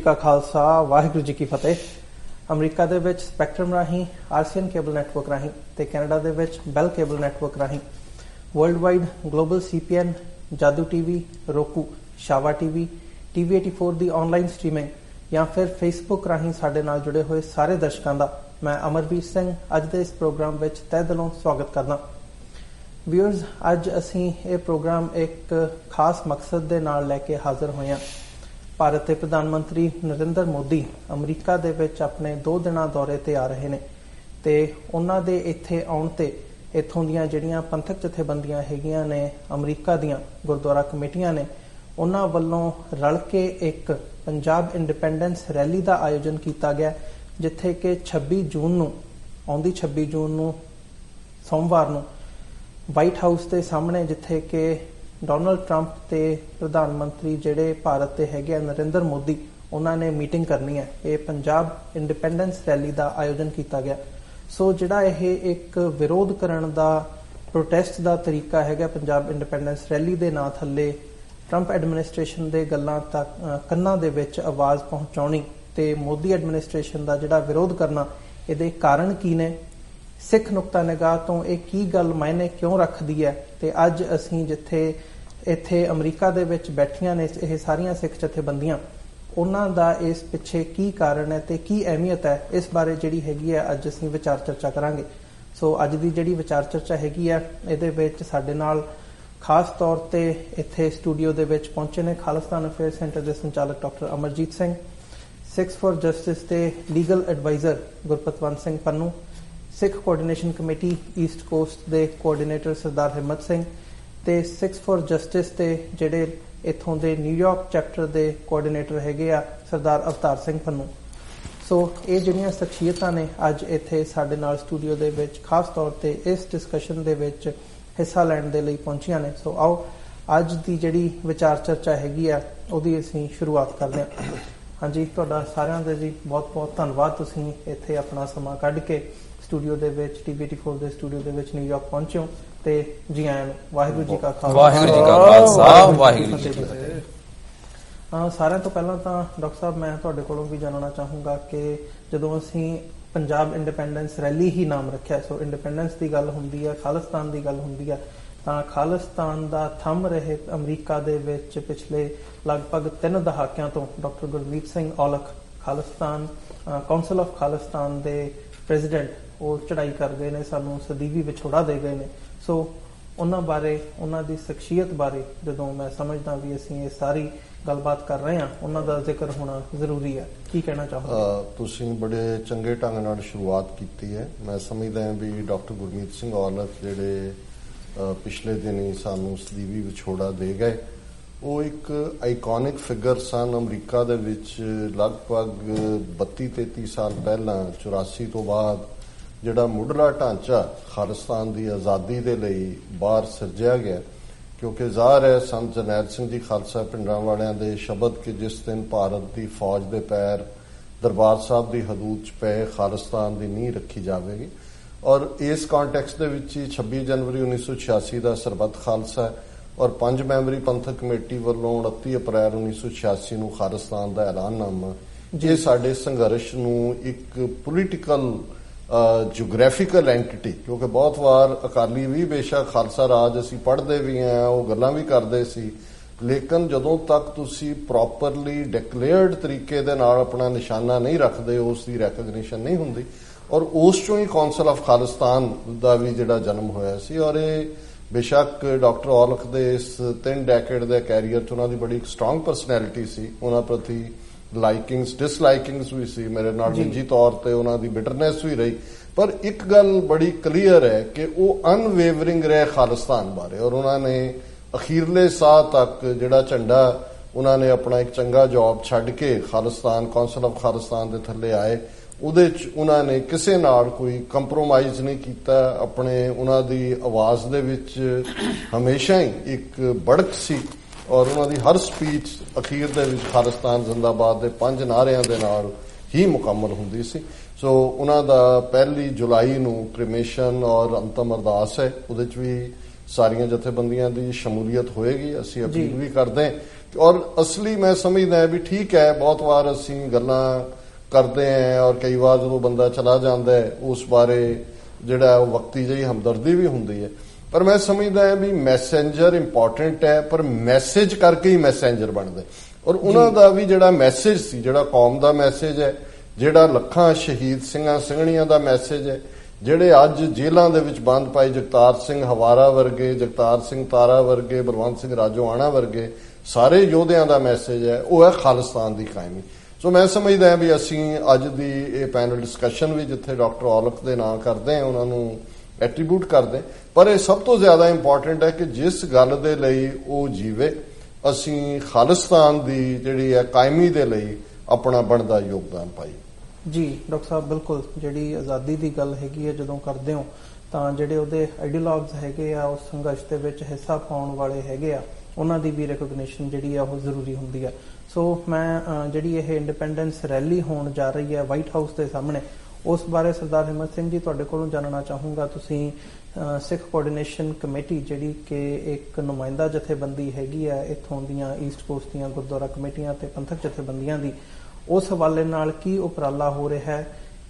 का खालसा वाहिगुरू जी की फतेह। अमरीका दे विच स्पैक्ट्रम राही RCN cable network राही ते कैनेडा दे विच बेल केबल नैटवर्क राही वर्ल्ड वाइड ग्लोबल CPN जादू TV roku Shava TV TV 84 दी online streaming या फिर फेसबुक राही साडे नाल जुड़े हुए सारे दर्शकों का मैं अमरवीर सिंह अज दे इस प्रोग्राम विच तह दिलों स्वागत करदा। व्यूअर्स, अज असीं ये प्रोग्राम एक खास मकसद दे नाल लैके हाजिर होए हां। भारत के प्रधानमंत्री नरेंद्र मोदी अमरीका दे विच अपने 2 दिना दौरे ते आ रहे ने ते उन्हां दे इत्थे आउण ते इत्थों दीयां जिहड़ियां पंथक जथेबंदियां हैगियां ने अमरीका दीयां गुरुद्वारा कमेटियां ने उन्हां वल्लों रल के एक पंजाब इंडिपेंडेंस रैली का आयोजन किया गया, जिथे कि 26 जून नूं आउंदी 26 जून नूं सोमवार नूं वाइट हाउस के सामने जिथे कि डोनाल्ड ट्रंप ते प्रधानमंत्री जिहड़े भारत के हैगे नरेंद्र मोदी उन्होंने मीटिंग करनी है। ये पंजाब इंडिपेंडेंस रैली का आयोजन किया गया। सो जिहड़ा यह एक विरोध करन दा प्रोटेस्ट का तरीका हैगा पंजाब इंडिपेंडेंस रैली के नां थल्ले ट्रंप एडमिनिस्ट्रेशन के गल्लां तक कन्नां दे विच आवाज़ पहुंचाउणी ते मोदी एडमिनिस्ट्रेशन का जिहड़ा विरोध करना इहदे कारण की ने, सिख नुक्ता निगाह तो एक की गल मायने क्यों रखती है ते अज असीं जिथे इत्थे अमरीका दे विच बैठियां ने यह सारियां सिख जथेबंदियां उन्हां दा इस पिछे की कारण है ते की अहमियत है, इस बारे जिहड़ी हैगी है अज असीं विचार चर्चा करांगे। सो अज दी जिहड़ी विचार चर्चा हैगी है इहदे विच साडे नाल खास तौर ते इत्थे स्टूडियो दे विच पहुंचे ने खालिस्तान अफेयर सेंटर के संचालक doctor Amarjit Singh, Sikhs for justice के legal adviser Gurpatwant Singh Pannun, Sikh coordination committee east coast के कोआर्डिनेटर सरदार हिम्मत सिंह ते सिक्स फॉर जस्टिस के जिहड़े इत्थों के न्यूयॉर्क चैप्टर के कोआर्डिनेटर हैगे आ सरदार अवतार सिंह पन्नू। सो ये जिहड़ियां शख्सियतां ने अज इत्थे साडे नाल स्टूडियो दे विच खास तौर ते इस डिस्कशन दे विच हिस्सा लैण दे लई पहुंचियां ने। सो आओ अज दी जिहड़ी विचार चर्चा हैगी आ उहदी असीं शुरुआत करदे हां। हाँ जी, तुहाडा सारिआं दा जी बहुत बहुत धन्नवाद, तुसीं इत्थे अपना समां कढ के स्टूडियो दे विच TV 84 दे स्टूडियो दे विच न्यूयॉर्क पहुंचे हो ते जी आयां नूं। वाहिगुरू जी का खालसा वाहिगुरू जी की फतेह। सारिआं तो पहलां तां डॉक्टर साहब मैं तुहाडे कोलों भी जानना चाहूँगा कि जदों असीं पंजाब इंडिपेंडेंस रैली ही नाम रखिआ, सो इंडिपेंडेंस की गल हुंदी है, खालिस्तान की गल हुंदी है, तां खालिस्तान का थंब रहे अमरीका दे विच पिछले लगभग 3 दहाकिਆਂ तो doctor Gurmeet Singh Aulakh Khalistan council of Khalistan के प्रेजिडेंट वो चढ़ाई कर गए ने, सानू सदीवी विछोड़ा दे गए ने। सो उन्हां बारे उन्हां दी शख्सियत बारे जदों मैं समझदा भी असीं ये सारी गलबात कर रहे हैं उन्हां दा जिक्र होना जरूरी है। की कहना चाहोगे? तुसीं बड़े चंगे ढंग नाल शुरुआत कीती है। मैं समझदा भी डॉक्टर गुरमीत सिंह औलख जिहड़े पिछले दिन ही सानू सदीवी विछोड़ा दे गए, वो एक आइकॉनिक फिगर सन अमरीका दे विच लगभग 32-33 साल पहला 84 तो बाद जिहड़ा मुढ़ला ढांचा खालिस्तान की आज़ादी के लिए बाहर सिरजिया गया, क्योंकि ज़ाहिर है संत जरनैल सिंह जी खालसा पिंडां वालियां दे शब्द कि जिस दिन भारत की फौज के पैर दरबार साहब की हदूद च पे खालिस्तान की नींह रखी जाएगी। और इस कॉन्टैक्स दे विच 26 जनवरी 1986 का सरबत खालसा और 5 मैंबरी पंथक कमेटी वालों 29 अप्रैल 1986 नूं खालिस्तान का ऐलाननामा ये साडे संघर्ष नूं एक पोलीटिकल जियोग्राफिकल एंटिटी, क्योंकि बहुत बार अकाली भी बेशक खालसा राज असीं पढ़ते भी हैं, वो गल्लां भी करते सी, लेकिन जदों तक तुसीं प्रॉपरली डिकलेयर्ड तरीके दे नाल अपना निशाना नहीं रखते उसकी रैकोगनीशन नहीं हुंदी। और उस चों ही काउंसिल ऑफ खालिस्तान का भी जिहड़ा जन्म होया सी। और ये बेशक डॉक्टर औलख दे इस 3 डेकेड दे कैरियर च उन्हां दी बड़ी स्ट्रांग परसनैलिटी सी, उन्हां प्रति लाइकिंग्स डिसलाइकिंग्स भी सी, मेरे नाल निजी तौर पर उन्हां दी बिटरनेस भी रही, पर एक गल बड़ी क्लीयर है कि वो अनवेवरिंग रहे खालिस्तान बारे। और उन्होंने अखीरले साह तक जिहड़ा झंडा उन्होंने अपना एक चंगा जॉब छड्ड के खालिस्तान काउंसिल ऑफ खालिस्तान के थल्ले आए, उहदे च उन्होंने किसी नाल कोई कंप्रोमाइज़ नहीं किया। अपने उन्हां दी आवाज़ दे विच हमेशा ही एक बड़क सी और उन्होंने हर स्पीच अखीर दे विच खालिस्तान जिंदाबाद के 5 नारियां दे नाल ही मुकम्मल हुंदी सी। सो उन्हां दा 1 जुलाई नूं क्रिमेशन और अंतम अरदास है, उहदे च भी सारियां जथेबंदियां दी शमूलीयत होएगी। असीं अपील भी करदे ਔਰ ਅਸਲੀ ਮੈਂ ਸਮਝਦਾ ਵੀ ਠੀਕ ਹੈ, ਬਹੁਤ ਵਾਰ ਅਸੀਂ ਗੱਲਾਂ ਕਰਦੇ ਹਾਂ ਔਰ ਕਈ ਵਾਰ ਜਦੋਂ ਬੰਦਾ ਚਲਾ ਜਾਂਦਾ ਹੈ ਉਸ ਬਾਰੇ ਜਿਹੜਾ ਉਹ ਵਕਤੀ ਜਿਹੀ ਹਮਦਰਦੀ ਵੀ ਹੁੰਦੀ ਹੈ, ਪਰ ਮੈਂ ਸਮਝਦਾ ਵੀ ਮੈਸੇਂਜਰ ਇੰਪੋਰਟੈਂਟ ਹੈ, ਪਰ ਮੈਸੇਜ ਕਰਕੇ ਹੀ ਮੈਸੇਂਜਰ ਬਣਦਾ। ਔਰ ਉਹਨਾਂ ਦਾ ਵੀ ਜਿਹੜਾ ਮੈਸੇਜ ਸੀ, ਜਿਹੜਾ ਕੌਮ ਦਾ ਮੈਸੇਜ ਹੈ, ਜਿਹੜਾ ਲੱਖਾਂ ਸ਼ਹੀਦ ਸਿੰਘਾਂ ਸਿੰਘਣੀਆਂ ਦਾ ਮੈਸੇਜ ਹੈ, ਜਿਹੜੇ ਅੱਜ ਜੇਲ੍ਹਾਂ ਦੇ ਵਿੱਚ ਬੰਦ ਪਾਏ ਜਗਤਾਰ ਸਿੰਘ ਹਵਾਰਾ ਵਰਗੇ, ਜਗਤਾਰ ਸਿੰਘ ਤਾਰਾ ਵਰਗੇ, ਬਲਵੰਤ ਸਿੰਘ ਰਾਜੋਆਣਾ ਵਰਗੇ ਸਾਰੇ ਯੋਧਿਆਂ ਦਾ ਮੈਸੇਜ ਹੈ, ਉਹ ਹੈ ਖਾਲਿਸਤਾਨ ਦੀ ਕਾਇਮੀ। ਸੋ ਮੈਂ ਸਮਝਦਾ ਵੀ ਅਸੀਂ ਅੱਜ ਦੀ ਇਹ ਪੈਨਲ ਡਿਸਕਸ਼ਨ ਵੀ ਜਿੱਥੇ ਡਾਕਟਰ ਔਲਖ ਦੇ ਨਾਂ ਕਰਦੇ ਹਾਂ, ਉਹਨਾਂ ਨੂੰ ਐਟਰੀਬਿਊਟ ਕਰਦੇ, ਪਰ ਇਹ ਸਭ ਤੋਂ ਜ਼ਿਆਦਾ ਇੰਪੋਰਟੈਂਟ ਹੈ ਕਿ ਜਿਸ ਗੱਲ ਦੇ ਲਈ ਉਹ ਜੀਵੇ, ਅਸੀਂ ਖਾਲਿਸਤਾਨ ਦੀ ਜਿਹੜੀ ਹੈ ਕਾਇਮੀ ਦੇ ਲਈ ਆਪਣਾ ਬਣਦਾ ਯੋਗਦਾਨ ਪਾਈਏ। ਜੀ ਡਾਕਟਰ ਸਾਹਿਬ, ਬਿਲਕੁਲ ਜਿਹੜੀ ਆਜ਼ਾਦੀ ਦੀ ਗੱਲ ਹੈਗੀ ਹੈ ਜਦੋਂ ਕਰਦੇ ਹੋ ਤਾਂ ਜਿਹੜੇ ਉਹਦੇ ਆਈਡੀਓਲੌਗਸ ਹੈਗੇ ਆ, ਉਸ ਸੰਘਰਸ਼ ਦੇ ਵਿੱਚ ਹਿੱਸਾ ਪਾਉਣ ਵਾਲੇ ਹੈਗੇ ਆ, ਉਹਨਾਂ ਦੀ ਵੀ ਰਿਕੋਗਨੀਸ਼ਨ ਜਿਹੜੀ ਆ ਉਹ ਜ਼ਰੂਰੀ ਹੁੰਦੀ ਹੈ। ਸੋ ਮੈਂ ਜਿਹੜੀ ਇਹ ਇੰਡੀਪੈਂਡੈਂਸ ਰੈਲੀ ਹੋਣ ਜਾ ਰਹੀ ਹੈ ਵਾਈਟ ਹਾਊਸ ਦੇ ਸਾਹਮਣੇ, ਉਸ ਬਾਰੇ ਸਰਦਾਰ ਹਿੰਮਤ ਸਿੰਘ ਜੀ ਤੁਹਾਡੇ ਕੋਲੋਂ ਜਾਣਨਾ ਚਾਹੂੰਗਾ। ਤੁਸੀਂ ਸਿੱਖ ਕੋਆਰਡੀਨੇਸ਼ਨ ਕਮੇਟੀ ਜਿਹੜੀ ਕਿ ਇੱਕ ਨੁਮਾਇੰਦਾ ਜਥੇਬੰਦੀ ਹੈਗੀ ਆ ਇੱਥੋਂ ਦੀਆਂ ਈਸਟ ਕੋਸਟ ਦੀਆਂ ਗੁਰਦੁਆਰਾ ਕਮੇਟੀਆਂ ਤੇ ਪੰਥਕ ਜਥੇਬੰਦੀਆਂ ਦੀ, ਉਸ ਹਵਾਲੇ ਨਾਲ ਕੀ ਉਪਰਾਲਾ ਹੋ ਰਿਹਾ ਹੈ?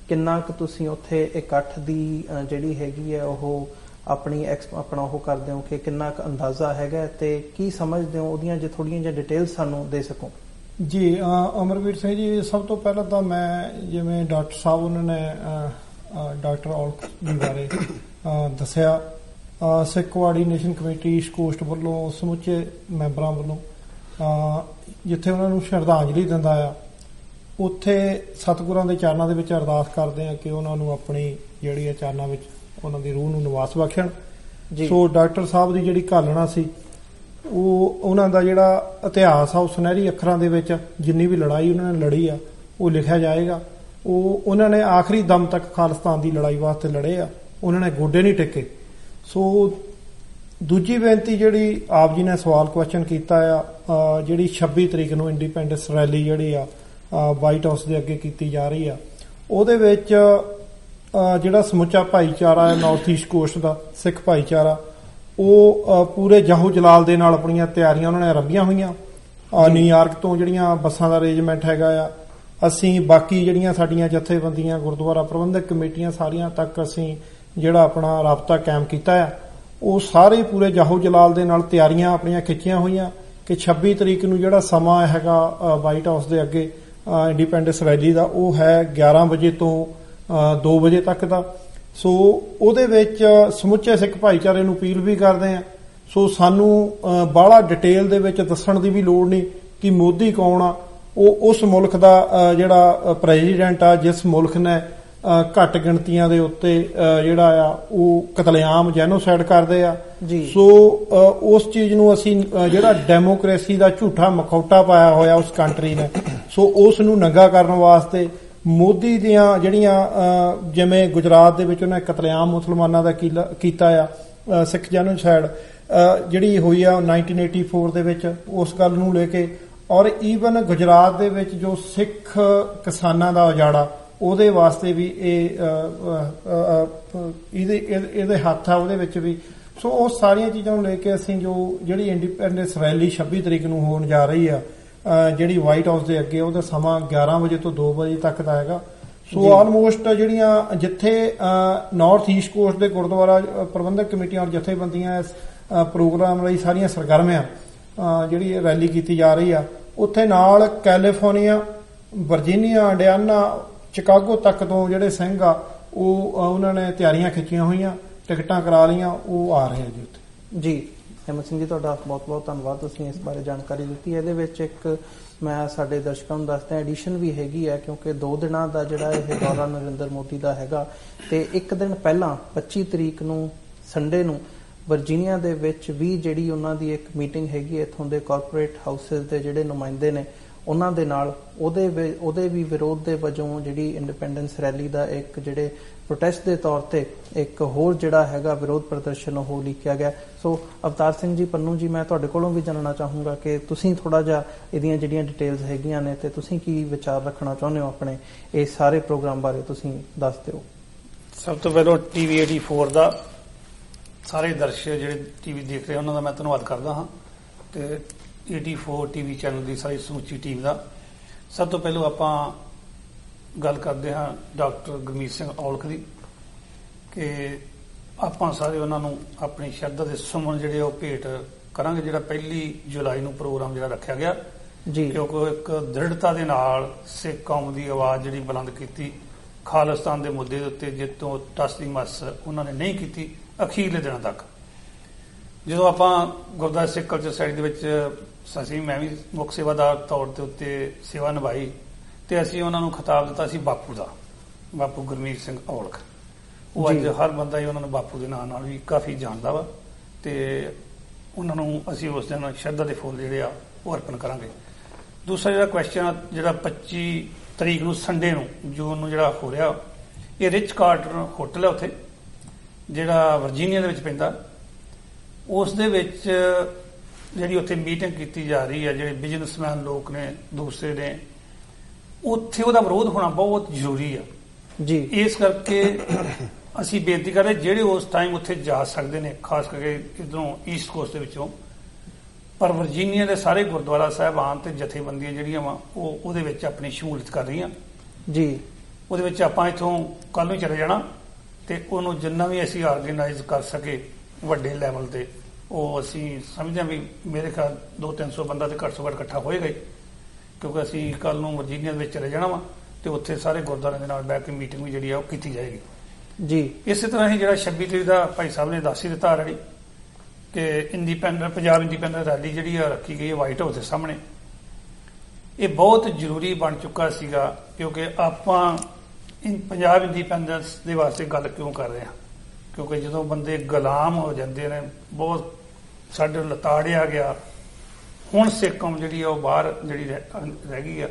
ਕਿੰਨਾ ਕੁ ਤੁਸੀਂ ਉੱਥੇ ਇਕੱਠ ਦੀ ਜਿਹੜੀ ਹੈਗੀ ਹੈ ਉਹ ਆਪਣਾ ਉਹ ਕਰਦੇ ਹੋ ਕਿ ਕਿੰਨਾ ਕੁ ਅੰਦਾਜ਼ਾ ਹੈਗਾ ਤੇ ਕੀ ਸਮਝਦੇ ਹੋ? ਉਹਦੀਆਂ ਜੇ ਥੋੜੀਆਂ ਜਿਹੀਆਂ ਡਿਟੇਲਸ ਸਾਨੂੰ ਦੇ ਸਕੋ। ਜੀ ਅਮਰਵੀਰ ਸਿੰਘ ਜੀ, ਸਭ ਤੋਂ ਪਹਿਲਾਂ ਤਾਂ ਮੈਂ ਜਿਵੇਂ ਡਾਕਟਰ ਸਾਹਿਬ ਉਹਨਾਂ ਨੇ ਡਾਕਟਰ ਔਲਖ ਜੀ ਬਾਰੇ ਦੱਸਿਆ, ਸਿੱਖ ਕੋਆਰਡੀਨੇਸ਼ਨ ਕਮੇਟੀ ਈਸਟ ਕੋਸਟ ਵੱਲੋਂ ਸਮੁੱਚੇ ਮੈਂਬਰਾਂ ਵੱਲੋਂ ਜਿੱਥੇ ਉਹਨਾਂ ਨੂੰ ਸ਼ਰਧਾਂਜਲੀ ਦਿੰਦਾ ਆ, ਉੱਥੇ ਸਤਿਗੁਰਾਂ ਦੇ ਚਰਨਾਂ ਦੇ ਵਿੱਚ ਅਰਦਾਸ ਕਰਦੇ ਆ ਕਿ ਉਹਨਾਂ ਨੂੰ ਆਪਣੀ ਜਿਹੜੀ ਚਰਨਾਂ ਵਿੱਚ ਉਹਨਾਂ ਦੀ ਰੂਹ ਨੂੰ ਨਿਵਾਸ ਬਖਸ਼ਣ। ਸੋ ਡਾਕਟਰ ਸਾਹਿਬ ਦੀ ਜਿਹੜੀ ਘਾਲਣਾ ਸੀ, ਉਹ ਉਹਨਾਂ ਦਾ ਜਿਹੜਾ ਇਤਿਹਾਸ ਆ ਉਹ ਸੁਨਹਿਰੀ ਅੱਖਰਾਂ ਦੇ ਵਿੱਚ ਜਿੰਨੀ ਵੀ ਲੜਾਈ ਉਹਨਾਂ ਨੇ ਲੜੀ ਆ ਉਹ ਲਿਖਿਆ ਜਾਏਗਾ। ਉਹ ਉਹਨਾਂ ਨੇ ਆਖਰੀ ਦਮ ਤੱਕ ਖਾਲਿਸਤਾਨ ਦੀ ਲੜਾਈ ਵਾਸਤੇ ਲੜੇ ਆ, ਉਹਨਾਂ ਨੇ ਗੋਡੇ ਨਹੀਂ ਟੇਕੇ। ਸੋ ਦੂਜੀ ਬੇਨਤੀ ਜਿਹੜੀ ਆਪ ਜੀ ਨੇ ਸਵਾਲ ਕੁਐਸਚਨ ਕੀਤਾ ਆ, ਜਿਹੜੀ 26 ਤਰੀਕ ਨੂੰ ਇੰਡੀਪੈਂਡੈਂਸ ਰੈਲੀ ਜਿਹੜੀ ਆ ਵਾਈਟ ਹਾਊਸ ਦੇ ਅੱਗੇ ਕੀਤੀ ਜਾ ਰਹੀ ਆ, ਉਹਦੇ ਵਿੱਚ ਜਿਹੜਾ ਸਮੁੱਚਾ ਭਾਈਚਾਰਾ ਹੈ ਨਾਰਥ ਈਸਟ ਕੋਸਟ ਦਾ ਸਿੱਖ ਭਾਈਚਾਰਾ, ਉਹ ਪੂਰੇ ਜਾਹੋ ਜਲਾਲ ਦੇ ਨਾਲ ਆਪਣੀਆਂ ਤਿਆਰੀਆਂ ਉਹਨਾਂ ਨੇ ਆਰੰਭੀਆਂ ਹੋਈਆਂ। ਨਿਊਯਾਰਕ ਤੋਂ ਜਿਹੜੀਆਂ ਬੱਸਾਂ ਦਾ ਅਰੇਂਜਮੈਂਟ ਹੈਗਾ ਆ, ਅਸੀਂ ਬਾਕੀ ਜਿਹੜੀਆਂ ਸਾਡੀਆਂ ਜਥੇਬੰਦੀਆਂ ਗੁਰਦੁਆਰਾ ਪ੍ਰਬੰਧਕ ਕਮੇਟੀਆਂ ਸਾਰੀਆਂ ਤੱਕ ਅਸੀਂ ਜਿਹੜਾ ਆਪਣਾ ਰਾਬਤਾ ਕਾਇਮ ਕੀਤਾ ਆ, ਉਹ ਸਾਰੇ ਪੂਰੇ ਜਾਹੋ ਜਲਾਲ ਦੇ ਨਾਲ ਤਿਆਰੀਆਂ ਆਪਣੀਆਂ ਖਿੱਚੀਆਂ ਹੋਈਆਂ ਕਿ 26 ਤਰੀਕ ਨੂੰ ਜਿਹੜਾ ਸਮਾਂ ਹੈਗਾ ਵਾਈਟ ਹਾਊਸ ਦੇ ਅੱਗੇ ਇੰਡੀਪੈਂਡੈਂਸ ਰੈਲੀ ਦਾ, ਉਹ ਹੈ 11 ਵਜੇ ਤੋਂ 2 ਵਜੇ ਤੱਕ ਦਾ। ਸੋ ਉਹਦੇ ਵਿੱਚ ਸਮੁੱਚੇ ਸਿੱਖ ਭਾਈਚਾਰੇ ਨੂੰ ਅਪੀਲ ਵੀ ਕਰਦੇ ਆ। ਸੋ ਸਾਨੂੰ ਬਾਹਲਾ ਡਿਟੇਲ ਦੇ ਵਿੱਚ ਦੱਸਣ ਦੀ ਵੀ ਲੋੜ ਨਹੀਂ ਕਿ ਮੋਦੀ ਕੌਣ ਆ। ਉਹ ਉਸ ਮੁਲਕ ਦਾ ਜਿਹੜਾ ਪ੍ਰੈਜ਼ੀਡੈਂਟ ਆ ਜਿਸ ਮੁਲਕ ਨੇ ਘੱਟ ਗਿਣਤੀਆਂ ਦੇ ਉੱਤੇ ਜਿਹੜਾ ਆ ਉਹ ਕਤਲੇਆਮ ਜੈਨੋਸਾਈਡ ਕਰਦੇ ਆ। ਸੋ ਉਸ ਚੀਜ਼ ਨੂੰ ਅਸੀਂ ਜਿਹੜਾ ਡੈਮੋਕ੍ਰੇਸੀ ਦਾ ਝੂਠਾ ਮਖੌਟਾ ਪਾਇਆ ਹੋਇਆ ਉਸ ਕੰਟਰੀ ਨੇ, ਸੋ ਉਸ ਨੂੰ ਨੰਗਾ ਕਰਨ ਵਾਸਤੇ ਮੋਦੀ ਦੀਆਂ ਜਿਹੜੀਆਂ ਜਿਵੇਂ ਗੁਜਰਾਤ ਦੇ ਵਿੱਚ ਉਹਨੇ ਕਤਲੇਆਮ ਮੁਸਲਮਾਨਾਂ ਦਾ ਕੀਤਾ ਆ, ਸਿੱਖ ਜੈਨੋਸਾਈਡ ਜਿਹੜੀ ਹੋਈ ਆ 1984 ਦੇ ਵਿੱਚ, ਉਸ ਗੱਲ ਨੂੰ ਲੈ ਕੇ, ਔਰ ਈਵਨ ਗੁਜਰਾਤ ਦੇ ਵਿੱਚ ਜੋ ਸਿੱਖ ਕਿਸਾਨਾਂ ਦਾ ਉਜਾੜਾ, ਉਹਦੇ ਵਾਸਤੇ ਵੀ ਇਹਦੇ ਹੱਥ ਆ ਉਹਦੇ ਵਿੱਚ ਵੀ। ਸੋ ਉਹ ਸਾਰੀਆਂ ਚੀਜ਼ਾਂ ਨੂੰ ਲੈ ਕੇ ਅਸੀਂ ਜਿਹੜੀ ਇੰਡੀਪੈਂਡੈਂਸ ਰੈਲੀ 26 ਤਰੀਕ ਨੂੰ ਹੋਣ ਜਾ ਰਹੀ ਆ ਜਿਹੜੀ ਵਾਈਟ ਹਾਊਸ ਦੇ ਅੱਗੇ, ਉਹਦਾ ਸਮਾਂ 11 ਵਜੇ ਤੋਂ 2 ਵਜੇ ਤੱਕ ਦਾ ਹੈਗਾ। ਸੋ ਆਲਮੋਸਟ ਜਿਹੜੀਆਂ ਜਿੱਥੇ ਨਾਰਥ ਈਸਟ ਕੋਸਟ ਦੇ ਗੁਰਦੁਆਰਾ ਪ੍ਰਬੰਧਕ ਕਮੇਟੀਆਂ ਔਰ ਜਥੇਬੰਦੀਆਂ ਇਸ ਪ੍ਰੋਗਰਾਮ ਲਈ ਸਾਰੀਆਂ ਸਰਗਰਮ ਆ ਜਿਹੜੀ ਰੈਲੀ ਕੀਤੀ ਜਾ ਰਹੀ ਆ, ਉੱਥੇ ਨਾਲ ਕੈਲੀਫੋਰਨੀਆ, ਵਰਜੀਨੀਆ, ਇੰਡੀਆਨਾ, ਚਿਕਾਗੋ ਤੱਕ ਤੋਂ ਜਿਹੜੇ ਸਿੰਘ ਆ ਉਹ ਉਹਨਾਂ ਨੇ ਤਿਆਰੀਆਂ ਖਿੱਚੀਆਂ ਹੋਈਆਂ, ਟਿਕਟਾਂ ਕਰਾ ਲਈਆਂ, ਉਹ ਆ ਰਹੇ ਆ ਜੀ ਉੱਥੇ। ਜੀ ਹਿੰਮਤ ਸਿੰਘ ਜੀ, ਤੁਹਾਡਾ ਬਹੁਤ ਬਹੁਤ ਧੰਨਵਾਦ, ਤੁਸੀਂ ਇਸ ਬਾਰੇ ਜਾਣਕਾਰੀ ਦਿੱਤੀ। ਇਹਦੇ ਵਿੱਚ ਇੱਕ ਮੈਂ ਸਾਡੇ ਦਰਸ਼ਕਾਂ ਨੂੰ ਦੱਸਦਾ ਐਡੀਸ਼ਨ ਵੀ ਹੈਗੀ ਹੈ, ਕਿਉਂਕਿ 2 ਦਿਨਾਂ ਦਾ ਜਿਹੜਾ ਇਹ ਦੌਰਾ ਨਰਿੰਦਰ ਮੋਦੀ ਦਾ ਹੈਗਾ, ਤੇ ਇੱਕ ਦਿਨ ਪਹਿਲਾਂ 25 ਤਰੀਕ ਨੂੰ ਸੰਡੇ ਨੂੰ ਵਰਜੀਨੀਆ ਦੇ ਵਿੱਚ ਵੀ ਜਿਹੜੀ ਉਹਨਾਂ ਦੀ ਇੱਕ ਮੀਟਿੰਗ ਹੈਗੀ ਇੱਥੋਂ ਦੇ ਕਾਰਪੋਰੇਟ ਹਾਊਸਿਸ ਦੇ ਜਿਹੜੇ ਨੁਮਾਇੰਦੇ ਨੇ ਉਹਨਾਂ ਦੇ ਨਾਲ, ਉਹਦੇ ਵੀ ਵਿਰੋਧ ਦੇ ਵਜੋਂ ਜਿਹੜੀ ਇੰਡੀਪੈਂਡੈਂਸ ਰੈਲੀ ਦਾ ਇੱਕ ਜਿਹੜੇ ਪ੍ਰੋਟੈਸਟ ਦੇ ਤੌਰ ਤੇ ਇੱਕ ਹੋਰ ਜਿਹੜਾ ਹੈਗਾ ਵਿਰੋਧ ਪ੍ਰਦਰਸ਼ਨ ਉਹ ਲਿਖਿਆ ਗਿਆ। ਸੋ ਅਵਤਾਰ ਸਿੰਘ ਜੀ, ਪੰਨੂ ਜੀ, ਮੈਂ ਤੁਹਾਡੇ ਕੋਲੋਂ ਵੀ ਜਾਣਨਾ ਚਾਹੂੰਗਾ ਕਿ ਤੁਸੀਂ ਥੋੜਾ ਜਿਹਾ ਇਹਦੀਆਂ ਜਿਹੜੀਆਂ ਡਿਟੇਲਸ ਹੈਗੀਆਂ ਨੇ ਤੇ ਤੁਸੀਂ ਕੀ ਵਿਚਾਰ ਰੱਖਣਾ ਚਾਹੁੰਦੇ ਹੋ ਆਪਣੇ ਇਸ ਸਾਰੇ ਪ੍ਰੋਗਰਾਮ ਬਾਰੇ, ਤੁਸੀਂ ਦੱਸ ਦਿਓ। ਸਭ ਤੋਂ ਪਹਿਲਾਂ TV 84 ਦਾ ਸਾਰੇ ਦਰਸ਼ਕ ਜਿਹੜੇ TV ਦੇਖ ਰਹੇ ਉਹਨਾਂ ਦਾ ਮੈਂ ਧੰਨਵਾਦ ਕਰਦਾ ਹਾਂ। ਤੇ 84 TV ਚੈਨਲ ਦੀ ਸਾਰੀ ਸਮੁੱਚੀ ਟੀਮ ਦਾ। ਸਭ ਤੋਂ ਪਹਿਲਾਂ ਆਪਾਂ ਗੱਲ ਕਰਦੇ ਹਾਂ ਡਾਕਟਰ ਗੁਰਮੀਤ ਸਿੰਘ ਔਲਖ ਦੀ ਕਿ ਆਪਾਂ ਸਾਰੇ ਉਹਨਾਂ ਨੂੰ ਆਪਣੀ ਸ਼ਰਧਾ ਦੇ ਸੁਮਨ ਜਿਹੜੇ ਉਹ ਭੇਟ ਕਰਾਂਗੇ। ਜਿਹੜਾ 1 ਜੁਲਾਈ ਨੂੰ ਪ੍ਰੋਗਰਾਮ ਜਿਹੜਾ ਰੱਖਿਆ ਗਿਆ ਜੀ, ਕਿਉਂਕਿ ਇੱਕ ਦ੍ਰਿੜਤਾ ਦੇ ਨਾਲ ਸਿੱਖ ਕੌਮ ਦੀ ਆਵਾਜ਼ ਜਿਹੜੀ ਬੁਲੰਦ ਕੀਤੀ ਖਾਲਿਸਤਾਨ ਦੇ ਮੁੱਦੇ ਦੇ ਉੱਤੇ, ਜਿੱਤੋਂ ਟਸ ਦੀ ਮੱਸ ਉਹਨਾਂ ਨੇ ਨਹੀਂ ਕੀਤੀ ਅਖੀਰਲੇ ਦਿਨਾਂ ਤੱਕ। ਜਦੋਂ ਆਪਾਂ ਗੁਰਦੁਆਰਾ ਸਿੱਖ ਕਲਚਰ ਸੋਸਾਇਟੀ ਦੇ ਵਿੱਚ ਮੈਂ ਵੀ ਮੁੱਖ ਸੇਵਾਦਾਰ ਤੌਰ ਦੇ ਉੱਤੇ ਸੇਵਾ ਨਿਭਾਈ ਤੇ ਅਸੀਂ ਉਹਨਾਂ ਨੂੰ ਖਿਤਾਬ ਦਿੱਤਾ ਸੀ ਬਾਪੂ ਦਾ, ਬਾਪੂ ਗੁਰਮੀਤ ਸਿੰਘ ਔਲਖ। ਉਹ ਅੱਜ ਹਰ ਬੰਦਾ ਹੀ ਉਹਨਾਂ ਨੂੰ ਬਾਪੂ ਦੇ ਨਾਂ ਨਾਲ ਵੀ ਕਾਫੀ ਜਾਣਦਾ ਵਾ ਤੇ ਉਹਨਾਂ ਨੂੰ ਅਸੀਂ ਉਸ ਦਿਨ ਸ਼ਰਧਾ ਦੇ ਫੁੱਲ ਜਿਹੜੇ ਆ ਉਹ ਅਰਪਣ ਕਰਾਂਗੇ। ਦੂਸਰਾ ਜਿਹੜਾ ਕੁਐਸਚਨ ਜਿਹੜਾ 25 ਤਰੀਕ ਨੂੰ ਸੰਡੇ ਨੂੰ ਜੂਨ ਨੂੰ ਜਿਹੜਾ ਹੋ ਰਿਹਾ, ਇਹ ਰਿਚ ਕਾਰਟਰ ਹੋਟਲ ਹੈ ਉੱਥੇ ਜਿਹੜਾ ਵਰਜੀਨੀਆ ਦੇ ਵਿੱਚ ਪੈਂਦਾ। ਉਸ ਦੇ ਵਿੱਚ ਜਿਹੜੀ ਉੱਥੇ ਮੀਟਿੰਗ ਕੀਤੀ ਜਾ ਰਹੀ ਹੈ, ਜਿਹੜੇ ਬਿਜ਼ਨਸਮੈਨ ਲੋਕ ਨੇ ਦੂਸਰੇ ਨੇ, ਉੱਥੇ ਉਹਦਾ ਵਿਰੋਧ ਹੋਣਾ ਬਹੁਤ ਜ਼ਰੂਰੀ ਆ ਜੀ। ਇਸ ਕਰਕੇ ਅਸੀਂ ਬੇਨਤੀ ਕਰ ਰਹੇ ਜਿਹੜੇ ਉਸ ਟਾਈਮ ਉੱਥੇ ਜਾ ਸਕਦੇ ਨੇ, ਖਾਸ ਕਰਕੇ ਇੱਧਰੋਂ ਈਸਟ ਕੋਸਟ ਦੇ ਵਿੱਚੋਂ, ਪਰ ਵਰਜੀਨੀਆ ਦੇ ਸਾਰੇ ਗੁਰਦੁਆਰਾ ਸਾਹਿਬਾਨ ਤੇ ਜਥੇਬੰਦੀਆਂ ਜਿਹੜੀਆਂ ਵਾ ਉਹ ਉਹਦੇ ਵਿੱਚ ਆਪਣੀ ਸ਼ਮੂਲੀਅਤ ਕਰ ਰਹੀਆਂ ਜੀ। ਉਹਦੇ ਵਿੱਚ ਆਪਾਂ ਇੱਥੋਂ ਕੱਲ ਨੂੰ ਚਲੇ ਜਾਣਾ ਤੇ ਉਹਨੂੰ ਜਿੰਨਾ ਵੀ ਅਸੀਂ ਆਰਗੇਨਾਈਜ਼ ਕਰ ਸਕੇ ਵੱਡੇ ਲੈਵਲ ਤੇ, ਉਹ ਅਸੀਂ ਸਮਝਦੇ ਹਾਂ ਵੀ ਮੇਰੇ ਖਿਆਲ 200-300 ਬੰਦਾ ਤੇ ਘੱਟ ਤੋਂ ਘੱਟ ਇਕੱਠਾ ਹੋਏਗਾ ਹੀ, ਕਿਉਂਕਿ ਅਸੀਂ ਕੱਲ ਨੂੰ ਵਰਜੀਨੀਆ ਦੇ ਵਿੱਚ ਚਲੇ ਜਾਣਾ ਵਾ ਤੇ ਉੱਥੇ ਸਾਰੇ ਗੁਰਦੁਆਰਿਆਂ ਦੇ ਨਾਲ ਬੈਠ ਕੇ ਮੀਟਿੰਗ ਵੀ ਜਿਹੜੀ ਆ ਉਹ ਕੀਤੀ ਜਾਏਗੀ ਜੀ। ਇਸੇ ਤਰ੍ਹਾਂ ਹੀ ਜਿਹੜਾ 26 ਤਰੀਕ ਦਾ ਭਾਈ ਸਾਹਿਬ ਨੇ ਦੱਸ ਹੀ ਦਿੱਤਾ ਆਲਰੇਡੀ ਕਿ ਪੰਜਾਬ ਇੰਡੀਪੈਂਡੈਂਟ ਰੈਲੀ ਜਿਹੜੀ ਆ ਰੱਖੀ ਗਈ ਹੈ ਵਾਈਟ ਹਾਊਸ ਦੇ ਸਾਹਮਣੇ। ਇਹ ਬਹੁਤ ਜ਼ਰੂਰੀ ਬਣ ਚੁੱਕਾ ਸੀਗਾ, ਕਿਉਂਕਿ ਆਪਾਂ ਪੰਜਾਬ ਇੰਡੀਪੈਂਡੈਂਸ ਦੇ ਵਾਸਤੇ ਗੱਲ ਕਿਉਂ ਕਰ ਰਹੇ ਹਾਂ, ਕਿਉਂਕਿ ਜਦੋਂ ਬੰਦੇ ਗੁਲਾਮ ਹੋ ਜਾਂਦੇ ਨੇ, ਬਹੁਤ ਸਾਡੇ ਲਤਾੜਿਆ ਗਿਆ, ਹੁਣ ਸਿੱਖ ਕੌਮ ਜਿਹੜੀ ਆ ਉਹ ਬਾਹਰ ਜਿਹੜੀ ਰਹਿ ਗਈ ਆ,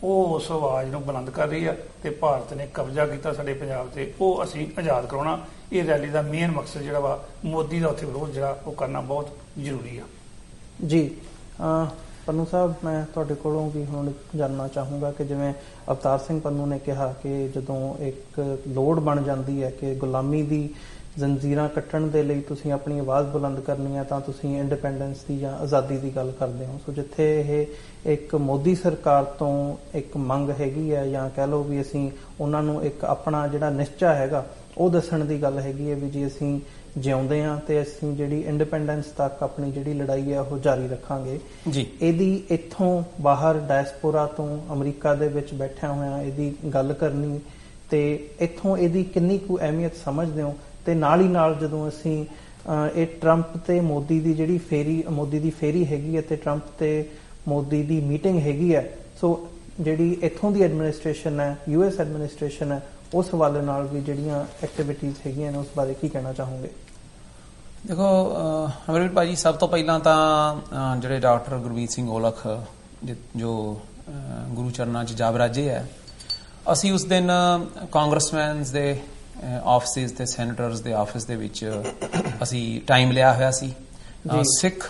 ਉਹ ਉਸ ਆਵਾਜ਼ ਨੂੰ ਬੁਲੰਦ ਕਰ ਰਹੀ ਆ ਤੇ ਭਾਰਤ ਨੇ ਕਬਜ਼ਾ ਕੀਤਾ ਸਾਡੇ ਪੰਜਾਬ ਤੇ, ਉਹ ਅਸੀਂ ਆਜ਼ਾਦ ਕਰਾਉਣਾ। ਇਹ ਰੈਲੀ ਦਾ ਮੇਨ ਮਕਸਦ ਜਿਹੜਾ ਵਾ ਮੋਦੀ ਦਾ ਉੱਥੇ ਵਿਰੋਧ ਜਿਹੜਾ ਉਹ ਕਰਨਾ ਬਹੁਤ ਜ਼ਰੂਰੀ ਆ ਜੀ। ਪੰਨੂ ਸਾਹਿਬ, ਮੈਂ ਤੁਹਾਡੇ ਕੋਲੋਂ ਵੀ ਹੁਣ ਜਾਣਨਾ ਚਾਹੂੰਗਾ ਕਿ ਜਿਵੇਂ ਅਵਤਾਰ ਸਿੰਘ ਪੰਨੂ ਨੇ ਕਿਹਾ ਕਿ ਜਦੋਂ ਇੱਕ ਲੋੜ ਬਣ ਜਾਂਦੀ ਹੈ ਕਿ ਗੁਲਾਮੀ ਦੀ ਜ਼ੰਜੀਰਾਂ ਕੱਟਣ ਦੇ ਲਈ ਤੁਸੀਂ ਆਪਣੀ ਆਵਾਜ਼ ਬੁਲੰਦ ਕਰਨੀ ਹੈ ਤਾਂ ਤੁਸੀਂ ਇੰਡੀਪੈਂਡੈਂਸ ਦੀ ਜਾਂ ਆਜ਼ਾਦੀ ਦੀ ਗੱਲ ਕਰਦੇ ਹੋ। ਸੋ ਜਿੱਥੇ ਇਹ ਇੱਕ ਮੋਦੀ ਸਰਕਾਰ ਤੋਂ ਇੱਕ ਮੰਗ ਹੈਗੀ ਹੈ, ਜਾਂ ਕਹਿ ਲਓ ਵੀ ਅਸੀਂ ਉਹਨਾਂ ਨੂੰ ਇੱਕ ਆਪਣਾ ਜਿਹੜਾ ਨਿਸ਼ਚਾ ਹੈਗਾ ਉਹ ਦੱਸਣ ਦੀ ਗੱਲ ਹੈਗੀ ਹੈ ਵੀ ਜੇ ਅਸੀਂ ਜਿਉਂਦੇ ਹਾਂ ਤੇ ਅਸੀਂ ਜਿਹੜੀ ਇੰਡੀਪੈਂਡੈਂਸ ਤੱਕ ਆਪਣੀ ਜਿਹੜੀ ਲੜਾਈ ਹੈ ਉਹ ਜਾਰੀ ਰੱਖਾਂਗੇ ਜੀ। ਇਹਦੀ ਇੱਥੋਂ ਬਾਹਰ ਡਾਇਸਪੋਰਾ ਤੋਂ ਅਮਰੀਕਾ ਦੇ ਵਿੱਚ ਬੈਠਿਆ ਹੋਇਆ ਇਹਦੀ ਗੱਲ ਕਰਨੀ ਤੇ ਇੱਥੋਂ ਇਹਦੀ ਕਿੰਨੀ ਕੁ ਅਹਿਮੀਅਤ ਸਮਝਦੇ ਹੋ? ਤੇ ਨਾਲ ਹੀ ਨਾਲ ਜਦੋਂ ਅਸੀਂ ਇਹ ਟਰੰਪ ਤੇ ਮੋਦੀ ਦੀ ਜਿਹੜੀ ਮੋਦੀ ਦੀ ਫੇਰੀ ਹੈਗੀ ਹੈ ਤੇ ਟਰੰਪ ਤੇ ਮੋਦੀ ਦੀ ਮੀਟਿੰਗ ਹੈਗੀ ਹੈ, ਸੋ ਜਿਹੜੀ ਇੱਥੋਂ ਦੀ ਐਡਮਿਨਿਸਟ੍ਰੇਸ਼ਨ ਹੈ, US ਐਡਮਿਨਿਸਟ੍ਰੇਸ਼ਨ ਹੈ, ਉਸ ਹਵਾਲੇ ਨਾਲ ਵੀ ਜਿਹੜੀਆਂ ਐਕਟੀਵਿਟੀਜ਼ ਹੈਗੀਆਂ ਨੇ ਉਸ ਬਾਰੇ ਕੀ ਕਹਿਣਾ ਚਾਹੋਗੇ? ਦੇਖੋ ਅਮਰਵੀਰ ਭਾਜੀ, ਸਭ ਤੋਂ ਪਹਿਲਾਂ ਤਾਂ ਜਿਹੜੇ ਡਾਕਟਰ ਗੁਰਮੀਤ ਸਿੰਘ ਔਲਖ ਜੋ ਗੁਰੂ ਚਰਨਾਂ 'ਚ ਜਾ ਬਰਾਜੇ ਹੈ, ਅਸੀਂ ਉਸ ਦਿਨ ਕਾਂਗਰਸਮੈਨਸ ਦੇ ਆਫਿਸਿਸ ਤੇ ਸੈਨੇਟਰਸ ਦੇ ਆਫਿਸ ਦੇ ਵਿੱਚ ਅਸੀਂ ਟਾਈਮ ਲਿਆ ਹੋਇਆ ਸੀ। ਸਿੱਖ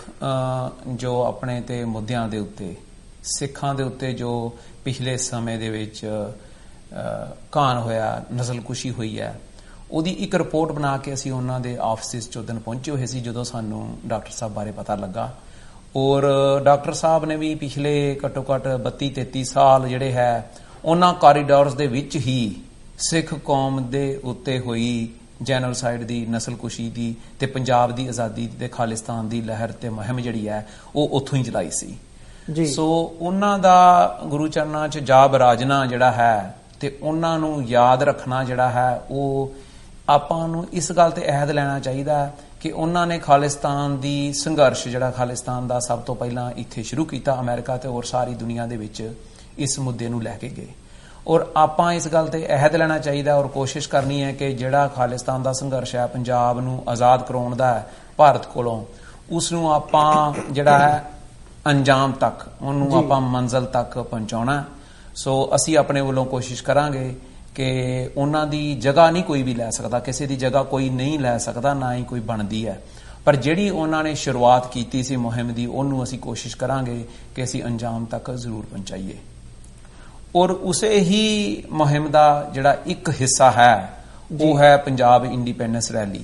ਜੋ ਆਪਣੇ ਤੇ ਮੁੱਦਿਆਂ ਦੇ ਉੱਤੇ, ਸਿੱਖਾਂ ਦੇ ਉੱਤੇ ਜੋ ਪਿਛਲੇ ਸਮੇਂ ਦੇ ਵਿੱਚ ਘਾਣ ਹੋਇਆ, ਨਸਲਕੁਸ਼ੀ ਹੋਈ ਹੈ, ਉਹਦੀ ਇੱਕ ਰਿਪੋਰਟ ਬਣਾ ਕੇ ਅਸੀਂ ਉਹਨਾਂ ਦੇ ਆਫਿਸਿਸ 'ਚ ਦਿਨ ਪਹੁੰਚੇ ਹੋਏ ਸੀ ਜਦੋਂ ਸਾਨੂੰ ਡਾਕਟਰ ਸਾਹਿਬ ਬਾਰੇ ਪਤਾ ਲੱਗਾ। ਔਰ ਡਾਕਟਰ ਸਾਹਿਬ ਨੇ ਵੀ ਪਿਛਲੇ ਘੱਟੋ ਘੱਟ 32-33 ਸਾਲ ਜਿਹੜੇ ਹੈ ਉਹਨਾਂ ਕੋਰੀਡੋਰਸ ਦੇ ਵਿੱਚ ਹੀ ਸਿੱਖ ਕੌਮ ਦੇ ਉੱਤੇ ਹੋਈ ਜੈਨੋਸਾਈਡ ਦੀ, ਨਸਲਕੁਸ਼ੀ ਦੀ ਤੇ ਪੰਜਾਬ ਦੀ ਆਜ਼ਾਦੀ ਤੇ ਖਾਲਿਸਤਾਨ ਦੀ ਲਹਿਰ ਤੇ ਮੁਹਿੰਮ ਜਿਹੜੀ ਹੈ ਉਹ ਉੱਥੋਂ ਹੀ ਚਲਾਈ ਸੀ। ਸੋ ਉਹਨਾਂ ਦਾ ਗੁਰੂ ਚਰਨਾਂ 'ਚ ਜਾ ਬਰਾਜਣਾ ਜਿਹੜਾ ਹੈ ਤੇ ਉਹਨਾਂ ਨੂੰ ਯਾਦ ਰੱਖਣਾ ਜਿਹੜਾ ਹੈ, ਉਹ ਆਪਾਂ ਨੂੰ ਇਸ ਗੱਲ ਤੇ ਅਹਿਦ ਲੈਣਾ ਚਾਹੀਦਾ ਕਿ ਉਹਨਾਂ ਨੇ ਖਾਲਿਸਤਾਨ ਦੀ ਸੰਘਰਸ਼ ਜਿਹੜਾ ਖਾਲਿਸਤਾਨ ਦਾ ਸਭ ਤੋਂ ਪਹਿਲਾਂ ਇੱਥੇ ਸ਼ੁਰੂ ਕੀਤਾ ਅਮਰੀਕਾ ਤੇ ਔਰ ਸਾਰੀ ਦੁਨੀਆ ਦੇ ਵਿੱਚ ਇਸ ਮੁੱਦੇ ਨੂੰ ਲੈ ਕੇ ਗਏ। ਔਰ ਆਪਾਂ ਇਸ ਗੱਲ ਤੇ ਅਹਿਦ ਲੈਣਾ ਚਾਹੀਦਾ ਔਰ ਕੋਸ਼ਿਸ਼ ਕਰਨੀ ਹੈ ਕਿ ਜਿਹੜਾ ਖਾਲਿਸਤਾਨ ਦਾ ਸੰਘਰਸ਼ ਹੈ ਪੰਜਾਬ ਨੂੰ ਆਜ਼ਾਦ ਕਰਾਉਣ ਦਾ ਹੈ ਭਾਰਤ ਕੋਲੋਂ, ਉਸ ਨੂੰ ਆਪਾਂ ਜਿਹੜਾ ਹੈ ਅੰਜਾਮ ਤੱਕ, ਉਹਨੂੰ ਆਪਾਂ ਮੰਜ਼ਿਲ ਤੱਕ ਪਹੁੰਚਾਉਣਾ। ਸੋ ਅਸੀਂ ਆਪਣੇ ਵੱਲੋਂ ਕੋਸ਼ਿਸ਼ ਕਰਾਂਗੇ ਕਿ ਉਹਨਾਂ ਦੀ ਜਗ੍ਹਾ ਨਹੀਂ ਕੋਈ ਵੀ ਲੈ ਸਕਦਾ, ਕਿਸੇ ਦੀ ਜਗ੍ਹਾ ਕੋਈ ਨਹੀਂ ਲੈ ਸਕਦਾ, ਨਾ ਹੀ ਕੋਈ ਬਣਦੀ ਹੈ, ਪਰ ਜਿਹੜੀ ਉਹਨਾਂ ਨੇ ਸ਼ੁਰੂਆਤ ਕੀਤੀ ਸੀ ਮੁਹਿੰਮ ਦੀ, ਉਹਨੂੰ ਅਸੀਂ ਕੋਸ਼ਿਸ਼ ਕਰਾਂਗੇ ਕਿ ਅਸੀਂ ਅੰਜਾਮ ਤੱਕ ਜ਼ਰੂਰ ਪਹੁੰਚਾਈਏ। ਔਰ ਉਸੇ ਹੀ ਮੁਹਿੰਮ ਦਾ ਜਿਹੜਾ ਇੱਕ ਹਿੱਸਾ ਹੈ ਉਹ ਹੈ ਪੰਜਾਬ ਇੰਡੀਪੈਂਡੈਂਸ ਰੈਲੀ,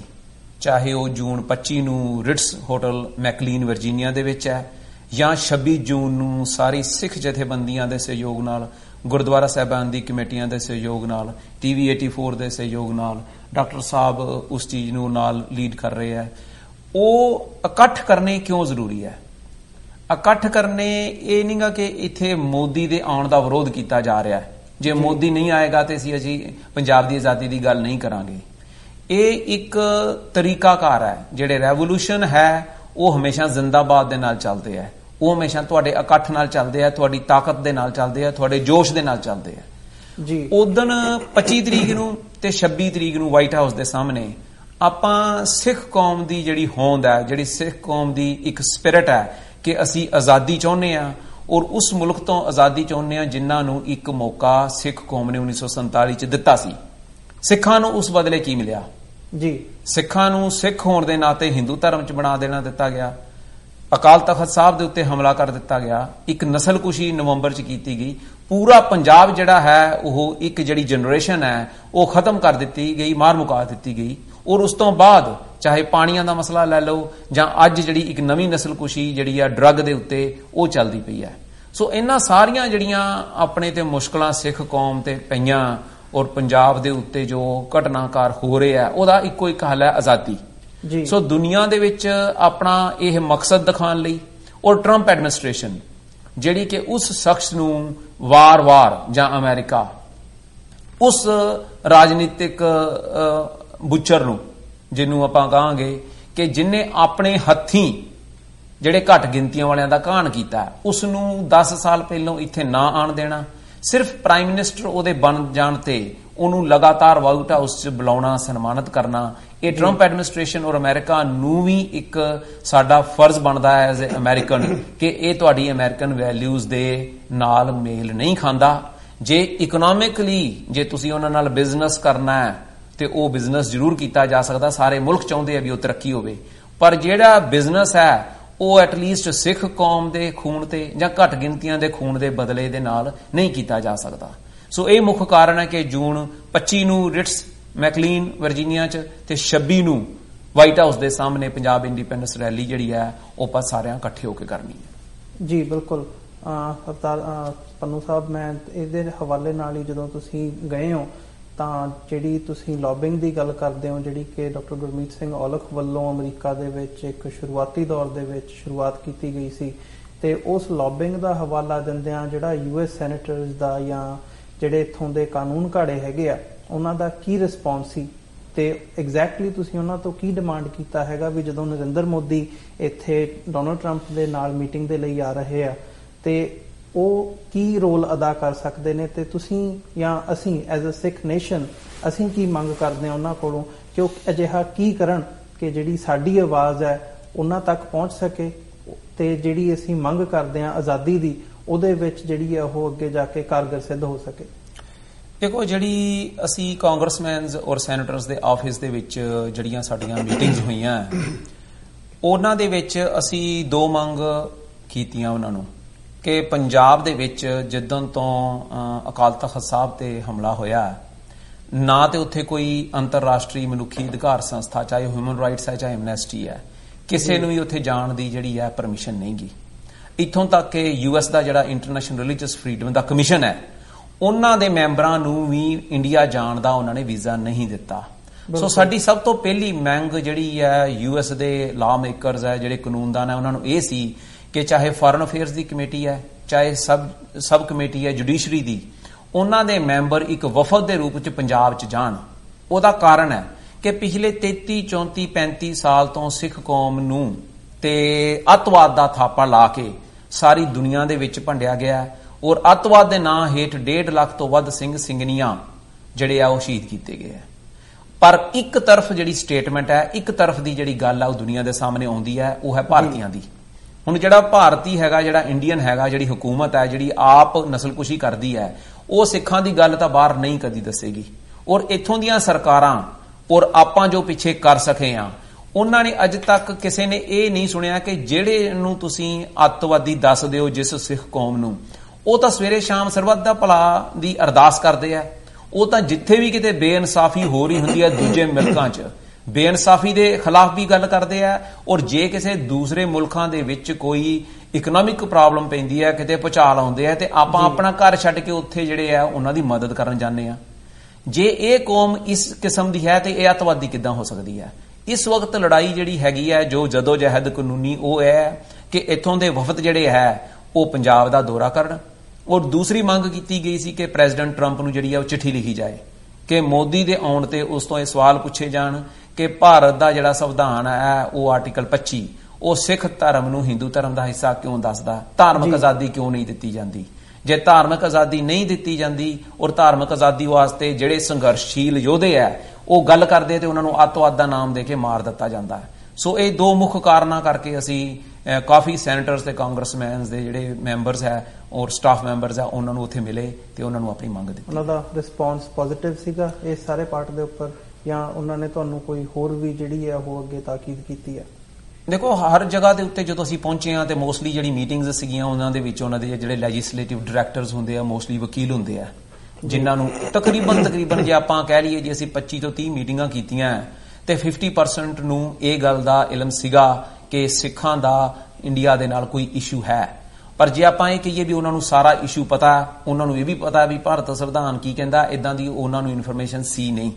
ਚਾਹੇ ਉਹ ਜੂਨ 25 ਨੂੰ ਰਿਟਸ ਹੋਟਲ ਮੈਕਲੀਨ ਵਰਜੀਨੀਆ ਦੇ ਵਿੱਚ ਹੈ ਜਾਂ 26 ਜੂਨ ਨੂੰ ਸਾਰੀ ਸਿੱਖ ਜਥੇਬੰਦੀਆਂ ਦੇ ਸਹਿਯੋਗ ਨਾਲ, ਗੁਰਦੁਆਰਾ ਸਾਹਿਬਾਨ ਦੀ ਕਮੇਟੀਆਂ ਦੇ ਸਹਿਯੋਗ ਨਾਲ, TV 84 ਦੇ ਸਹਿਯੋਗ ਨਾਲ, ਡਾਕਟਰ ਸਾਹਿਬ ਉਸ ਚੀਜ਼ ਨੂੰ ਨਾਲ ਲੀਡ ਕਰ ਰਹੇ ਹੈ। ਉਹ ਇਕੱਠ ਕਰਨੇ ਕਿਉਂ ਜ਼ਰੂਰੀ ਹੈ? ਇਕੱਠ ਕਰਨੇ ਇਹ ਨਹੀਂਗਾ ਕਿ ਇੱਥੇ ਮੋਦੀ ਦੇ ਆਉਣ ਦਾ ਵਿਰੋਧ ਕੀਤਾ ਜਾ ਰਿਹਾ ਹੈ। ਜੇ ਮੋਦੀ ਨਹੀਂ ਆਏਗਾ ਤੇ ਅਸੀਂ ਪੰਜਾਬ ਦੀ ਆਜ਼ਾਦੀ ਦੀ ਗੱਲ ਨਹੀਂ ਕਰਾਂਗੇ। ਇਹ ਇੱਕ ਤਰੀਕਾਕਾਰ ਹੈ। ਜਿਹੜੇ ਰੈਵੋਲੂਸ਼ਨ ਹੈ ਉਹ ਹਮੇਸ਼ਾ ਜ਼ਿੰਦਾਬਾਦ ਦੇ ਨਾਲ ਚੱਲਦੇ ਹੈ, ਉਹ ਹਮੇਸ਼ਾ ਤੁਹਾਡੇ ਇਕੱਠ ਨਾਲ ਚੱਲਦੇ ਆ, ਤੁਹਾਡੀ ਤਾਕਤ ਦੇ ਨਾਲ ਚੱਲਦੇ ਆ, ਤੁਹਾਡੇ ਜੋਸ਼ ਦੇ ਨਾਲ ਚੱਲਦੇ ਆ ਜੀ। ਉਦਣ 25 ਤਰੀਕ ਨੂੰ ਤੇ 26 ਤਰੀਕ ਨੂੰ ਵਾਈਟ ਹਾਊਸ ਦੇ ਸਾਹਮਣੇ ਆਪਾਂ ਸਿੱਖ ਕੌਮ ਦੀ ਜਿਹੜੀ ਹੋਂਦ ਹੈ, ਜਿਹੜੀ ਸਿੱਖ ਕੌਮ ਦੀ ਇੱਕ ਸਪਿਰਿਟ ਹੈ ਕਿ ਅਸੀਂ ਆਜ਼ਾਦੀ ਚਾਹੁੰਦੇ ਆ, ਔਰ ਉਸ ਮੁਲਕ ਤੋਂ ਆਜ਼ਾਦੀ ਚਾਹੁੰਦੇ ਆ ਜਿਨ੍ਹਾਂ ਨੂੰ ਇੱਕ ਮੌਕਾ ਸਿੱਖ ਕੌਮ ਨੇ 1947 ਚ ਦਿੱਤਾ ਸੀ। ਸਿੱਖਾਂ ਨੂੰ ਉਸ ਬਦਲੇ ਕੀ ਮਿਲਿਆ ਜੀ? ਸਿੱਖਾਂ ਨੂੰ ਸਿੱਖ ਹੋਣ ਦੇ ਨਾਤੇ ਹਿੰਦੂ ਧਰਮ ਚ ਬਣਾ ਦੇਣਾ ਦਿੱਤਾ ਗਿਆ, ਅਕਾਲ ਤਖਤ ਸਾਹਿਬ ਦੇ ਉੱਤੇ ਹਮਲਾ ਕਰ ਦਿੱਤਾ ਗਿਆ, ਇੱਕ ਨਸਲਕੁਸ਼ੀ ਨਵੰਬਰ ਚ ਕੀਤੀ ਗਈ। ਪੂਰਾ ਪੰਜਾਬ ਜਿਹੜਾ ਹੈ ਉਹ ਇੱਕ ਜਿਹੜੀ ਜਨਰੇਸ਼ਨ ਹੈ ਉਹ ਖਤਮ ਕਰ ਦਿੱਤੀ ਗਈ, ਮਾਰ ਮੁਕਾ ਦਿੱਤੀ ਗਈ। ਔਰ ਉਸ ਤੋਂ ਬਾਅਦ ਚਾਹੇ ਪਾਣੀਆਂ ਦਾ ਮਸਲਾ ਲੈ ਲਓ ਜਾਂ ਅੱਜ ਜਿਹੜੀ ਇੱਕ ਨਵੀਂ ਨਸਲਕੁਸ਼ੀ ਜਿਹੜੀ ਆ ਡਰੱਗ ਦੇ ਉੱਤੇ ਉਹ ਚੱਲਦੀ ਪਈ ਹੈ। ਸੋ ਇਹਨਾਂ ਸਾਰੀਆਂ ਜਿਹੜੀਆਂ ਆਪਣੇ ਤੇ ਮੁਸ਼ਕਲਾਂ ਸਿੱਖ ਕੌਮ ਤੇ ਪਈਆਂ ਔਰ ਪੰਜਾਬ ਦੇ ਉੱਤੇ ਜੋ ਘਟਨਾਕਾਰ ਹੋ ਰਿਹਾ ਉਹਦਾ ਇੱਕੋ ਇੱਕ ਹੱਲ ਹੈ ਆਜ਼ਾਦੀ ਜੀ। ਸੋ ਦੁਨੀਆ ਦੇ ਵਿੱਚ ਆਪਣਾ ਇਹ ਮਕਸਦ ਦਿਖਾਉਣ ਲਈ ਔਰ ਟਰੰਪ ਐਡਮਿਨਿਸਟ੍ਰੇਸ਼ਨ ਜਿਹੜੀ ਕਿ ਉਸ ਸ਼ਖਸ ਨੂੰ ਵਾਰ-ਵਾਰ ਜਾਂ ਅਮਰੀਕਾ ਉਸ ਰਾਜਨੀਤਿਕ ਬੁੱਚਰ ਨੂੰ ਜਿਹਨੂੰ ਆਪਾਂ ਕਹਾਂਗੇ ਕਿ ਜਿਨੇ ਆਪਣੇ ਹੱਥੀਂ ਜਿਹੜੇ ਘੱਟ ਗਿਣਤੀਆਂ ਵਾਲਿਆਂ ਦਾ ਘਾਣ ਕੀਤਾ ਉਸ ਨੂੰ 10 ਸਾਲ ਪਹਿਲਾਂ ਇੱਥੇ ਨਾ ਆਣ ਦੇਣਾ, ਸਿਰਫ ਪ੍ਰਾਈਮ ਮਿਨਿਸਟਰ ਉਹਦੇ ਬਣ ਜਾਣ ਤੇ ਉਹਨੂੰ ਲਗਾਤਾਰ ਵਾਈਟ ਹਾਊਸ 'ਚ ਬੁਲਾਉਣਾ, ਸਨਮਾਨਿਤ ਕਰਨਾ, ਇਹ ਟਰੰਪ ਐਡਮਿਨਿਸਟ੍ਰੇਸ਼ਨ ਔਰ ਅਮਰੀਕਾ ਨੂੰ ਵੀ ਇੱਕ ਸਾਡਾ ਫਰਜ਼ ਬਣਦਾ ਹੈ ਐਜ਼ ਏ ਅਮਰੀਕਨ ਕਿ ਇਹ ਤੁਹਾਡੀ ਅਮਰੀਕਨ ਵੈਲਿਊਜ਼ ਦੇ ਨਾਲ ਮੇਲ ਨਹੀਂ ਖਾਂਦਾ। ਜੇ ਇਕਨੋਮਿਕਲੀ ਜੇ ਤੁਸੀਂ ਉਹਨਾਂ ਨਾਲ ਬਿਜ਼ਨਸ ਕਰਨਾ ਹੈ ਤੇ ਉਹ ਬਿਜ਼ਨਸ ਜ਼ਰੂਰ ਕੀਤਾ ਜਾ ਸਕਦਾ, ਸਾਰੇ ਮੁਲਕ ਚਾਹੁੰਦੇ ਆ ਵੀ ਉਹ ਤਰੱਕੀ ਹੋਵੇ, ਪਰ ਜਿਹੜਾ ਬਿਜ਼ਨਸ ਹੈ ਉਹ ਐਟਲੀਸਟ ਸਿੱਖ ਕੌਮ ਦੇ ਖੂਨ ਤੇ ਜਾਂ ਘੱਟ ਗਿਣਤੀਆਂ ਦੇ ਖੂਨ ਦੇ ਬਦਲੇ ਦੇ ਨਾਲ ਨਹੀਂ ਕੀਤਾ ਜਾ ਸਕਦਾ। ਸੋ ਇਹ ਮੁੱਖ ਕਾਰਨ ਹੈ ਕਿ ਜੂਨ 25 ਨੂੰ ਰਿਟਸ ਮੈਕਲੀਨ ਵਰਜੀਨੀਆ 'ਚ ਤੇ 26 ਨੂੰ ਵਾਈਟ ਹਾਊਸ ਦੇ ਸਾਹਮਣੇ ਪੰਜਾਬ ਇੰਡੀਪੈਂਡੈਂਸ ਰੈਲੀ ਜਿਹੜੀ ਹੈ ਉਹ ਆਪਾਂ ਸਾਰਿਆਂ ਇਕੱਠੇ ਹੋ ਕੇ ਕਰਨੀ ਹੈ। ਜੀ ਬਿਲਕੁਲ ਪੰਨੂ ਸਾਹਿਬ, ਮੈਂ ਇਹਦੇ ਹਵਾਲੇ ਨਾਲ ਹੀ ਜਦੋਂ ਤੁਸੀਂ ਗਏ ਹੋ ਤਾਂ ਜਿਹੜੀ ਤੁਸੀਂ ਲੌਬਿੰਗ ਦੀ ਗੱਲ ਕਰਦੇ ਹੋ ਜਿਹੜੀ ਕਿ ਡਾਕਟਰ ਗੁਰਮੀਤ ਸਿੰਘ ਔਲਖ ਵੱਲੋਂ ਅਮਰੀਕਾ ਦੇ ਵਿੱਚ ਇੱਕ ਸ਼ੁਰੂਆਤੀ ਦੌਰ ਦੇ ਵਿੱਚ ਸ਼ੁਰੂਆਤ ਕੀਤੀ ਗਈ ਸੀ ਤੇ ਉਸ ਲੌਬਿੰਗ ਦਾ ਹਵਾਲਾ ਦਿੰਦਿਆਂ ਜਿਹੜਾ US ਸੈਨੇਟਰਸ ਦਾ ਜਾਂ ਜਿਹੜੇ ਇੱਥੋਂ ਦੇ ਕਾਨੂੰਨ ਘਾੜੇ ਹੈਗੇ ਆ ਉਹਨਾਂ ਦਾ ਕੀ ਰਿਸਪੌਂਸ ਸੀ ਤੇ ਐਗਜ਼ੈਕਟਲੀ ਤੁਸੀਂ ਉਹਨਾਂ ਤੋਂ ਕੀ ਡਿਮਾਂਡ ਕੀਤਾ ਹੈਗਾ ਵੀ ਜਦੋਂ ਨਰਿੰਦਰ ਮੋਦੀ ਇੱਥੇ ਡੋਨਲਡ ਟਰੰਪ ਦੇ ਨਾਲ ਮੀਟਿੰਗ ਦੇ ਲਈ ਆ ਰਹੇ ਆ ਤੇ ਉਹ ਕੀ ਰੋਲ ਅਦਾ ਕਰ ਸਕਦੇ ਨੇ ਤੇ ਤੁਸੀਂ ਜਾਂ ਅਸੀਂ ਐਜ਼ ਅ ਸਿੱਖ ਨੇਸ਼ਨ ਅਸੀਂ ਕੀ ਮੰਗ ਕਰਦੇ ਹਾਂ ਉਹਨਾਂ ਕੋਲੋਂ ਕਿ ਉਹ ਅਜਿਹਾ ਕੀ ਕਰਨ ਕਿ ਜਿਹੜੀ ਸਾਡੀ ਆਵਾਜ਼ ਹੈ ਉਹਨਾਂ ਤੱਕ ਪਹੁੰਚ ਸਕੇ ਤੇ ਜਿਹੜੀ ਅਸੀਂ ਮੰਗ ਕਰਦੇ ਹਾਂ ਆਜ਼ਾਦੀ ਦੀ ਉਹਦੇ ਵਿੱਚ ਜਿਹੜੀ ਹੈ ਉਹ ਅੱਗੇ ਜਾ ਕੇ ਕਾਰਗਰ ਸਿੱਧ ਹੋ ਸਕੇ। ਦੇਖੋ, ਜਿਹੜੀ ਅਸੀਂ ਕਾਂਗਰਸਮੈਨਸ ਔਰ ਸੈਨੇਟਰਸ ਦੇ ਆਫਿਸ ਦੇ ਵਿੱਚ ਜਿਹੜੀਆਂ ਸਾਡੀਆਂ ਮੀਟਿੰਗਸ ਹੋਈਆਂ ਉਹਨਾਂ ਦੇ ਵਿੱਚ ਅਸੀਂ ਦੋ ਮੰਗ ਕੀਤੀਆਂ ਉਹਨਾਂ ਨੂੰ ਕਿ ਪੰਜਾਬ ਦੇ ਵਿੱਚ ਜਿੱਦਣ ਤੋਂ ਅਕਾਲ ਤਖਤ ਸਾਹਿਬ ਤੇ ਹਮਲਾ ਹੋਇਆ ਨਾ ਤੇ ਉੱਥੇ ਕੋਈ ਅੰਤਰਰਾਸ਼ਟਰੀ ਮਨੁੱਖੀ ਅਧਿਕਾਰ ਸੰਸਥਾ ਚਾਹੇ ਹਿਊਮਨ ਰਾਈਟਸ ਹੈ ਚਾਹੇ ਐਮਨੈਸਟੀ ਹੈ ਕਿਸੇ ਨੂੰ ਵੀ ਉੱਥੇ ਜਾਣ ਦੀ ਜਿਹੜੀ ਹੈ ਪਰਮਿਸ਼ਨ ਨਹੀਂ ਗੀ। ਇੱਥੋਂ ਤੱਕ ਕਿ US ਦਾ ਜਿਹੜਾ ਇੰਟਰਨੈਸ਼ਨਲ ਰਿਲੀਜੀਅਸ ਫਰੀडम ਦਾ ਕਮਿਸ਼ਨ ਹੈ ਉਹਨਾਂ ਦੇ ਮੈਂਬਰਾਂ ਨੂੰ ਵੀ ਇੰਡੀਆ ਜਾਣ ਦਾ ਉਹਨਾਂ ਨੇ ਵੀਜ਼ਾ ਨਹੀਂ ਦਿੱਤਾ। ਸੋ ਸਾਡੀ ਸਭ ਤੋਂ ਪਹਿਲੀ ਮੰਗ ਜਿਹੜੀ ਹੈ US ਦੇ ਲਾ ਮੇਕਰਸ ਹੈ ਜਿਹੜੇ ਕਾਨੂੰਨਦਾਨ ਹੈ ਉਹਨਾਂ ਨੂੰ ਇਹ ਸੀ ਕਿ ਚਾਹੇ ਫੋਰਨ ਅਫੇਅਰਸ ਦੀ ਕਮੇਟੀ ਹੈ ਚਾਹੇ ਸਬ ਕਮੇਟੀ ਹੈ ਜੁਡੀਸ਼ਰੀ ਦੀ, ਉਹਨਾਂ ਦੇ ਮੈਂਬਰ ਇੱਕ ਵਫਦ ਦੇ ਰੂਪ 'ਚ ਪੰਜਾਬ 'ਚ ਜਾਣ। ਉਹਦਾ ਕਾਰਨ ਹੈ ਕਿ ਪਿਛਲੇ 33 34 35 ਸਾਲ ਤੋਂ ਸਿੱਖ ਕੌਮ ਨੂੰ ਤੇ ਅੱਤਵਾਦ ਦਾ ਥਾਪਾ ਲਾ ਕੇ ਸਾਰੀ ਦੁਨੀਆ ਦੇ ਵਿੱਚ ਭੰਡਿਆ ਗਿਆ ਔਰ ਅੱਤਵਾਦ ਦੇ ਨਾਂ ਹੇਠ 1.5 ਲੱਖ ਤੋਂ ਵੱਧ ਸਿੰਘ ਸਿੰਘਣੀਆਂ ਜਿਹੜੇ ਆ ਉਹ ਸ਼ਹੀਦ ਕੀਤੇ ਗਏ। ਪਰ ਇੱਕ ਤਰਫ ਜਿਹੜੀ ਸਟੇਟਮੈਂਟ ਹੈ, ਇੱਕ ਤਰਫ ਦੀ ਜਿਹੜੀ ਗੱਲ ਆ ਉਹ ਦੁਨੀਆ ਦੇ ਸਾਹਮਣੇ ਆਉਂਦੀ ਹੈ, ਉਹ ਹੈ ਭਾਰਤੀਆਂ ਦੀ। ਹੁਣ ਜਿਹੜਾ ਭਾਰਤੀ ਹੈਗਾ, ਜਿਹੜਾ ਇੰਡੀਅਨ ਹੈਗਾ, ਜਿਹੜੀ ਹੁਕੂਮਤ ਹੈ ਜਿਹੜੀ ਆਪ ਨਸਲਕੁਸ਼ੀ ਕਰਦੀ ਹੈ ਉਹ ਸਿੱਖਾਂ ਦੀ ਗੱਲ ਤਾਂ ਬਾਹਰ ਨਹੀਂ ਕਦੀ ਦੱਸੇਗੀ। ਔਰ ਇੱਥੋਂ ਦੀਆਂ ਸਰਕਾਰਾਂ ਔਰ ਆਪਾਂ ਜੋ ਪਿੱਛੇ ਕਰ ਸਕੇ ਆ ਉਹਨਾਂ ਨੇ ਅੱਜ ਤੱਕ ਕਿਸੇ ਨੇ ਇਹ ਨਹੀਂ ਸੁਣਿਆ ਕਿ ਜਿਹੜੇ ਨੂੰ ਤੁਸੀਂ ਅੱਤਵਾਦੀ ਦੱਸ ਦਿਓ ਜਿਸ ਸਿੱਖ ਕੌਮ ਨੂੰ, ਉਹ ਤਾਂ ਸਵੇਰੇ ਸ਼ਾਮ ਸਰਬੱਤ ਦਾ ਭਲਾ ਦੀ ਅਰਦਾਸ ਕਰਦੇ ਆ। ਉਹ ਤਾਂ ਜਿੱਥੇ ਵੀ ਕਿਤੇ ਬੇਇਨਸਾਫੀ ਹੋ ਰਹੀ ਹੁੰਦੀ ਹੈ ਦੂਜੇ ਮੁਲਕਾਂ 'ਚ ਬੇਇਨਸਾਫੀ ਦੇ ਖਿਲਾਫ ਵੀ ਗੱਲ ਕਰਦੇ ਆ, ਔਰ ਜੇ ਕਿਸੇ ਦੂਸਰੇ ਮੁਲਕਾਂ ਦੇ ਵਿੱਚ ਕੋਈ ਇਕਨੋਮਿਕ ਪ੍ਰੋਬਲਮ ਪੈਂਦੀ ਹੈ, ਕਿਤੇ ਭੁਚਾਲ ਆਉਂਦੇ ਆ, ਤੇ ਆਪਾਂ ਆਪਣਾ ਘਰ ਛੱਡ ਕੇ ਉੱਥੇ ਜਿਹੜੇ ਆ ਉਹਨਾਂ ਦੀ ਮਦਦ ਕਰਨ ਜਾਂਦੇ ਆ। ਜੇ ਇਹ ਕੌਮ ਇਸ ਕਿਸਮ ਦੀ ਹੈ ਤੇ ਇਹ ਅੱਤਵਾਦੀ ਕਿੱਦਾਂ ਹੋ ਸਕਦੀ ਹੈ? ਇਸ ਵਕਤ ਲੜਾਈ ਜਿਹੜੀ ਹੈਗੀ ਹੈ, ਜੋ ਜਦੋਜਹਿਦ ਕਾਨੂੰਨੀ, ਉਹ ਹੈ ਕਿ ਇੱਥੋਂ ਦੇ ਵਫਦ ਜਿਹੜੇ ਹੈ ਉਹ ਪੰਜਾਬ ਦਾ ਦੌਰਾ ਕਰਨ। ਔਰ ਦੂਸਰੀ ਮੰਗ ਕੀਤੀ ਗਈ ਸੀ ਕਿ ਪ੍ਰੈਜ਼ੀਡੈਂਟ ਟਰੰਪ ਨੂੰ ਜਿਹੜੀ ਹੈ ਉਹ ਚਿੱਠੀ ਲਿਖੀ ਜਾਏ ਕਿ ਮੋਦੀ ਦੇ ਆਉਣ ਤੇ ਉਸ ਤੋਂ ਇਹ ਸਵਾਲ ਪੁੱਛੇ ਜਾਣ ਕਿ ਭਾਰਤ ਦਾ ਜਿਹੜਾ ਸੰਵਿਧਾਨ ਹੈ ਉਹ ਆਰਟੀਕਲ 25 ਉਹ ਸਿੱਖ ਧਰਮ ਨੂੰ ਹਿੰਦੂ ਧਰਮ ਦਾ ਹਿੱਸਾ ਕਿਉਂ ਦੱਸਦਾ, ਧਾਰਮਿਕ ਆਜ਼ਾਦੀ ਕਿਉਂ ਨਹੀਂ ਦਿੱਤੀ ਜਾਂਦੀ। ਜੇ ਧਾਰਮਿਕ ਆਜ਼ਾਦੀ ਨਹੀਂ ਦਿੱਤੀ ਜਾਂਦੀ ਔਰ ਧਾਰਮਿਕ ਆਜ਼ਾਦੀ ਵਾਸਤੇ ਜਿਹੜੇ ਸੰਘਰਸ਼ਸ਼ੀਲ ਯੋਧੇ ਆ ਉਹ ਗੱਲ ਕਰਦੇ ਤੇ ਉਹਨਾਂ ਨੂੰ ਅੱਤਵਾਦ ਦਾ ਨਾਮ ਦੇ ਕੇ ਮਾਰ ਦਿੱਤਾ ਜਾਂਦਾ ਹੈ। ਸੋ ਇਹ ਦੋ ਮੁੱਖ ਕਾਰਨਾਂ ਕਰਕੇ ਅਸੀਂ ਕਾਫੀ ਸੈਨੇਟਰਸ ਤੇ ਕਾਂਗਰਸਮੈਨਸ ਦੇ ਜਿਹੜੇ ਮੈਂਬਰਸ ਹੈ ਔਰ ਸਟਾਫ ਮੈਂਬਰਸ ਹੈ ਉਹਨਾਂ ਨੂੰ ਉੱਥੇ ਮਿਲੇ ਤੇ ਉਹਨਾਂ ਨੂੰ ਆਪਣੀ ਮੰਗ ਦਿੱਤੀ। ਉਹਨਾਂ ਦਾ ਰਿਸਪੌਂਸ ਪੋਜ਼ਿਟਿਵ ਸੀਗਾ ਇਸ ਸਾਰੇ ਪਾਰਟ ਦੇ ਉੱਪਰ, ਜਾਂ ਉਹਨਾਂ ਨੇ ਤੁਹਾਨੂੰ ਕੋਈ ਹੋਰ ਵੀ ਜਿਹੜੀ ਹੈ ਉਹ ਅੱਗੇ ਤਾਕੀਦ ਕੀਤੀ ਹੈ? ਦੇਖੋ, ਹਰ ਜਗ੍ਹਾ ਦੇ ਉੱਤੇ ਜਦੋਂ ਅਸੀਂ ਪਹੁੰਚੇ ਹਾਂ ਤੇ ਮੋਸਟਲੀ ਜਿਹੜੀ ਮੀਟਿੰਗਸ ਸੀਗੀਆਂ ਉਹਨਾਂ ਦੇ ਵਿੱਚ ਉਹਨਾਂ ਦੇ ਜਿਹੜੇ ਲੈਜਿਸਲੇਟਿਵ ਡਾਇਰੈਕਟਰਸ ਹੁੰਦੇ ਆ, ਮੋਸਟਲੀ ਵਕੀਲ ਹੁੰਦੇ ਆ, ਜਿਨ੍ਹਾਂ ਨੂੰ ਤਕਰੀਬਨ ਜੇ ਆਪਾਂ ਕਹਿ ਲਈਏ ਜੇ ਅਸੀਂ 25 ਤੋਂ 30 ਮੀਟਿੰਗਾਂ ਕੀਤੀਆਂ ਤੇ 50% ਨੂੰ ਇਹ ਗੱਲ ਦਾ ਇਲਮ ਸੀਗਾ ਕਿ ਸਿੱਖਾਂ ਦਾ ਇੰਡੀਆ ਦੇ ਨਾਲ ਕੋਈ ਇਸ਼ੂ ਹੈ। ਪਰ ਜੇ ਆਪਾਂ ਇਹ ਕਹੀਏ ਵੀ ਉਹਨਾਂ ਨੂੰ ਸਾਰਾ ਇਸ਼ੂ ਪਤਾ, ਉਹਨਾਂ ਨੂੰ ਇਹ ਵੀ ਪਤਾ ਵੀ ਭਾਰਤ ਸੰਵਿਧਾਨ ਕੀ ਕਹਿੰਦਾ, ਇਦਾਂ ਦੀ ਉਹਨਾਂ ਨੂੰ ਇਨਫੋਰਮੇਸ਼ਨ ਸੀ ਨਹੀਂ,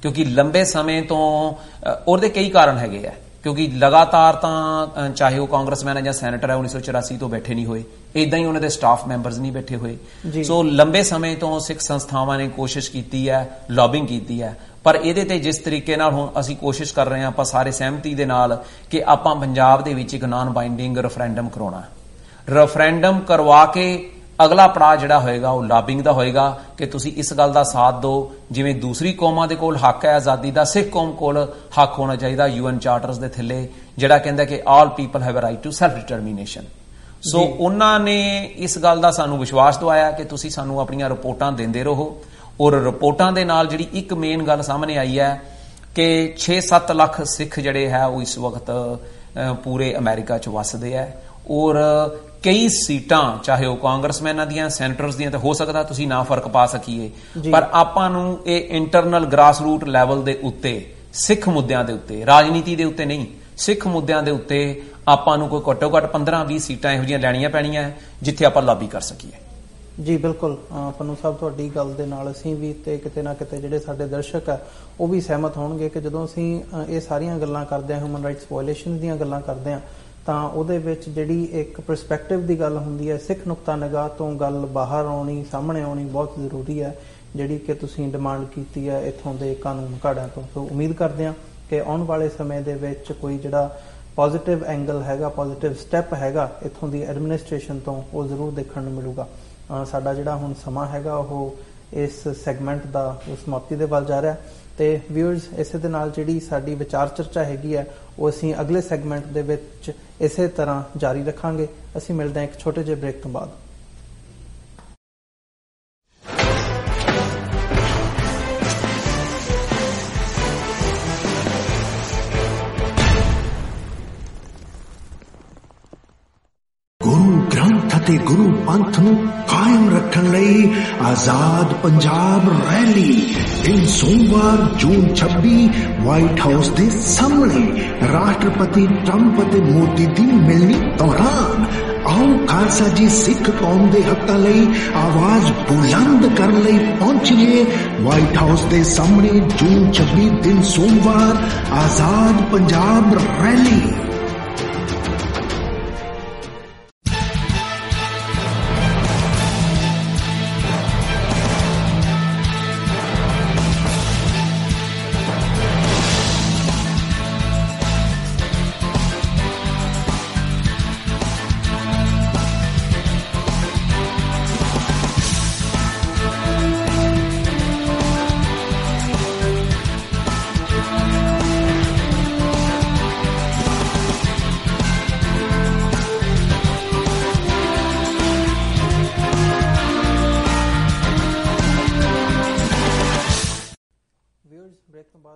ਕਿਉਂਕਿ ਲੰਬੇ ਸਮੇਂ ਤੋਂ ਉਹਦੇ ਕਈ ਕਾਰਨ ਹੈਗੇ ਆ। ਕਿਉਂਕਿ ਲਗਾਤਾਰ ਤਾਂ ਚਾਹੇ ਉਹ ਕਾਂਗਰਸਮੈਨ ਹੈ ਜਾਂ ਸੈਨੇਟਰ ਹੈ 1984 ਤੋਂ ਬੈਠੇ ਨਹੀਂ ਹੋਏ, ਇਦਾਂ ਹੀ ਉਹਨਾਂ ਦੇ ਸਟਾਫ ਮੈਂਬਰਸ ਨਹੀਂ ਬੈਠੇ ਹੋਏ। ਸੋ ਲੰਬੇ ਸਮੇਂ ਤੋਂ ਸਿੱਖ ਸੰਸਥਾਵਾਂ ਨੇ ਕੋਸ਼ਿਸ਼ ਕੀਤੀ ਹੈ, ਲੌਬਿੰਗ ਕੀਤੀ ਹੈ, ਪਰ ਇਹਦੇ ਤੇ ਜਿਸ ਤਰੀਕੇ ਨਾਲ ਹੁਣ ਅਸੀਂ ਕੋਸ਼ਿਸ਼ ਕਰ ਰਹੇ ਹਾਂ ਆਪਾਂ ਸਾਰੇ ਸਹਿਮਤੀ ਦੇ ਨਾਲ ਕਿ ਆਪਾਂ ਪੰਜਾਬ ਦੇ ਵਿੱਚ ਇੱਕ ਨਾਨ ਬਾਈਂਡਿੰਗ ਰੈਫਰੈਂਡਮ ਕਰਾਉਣਾ। ਰੈਫਰੈਂਡਮ ਕਰਵਾ ਕੇ ਅਗਲਾ ਪੜਾਅ ਜਿਹੜਾ ਹੋਏਗਾ ਉਹ ਲੌਬਿੰਗ ਦਾ ਹੋਏਗਾ ਕਿ ਤੁਸੀਂ ਇਸ ਗੱਲ ਦਾ ਸਾਥ ਦਿਓ, ਜਿਵੇਂ ਦੂਸਰੀ ਕੌਮਾਂ ਦੇ ਕੋਲ ਹੱਕ ਹੈ ਆਜ਼ਾਦੀ ਦਾ, ਸਿੱਖ ਕੌਮ ਕੋਲ ਹੱਕ ਹੋਣਾ ਚਾਹੀਦਾ UN ਚਾਰਟਰਸ ਦੇ ਥੱਲੇ, ਜਿਹੜਾ ਕਹਿੰਦਾ ਕਿ all people have a right to self determination. So ਉਹਨਾਂ ਨੇ ਇਸ ਗੱਲ ਦਾ ਸਾਨੂੰ ਵਿਸ਼ਵਾਸ ਦਿਵਾਇਆ ਕਿ ਤੁਸੀਂ ਸਾਨੂੰ ਆਪਣੀਆਂ ਰਿਪੋਰਟਾਂ ਦਿੰਦੇ ਰਹੋ। ਔਰ ਰਿਪੋਰਟਾਂ ਦੇ ਨਾਲ ਜਿਹੜੀ ਇੱਕ ਮੇਨ ਗੱਲ ਸਾਹਮਣੇ ਆਈ ਹੈ ਕਿ 6-7 ਲੱਖ ਸਿੱਖ ਜਿਹੜੇ ਹੈ ਉਹ ਇਸ ਵਕਤ ਪੂਰੇ ਅਮਰੀਕਾ 'ਚ ਵੱਸਦੇ ਹੈ, ਔਰ ਕਈ ਸੀਟਾਂ ਚਾਹੇ ਉਹ ਕਾਂਗਰਸਮੈਨਾਂ ਦੀਆਂ, ਸੈਨੇਟਰਸ ਦੀਆਂ, ਤਾਂ ਹੋ ਸਕਦਾ ਤੁਸੀਂ ਨਾ ਫਰਕ ਪਾ ਸਕੀਏ, ਪਰ ਆਪਾਂ ਨੂੰ ਇਹ ਇੰਟਰਨਲ ਗ੍ਰਾਸ ਰੂਟ ਲੈਵਲ ਦੇ ਉੱਤੇ ਸਿੱਖ ਮੁੱਦਿਆਂ ਦੇ ਉੱਤੇ, ਰਾਜਨੀਤੀ ਦੇ ਉੱਤੇ ਨਹੀਂ, ਸਿੱਖ ਮੁੱਦਿਆਂ ਦੇ ਉੱਤੇ ਆਪਾਂ ਨੂੰ ਕੋਈ ਘੱਟੋ ਘੱਟ 15-20 ਸੀਟਾਂ ਇਹੋ ਜਿਹੀਆਂ ਲੈਣੀਆਂ ਪੈਣੀਆਂ ਜਿੱਥੇ ਆਪਾਂ ਲੌਬੀ ਕਰ ਸਕੀਏ। ਜੀ ਬਿਲਕੁਲ, ਪੰਨੂ ਸਾਹਿਬ ਤੁਹਾਡੀ ਗੱਲ ਦੇ ਨਾਲ ਅਸੀਂ ਵੀ ਤੇ ਕਿਤੇ ਨਾ ਕਿਤੇ ਜਿਹੜੇ ਸਾਡੇ ਦਰਸ਼ਕ ਆ ਉਹ ਵੀ ਸਹਿਮਤ ਹੋਣਗੇ ਕਿ ਜਦੋਂ ਅਸੀਂ ਇਹ ਸਾਰੀਆਂ ਗੱਲਾਂ ਕਰਦੇ ਹਾਂ, ਹਿਊਮਨ ਰਾਈਟਸ ਵਾਇਲੇਸ਼ਨ ਦੀਆਂ ਗੱਲਾਂ ਕਰਦੇ ਹਾਂ, ਤਾਂ ਉਹਦੇ ਵਿੱਚ ਜਿਹੜੀ ਇੱਕ ਪਰਸਪੈਕਟਿਵ ਦੀ ਗੱਲ ਹੁੰਦੀ ਹੈ, ਸਿੱਖ ਨੁਕਤਾ ਨਿਗਾਹ ਤੋਂ ਗੱਲ ਬਾਹਰ ਆਉਣੀ, ਸਾਹਮਣੇ ਆਉਣੀ ਬਹੁਤ ਜ਼ਰੂਰੀ ਹੈ, ਜਿਹੜੀ ਕਿ ਤੁਸੀਂ ਡਿਮਾਂਡ ਕੀਤੀ ਹੈ ਇੱਥੋਂ ਦੇ ਕਾਨੂੰਨ ਘਾੜਿਆਂ ਤੋਂ। ਸੋ ਉਮੀਦ ਕਰਦੇ ਹਾਂ ਕਿ ਆਉਣ ਵਾਲੇ ਸਮੇਂ ਦੇ ਵਿੱਚ ਕੋਈ ਜਿਹੜਾ ਪੋਜ਼ਿਟਿਵ ਐਂਗਲ ਹੈਗਾ, ਪੋਜ਼ਿਟਿਵ ਸਟੈਪ ਹੈਗਾ ਇੱਥੋਂ ਦੀ ਐਡਮਿਨਿਸਟ੍ਰੇਸ਼ਨ ਤੋਂ, ਉਹ ਜ਼ਰੂਰ ਦੇਖਣ ਨੂੰ ਮਿਲੂਗਾ। ਸਾਡਾ ਜਿਹੜਾ ਹੁਣ ਸਮਾਂ ਹੈਗਾ ਉਹ ਇਸ ਸੈਗਮੈਂਟ ਦਾ ਸਮਾਪਤੀ ਦੇ ਵੱਲ ਜਾ ਰਿਹਾ ਤੇ ਵਿਊਅਰਸ, ਇਸੇ ਦੇ ਨਾਲ ਜਿਹੜੀ ਸਾਡੀ ਵਿਚਾਰ ਚਰਚਾ ਹੈਗੀ ਹੈ ਉਹ ਅਸੀਂ ਅਗਲੇ ਸੈਗਮੈਂਟ ਦੇ ਵਿੱਚ ਇਸੇ ਤਰ੍ਹਾਂ ਜਾਰੀ ਰੱਖਾਂਗੇ। ਅਸੀਂ ਮਿਲਦੇ ਹਾਂ ਇੱਕ ਛੋਟੇ ਜਿਹੇ ਬ੍ਰੇਕ ਤੋਂ ਬਾਅਦ। ਅਤੇ ਗੁਰੂ ਪੰਥ ਨੂੰ ਕਾਇਮ ਰੱਖਣ ਲਈ ਆਜ਼ਾਦ ਪੰਜਾਬ ਰੈਲੀ ਦਿਨ ਸੋਮਵਾਰ ਜੂਨ 26 ਵਾਈਟ ਹਾਊਸ ਦੇ ਸਾਹਮਣੇ ਰਾਸ਼ਟਰਪਤੀ ਟਰੰਪ ਅਤੇ ਮੋਦੀ ਦੀ ਮਿਲਣੀ ਦੌਰਾਨ ਆਓ ਖਾਲਸਾ ਜੀ ਸਿੱਖ ਕੌਮ ਦੇ ਹੱਕਾਂ ਲਈ ਆਵਾਜ਼ ਬੁਲੰਦ ਕਰਨ ਲਈ ਪਹੁੰਚੀਏ ਵਾਈਟ ਹਾਊਸ ਦੇ ਸਾਹਮਣੇ ਜੂਨ 26 ਦਿਨ ਸੋਮਵਾਰ ਆਜ਼ਾਦ ਪੰਜਾਬ ਰੈਲੀ।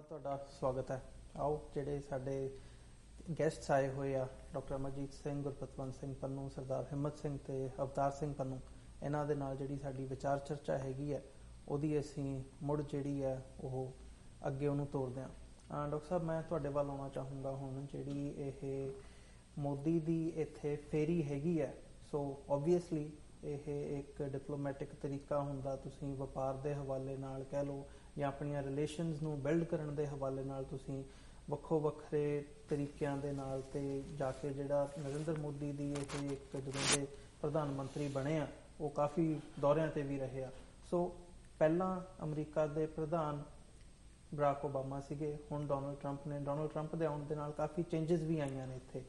ਤੁਹਾਡਾ ਸਵਾਗਤ ਹੈ। ਆਓ ਜਿਹੜੇ ਸਾਡੇ ਗੈਸਟਸ ਆਏ ਹੋਏ ਆ, ਡਾਕਟਰ ਅਮਰਜੀਤ ਸਿੰਘ, ਗੁਰਪਤਵੰਤ ਸਿੰਘ ਪੰਨੂ, ਸਰਦਾਰ ਹਿੰਮਤ ਸਿੰਘ ਤੇ ਅਵਤਾਰ ਸਿੰਘ ਪੰਨੂ, ਇਹਨਾਂ ਦੇ ਨਾਲ ਜਿਹੜੀ ਸਾਡੀ ਵਿਚਾਰ ਚਰਚਾ ਹੈਗੀ ਹੈ ਉਹਦੀ ਅਸੀਂ ਮੁੜ ਜਿਹੜੀ ਹੈ ਉਹ ਅੱਗੇ ਉਹਨੂੰ ਤੋਰਦੇ ਹਾਂ। ਡਾਕਟਰ ਸਾਹਿਬ ਮੈਂ ਤੁਹਾਡੇ ਵੱਲ ਆਉਣਾ ਚਾਹੂੰਗਾ ਹੁਣ ਜਿਹੜੀ ਇਹ ਮੋਦੀ ਦੀ ਇੱਥੇ ਫੇਰੀ ਹੈਗੀ ਹੈ, ਸੋ ਓਬਵੀਅਸਲੀ ਇਹ ਇੱਕ ਡਿਪਲੋਮੈਟਿਕ ਤਰੀਕਾ ਹੁੰਦਾ, ਤੁਸੀਂ ਵਪਾਰ ਦੇ ਹਵਾਲੇ ਨਾਲ ਕਹਿ ਲਓ ਜਾਂ ਆਪਣੀਆਂ ਰਿਲੇਸ਼ਨਸ ਨੂੰ ਬਿਲਡ ਕਰਨ ਦੇ ਹਵਾਲੇ ਨਾਲ ਤੁਸੀਂ ਵੱਖੋ ਵੱਖਰੇ ਤਰੀਕਿਆਂ ਦੇ ਨਾਲ ਤੇ ਜਾ ਕੇ ਜਿਹੜਾ ਨਰਿੰਦਰ ਮੋਦੀ ਦੀ ਇਹ ਇੱਕ ਜਦੋਂ ਦੇ ਪ੍ਰਧਾਨ ਮੰਤਰੀ ਬਣੇ ਆ ਉਹ ਕਾਫੀ ਦੌਰਿਆਂ ਤੇ ਵੀ ਰਹੇ ਆ। ਸੋ ਪਹਿਲਾਂ ਅਮਰੀਕਾ ਦੇ ਪ੍ਰਧਾਨ ਬਰਾਕ ਓਬਾਮਾ ਸੀਗੇ, ਹੁਣ ਡੋਨਲਡ ਟਰੰਪ ਨੇ। ਡੋਨਲਡ ਟਰੰਪ ਦੇ ਆਉਣ ਦੇ ਨਾਲ ਕਾਫੀ ਚੇਂਜਸ ਵੀ ਆਈਆਂ ਨੇ ਇੱਥੇ,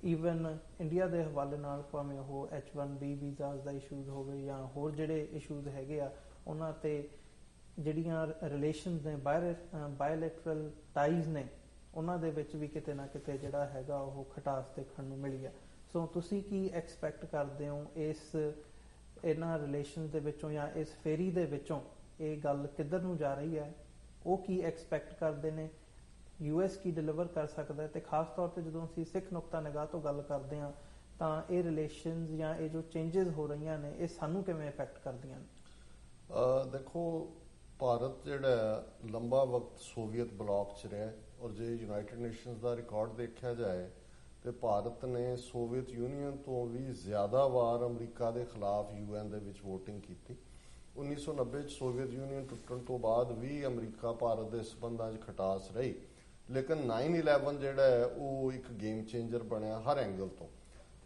ਈਵਨ ਇੰਡੀਆ ਦੇ ਹਵਾਲੇ ਨਾਲ, ਭਾਵੇਂ ਉਹ H1B ਵੀਜ਼ਾਸ ਦਾ ਇਸ਼ੂਜ਼ ਹੋਵੇ ਜਾਂ ਹੋਰ ਜਿਹੜੇ ਇਸ਼ੂਜ਼ ਹੈਗੇ ਆ ਉਹਨਾਂ ਤੇ ਜਿਹੜੀਆਂ ਰਿਲੇਸ਼ਨਸ ਨੇ ਬਾਇਲੈਟਰਲ ਟਾਈਜ਼ ਨੇ ਉਹਨਾਂ ਦੇ ਵਿੱਚ ਵੀ ਕਿਤੇ ਨਾ ਕਿਤੇ ਜਿਹੜਾ ਹੈਗਾ ਉਹ ਖਟਾਸ ਦੇਖਣ ਨੂੰ ਮਿਲੀ ਆ। ਸੋ ਤੁਸੀਂ ਕੀ ਐਕਸਪੈਕਟ ਕਰਦੇ ਹੋ ਇਹਨਾਂ ਰਿਲੇਸ਼ਨਸ ਦੇ ਵਿੱਚੋਂ ਜਾਂ ਇਸ ਫੇਰੀ ਦੇ ਵਿੱਚੋਂ ਇਹ ਗੱਲ ਕਿੱਧਰ ਨੂੰ ਜਾ ਰਹੀ ਹੈ? ਉਹ ਕੀ ਐਕਸਪੈਕਟ ਕਰਦੇ ਨੇ? US ਕੀ ਡਿਲੀਵਰ ਕਰ ਸਕਦਾ ਹੈ? ਤੇ ਖਾਸ ਤੌਰ ਤੇ ਜਦੋਂ ਅਸੀਂ ਸਿੱਖ ਨੁਕਤਾ ਨਿਗਾਹ ਤੋਂ ਗੱਲ ਕਰਦੇ ਹਾਂ ਤਾਂ ਇਹ ਰਿਲੇਸ਼ਨਸ ਜਾਂ ਇਹ ਜੋ ਚੇਂਜਸ ਹੋ ਰਹੀਆਂ ਨੇ ਇਹ ਸਾਨੂੰ ਕਿਵੇਂ ਇਫੈਕਟ ਕਰਦੀਆਂ ਨੇ? ਦੇਖੋ, ਭਾਰਤ ਜਿਹੜਾ ਲੰਬਾ ਵਕਤ ਸੋਵੀਅਤ ਬਲਾਕ 'ਚ ਰਿਹਾ, ਔਰ ਜੇ ਯੂਨਾਈਟਿਡ ਨੇਸ਼ਨਸ ਦਾ ਰਿਕਾਰਡ ਦੇਖਿਆ ਜਾਏ ਤੇ ਭਾਰਤ ਨੇ ਸੋਵੀਅਤ ਯੂਨੀਅਨ ਤੋਂ ਵੀ ਜ਼ਿਆਦਾ ਵਾਰ ਅਮਰੀਕਾ ਦੇ ਖਿਲਾਫ UN ਦੇ ਵਿੱਚ ਵੋਟਿੰਗ ਕੀਤੀ। 1990 'ਚ ਸੋਵੀਅਤ ਯੂਨੀਅਨ ਟੁੱਟਣ ਤੋਂ ਬਾਅਦ ਵੀ ਅਮਰੀਕਾ ਭਾਰਤ ਦੇ ਸਬੰਧਾਂ 'ਚ ਖਟਾਸ ਰਹੀ, ਲੇਕਿਨ 9/11 ਜਿਹੜਾ ਹੈ ਉਹ ਇੱਕ ਗੇਮ ਚੇਂਜਰ ਬਣਿਆ ਹਰ ਐਂਗਲ ਤੋਂ।